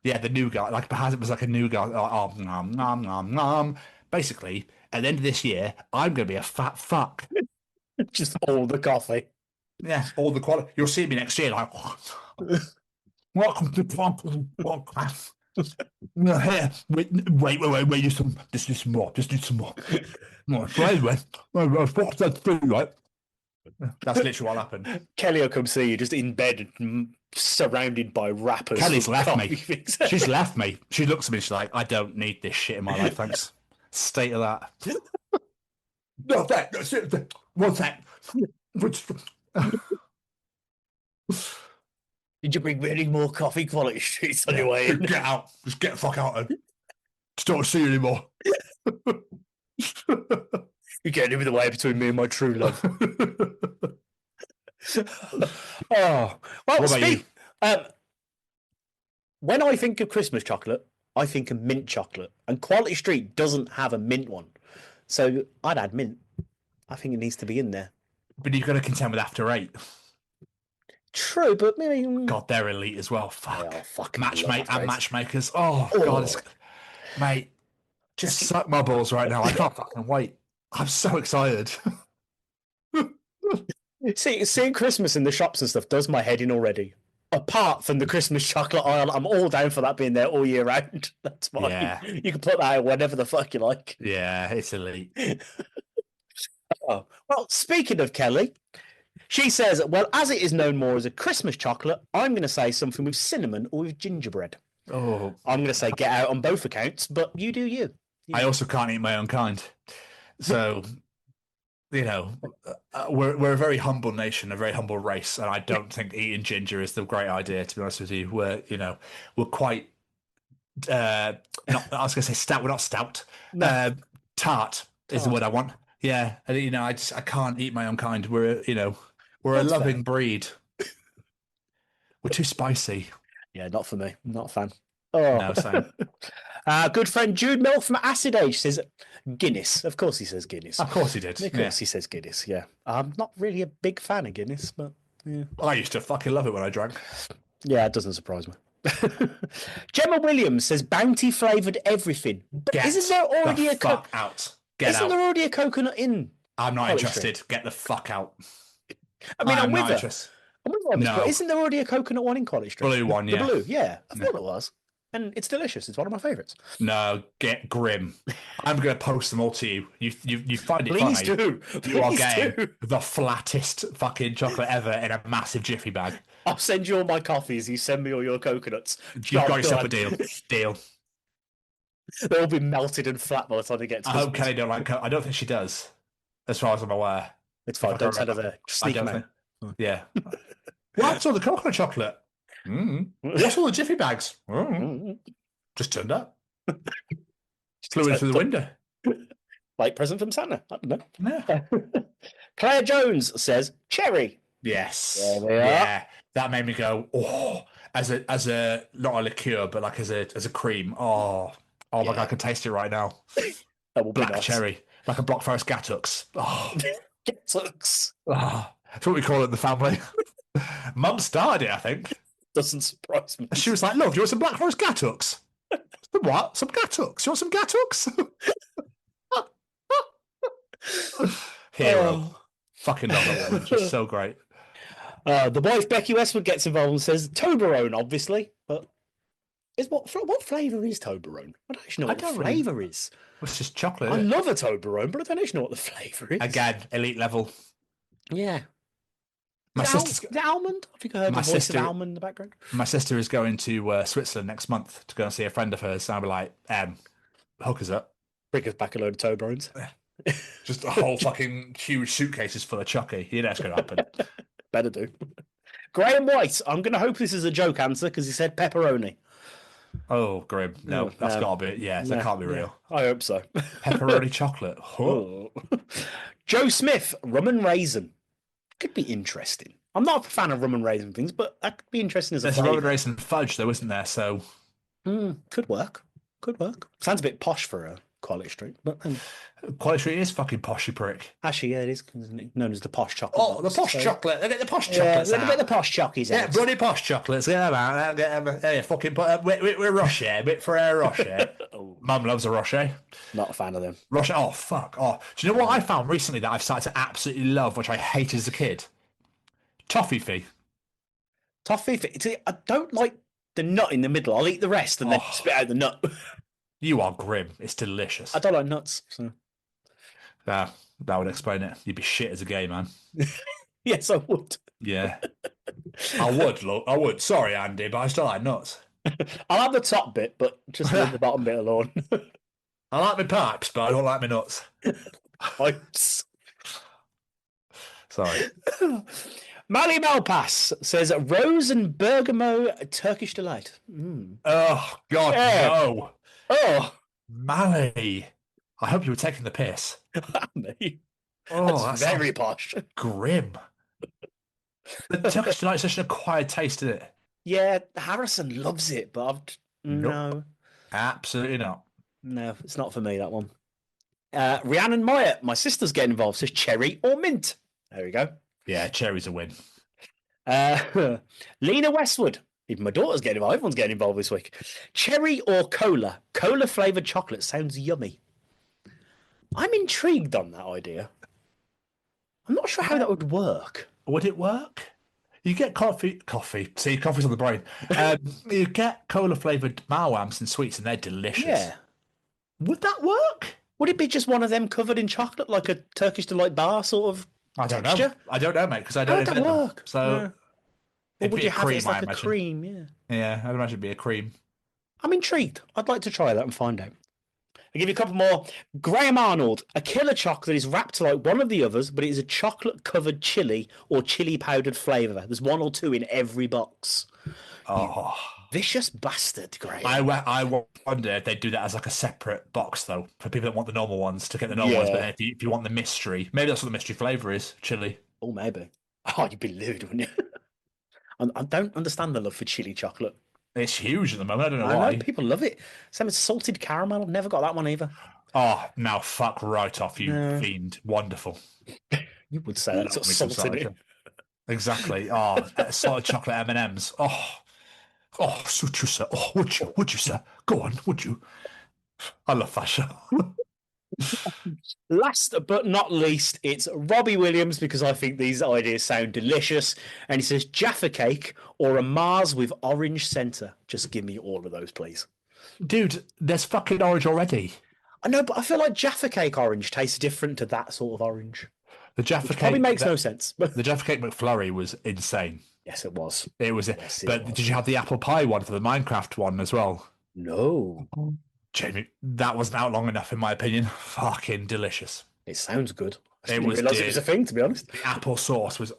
Yeah, the nougat. Like, perhaps it was like a nougat. Oh, nom, nom, nom, nom. Basically, at the end of this year, I'm going to be a fat fuck. Just all the coffee. Yeah, all the quality. You'll see me next year like, welcome to podcast. No, here. Wait, just do some more. Just do some more. No, so anyway, what's that thing, right? That's literally what happened. Kelly will come see you just in bed, surrounded by rappers. Kelly's left me. She's left me. She looks at me, she's like, I don't need this shit in my life, thanks. State of that. No, that's it. One sec. Did you bring me any more coffee Quality Streets on your way in? Get out. Just get the fuck out of it. Just don't see you anymore. You're getting in the way between me and my true love. Oh, well, when I think of Christmas chocolate, I think of mint chocolate, and Quality Street doesn't have a mint one, so I'd add mint. I think it needs to be in there. But you've got to contend with After 8. True, but maybe... God, they're elite as well. Fuck. They are fucking matchmakers. Oh, God. Mate, just suck my balls right now. I can't fucking wait. I'm so excited. Seeing Christmas in the shops and stuff does my head in already. Apart from the Christmas chocolate aisle, I'm all down for that being there all year round. That's fine. Yeah. You can put that out whenever the fuck you like. Yeah, it's elite. Oh. Well, speaking of Kelly, she says, well, as it is known more as a Christmas chocolate, I'm going to say something with cinnamon or with gingerbread. Oh. I'm going to say get out on both accounts, but you do you. I also can't eat my own kind. So, you know, we're a very humble nation, a very humble race, and I don't think eating ginger is the great idea, to be honest with you. We're quite, I was going to say stout, we're not stout. No. Tart is the word I want. Yeah, and, you know, I can't eat my own kind. We're a loving breed. We're too spicy. Yeah, not for me. I'm not a fan. Oh, no, same. Good friend Jude Mill from Acid Age says Guinness. Of course he says Guinness. Of course he did. Of course he says Guinness, yeah. I'm not really a big fan of Guinness, but yeah. I used to fucking love it when I drank. Yeah, it doesn't surprise me. Gemma Williams says bounty flavoured everything. But isn't there already Isn't there already a coconut in? I'm not interested. Get the fuck out. I mean, I'm with her. I wonder why this, but isn't there already a coconut one in College Street? Blue one, yeah. The blue, yeah. I thought it was. And it's delicious. It's one of my favourites. No, get grim. I'm going to post them all to you. You find it Please funny. do. You are Please getting do. the flattest fucking chocolate ever in a massive jiffy bag. I'll send you all my coffees. You send me all your coconuts. You've got yourself a deal. Deal. They'll all be melted and flat by the time they get to I hope Kelly don't like I don't think she does, as far as I'm aware. It's fine. Don't tell her there. Sneak them out. Yeah. What's all the coconut chocolate? What's all the jiffy bags? Just turned up. Flew in through the window. Like present from Santa. I don't know. Yeah. Claire Jones says cherry. Yes. There we are. Yeah. That made me go, oh, as a not a liqueur, but like as a cream. Oh my god, I can taste it right now. That will be Black nice. cherry. Like a Block Forest Gatux. Oh. Gatux. Oh. That's what we call it in the family. Mum started it, I think. Doesn't surprise me. She was like, look, do you want some Black Forest Gatux? Some what? Some Gatux? You want some Gatux? Hero. Fucking love that woman. She's so great. The wife, Becky Westwood, gets involved and says Toblerone, obviously. But what flavour is Toblerone? I don't actually know what the flavour is. It's just chocolate. I love a Toblerone, but I don't actually know what the flavour is. Again, elite level. Yeah. My sister's Is it almond? I think I heard the voice of almond in the background. My sister is going to Switzerland next month to go and see a friend of hers. And I'll be like, hook us up. Bring us back a load of Toblerones. Just a whole fucking huge suitcases full of chucky. You know it's going to happen. Better do. Graham White. I'm going to hope this is a joke answer because he said pepperoni. Oh, grim. No, that's got to be. Yeah, that can't be real. I hope so. Pepperoni chocolate. Oh. Joe Smith, rum and raisin. Could be interesting. I'm not a fan of rum and raisin things, but that could be interesting as a There's flavour. rum and raisin fudge, though, isn't there? So could work. Could work. Sounds a bit posh for a Quality Street, but Quality Street is fucking posh, you prick. Actually, yeah, it is known as the posh chocolate. Oh, box, the posh chocolate. Look at the posh chocolates. Look at the posh chockies. Yeah, bloody posh chocolates. Get them out. Get them. Yeah, fucking put we're Rocher. Bit for a Rocher. Mum loves a Rocher. Not a fan of them. Rocher. Oh fuck. Oh, do you know what I found recently that I've started to absolutely love, which I hated as a kid? Toffee. See, I don't like the nut in the middle. I'll eat the rest and then spit out the nut. You are grim. It's delicious. I don't like nuts. So. That would explain it. You'd be shit as a gay man. Yes, I would. Yeah. I would, look. I would. Sorry, Andy, but I still like nuts. I'll have the top bit, but just leave the bottom bit alone. I like my pipes, but I don't like my nuts. Pipes. Sorry. Mally Malpass says Rose and Bergamo Turkish Delight. Oh, God, no. Oh. Mally. I hope you were taking the piss. Me. Oh, that's very posh. Grim. The Turkish Delight is such an acquired taste, isn't it? Yeah, Harrison loves it, but no. Absolutely not. No, it's not for me, that one. Rhiannon Meyer, my sister's getting involved, says cherry or mint. There we go. Yeah, cherry's a win. Lena Westwood. Even my daughter's getting involved. Everyone's getting involved this week. Cherry or cola? Cola flavoured chocolate sounds yummy. I'm intrigued on that idea. I'm not sure how that would work. Would it work? You get coffee. See, coffee's on the brain. You get cola flavoured Malwams and sweets, and they're delicious. Yeah. Would that work? Would it be just one of them covered in chocolate, like a Turkish Delight bar sort of texture? I don't know, mate, because I don't invent them. Work? So, or would you have it as like a cream? Yeah. Yeah, I'd imagine it'd be a cream. I'm intrigued. I'd like to try that and find out. I'll give you a couple more. Graham Arnold. A killer chocolate is wrapped like one of the others, but it is a chocolate-covered chili or chili powdered flavour. There's one or two in every box. Oh. Vicious bastard, Graham. I wonder if they do that as like a separate box, though, for people that want the normal ones to get the normal ones. But if you want the mystery, maybe that's what the mystery flavour is, chili. Oh, maybe. Oh, you'd be lewd, wouldn't you? I don't understand the love for chili chocolate. It's huge at the moment. I don't know why. Know, people love it. Same as salted caramel. I've never got that one either. Oh, now fuck right off, you fiend. Wonderful. You would say that's salt in it. Exactly. Oh, salted chocolate M&Ms. Oh, suit you, sir. Oh, would you, sir? Go on, would you? I love fashion. Last but not least, it's Robbie Williams, because I think these ideas sound delicious. And he says Jaffa cake or a Mars with orange centre. Just give me all of those, please. Dude, there's fucking orange already. I know, but I feel like Jaffa cake orange tastes different to that sort of orange. The Jaffa cake probably makes no sense. The Jaffa cake McFlurry was insane. Yes, it was. It was. Yes, but did you have the apple pie one for the Minecraft one as well? No. Jamie, that wasn't out long enough, in my opinion. Fucking delicious. It sounds good. I It didn't was. realise it was a thing, to be honest. The apple sauce was.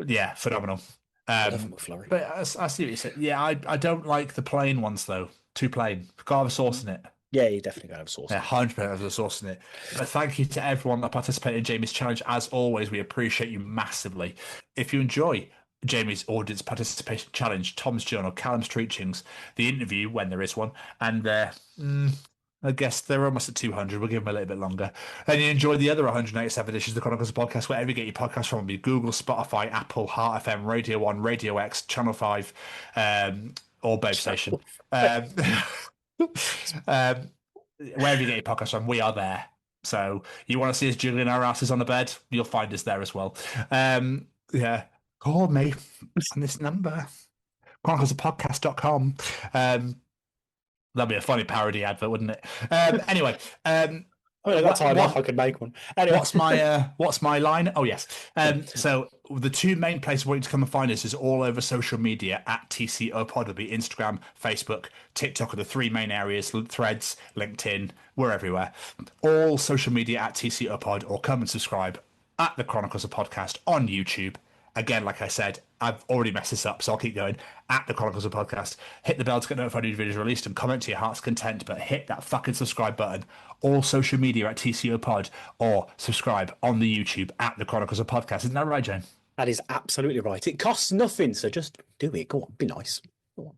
Yeah, phenomenal. McFlurry. But I see what you said. Yeah, I don't like the plain ones though. Too plain. Gotta have a sauce in it. Yeah, you definitely gotta have sauce. Yeah, 100% have a sauce in it. But thank you to everyone that participated in Jamie's challenge. As always, we appreciate you massively. If you enjoy Jamie's audience participation challenge, Tom's journal, Callum's preachings, the interview when there is one, and I guess they're almost at 200. We'll give them a little bit longer. And you enjoy the other 187 editions of the Chronicles of Podcast, wherever you get your podcast from, be Google, Spotify, Apple, Heart FM, Radio 1, Radio X, Channel 5, or Babe Station. Wherever you get your podcast from, we are there. So you want to see us jiggling our asses on the bed, you'll find us there as well. Yeah, call me on this number, chroniclesofpodcast.com. That'd be a funny parody advert, wouldn't it? Anyway, I got time off. I could make one. Anyway. What's my line? Oh yes. So the two main places where you to come and find us is all over social media at TCO Pod. It'll be Instagram, Facebook, TikTok are the three main areas. Threads, LinkedIn, we're everywhere. All social media at TCO Pod, or come and subscribe at the Chronicles of Podcast on YouTube. Again, like I said, I've already messed this up, so I'll keep going. At the Chronicles of Podcast, hit the bell to get notified when new videos are released, and comment to your heart's content, but hit that fucking subscribe button. All social media at TCO Pod, or subscribe on the YouTube at the Chronicles of Podcast. Isn't that right, Jane? That is absolutely right. It costs nothing, so just do it. Go on, be nice. Go on.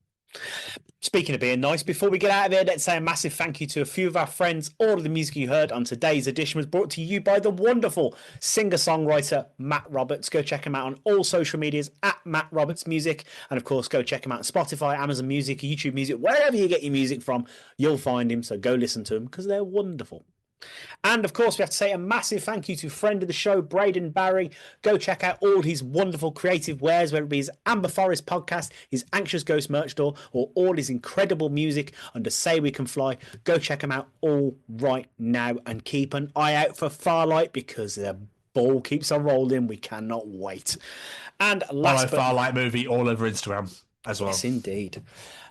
Speaking of being nice, before we get out of here, let's say a massive thank you to a few of our friends. All of the music you heard on today's edition was brought to you by the wonderful singer-songwriter Matt Roberts. Go check him out on all social medias at Matt Roberts Music. And of course, go check him out on Spotify, Amazon Music, YouTube Music, wherever you get your music from, you'll find him. So go listen to them because they're wonderful. And of course, we have to say a massive thank you to friend of the show, Braden Barry. Go check out all his wonderful creative wares, whether it be his Amber Forest podcast, his Anxious Ghost merch store, or all his incredible music under Say We Can Fly. Go check them out all right now and keep an eye out for Farlight because the ball keeps on rolling. We cannot wait. And last Farlight movie all over Instagram as well. Yes, indeed.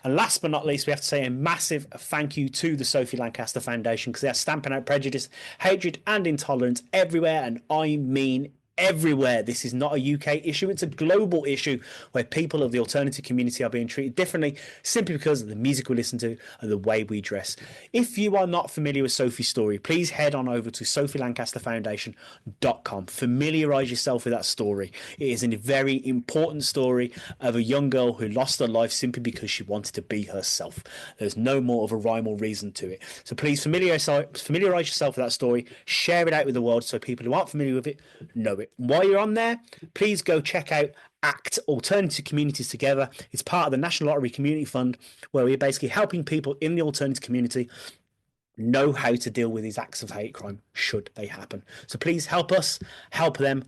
And last but not least, we have to say a massive thank you to the Sophie Lancaster Foundation because they are stamping out prejudice, hatred and intolerance everywhere, and I mean everywhere. This is not a UK issue, it's a global issue where people of the alternative community are being treated differently simply because of the music we listen to and the way we dress. If you are not familiar with Sophie's story, please head on over to sophielancasterfoundation.com. Familiarize yourself with that story. It is a very important story of a young girl who lost her life simply because she wanted to be herself. There's no more of a rhyme or reason to it. So please familiarize yourself with that story, share it out with the world so people who aren't familiar with it know it. While you're on there, please go check out ACT, Alternative Communities Together. It's part of the National Lottery Community Fund, where we're basically helping people in the alternative community know how to deal with these acts of hate crime should they happen. So please help us, help them.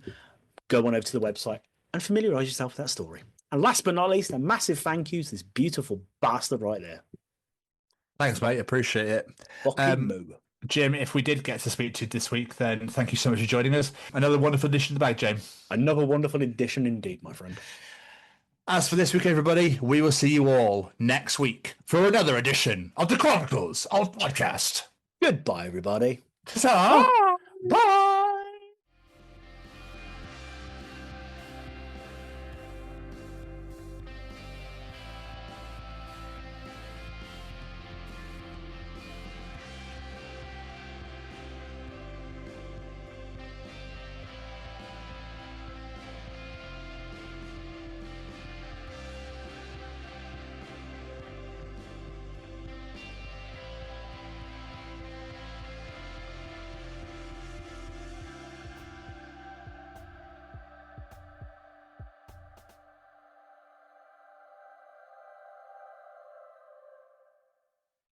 Go on over to the website and familiarise yourself with that story. And last but not least, a massive thank you to this beautiful bastard right there. Thanks, mate. Appreciate it. Jim, if we did get to speak to you this week, then thank you so much for joining us. Another wonderful addition to the bag, James. Another wonderful addition indeed, my friend. As for this week, everybody, we will see you all next week for another edition of the Chronicles of Podcast. Goodbye, everybody. Bye.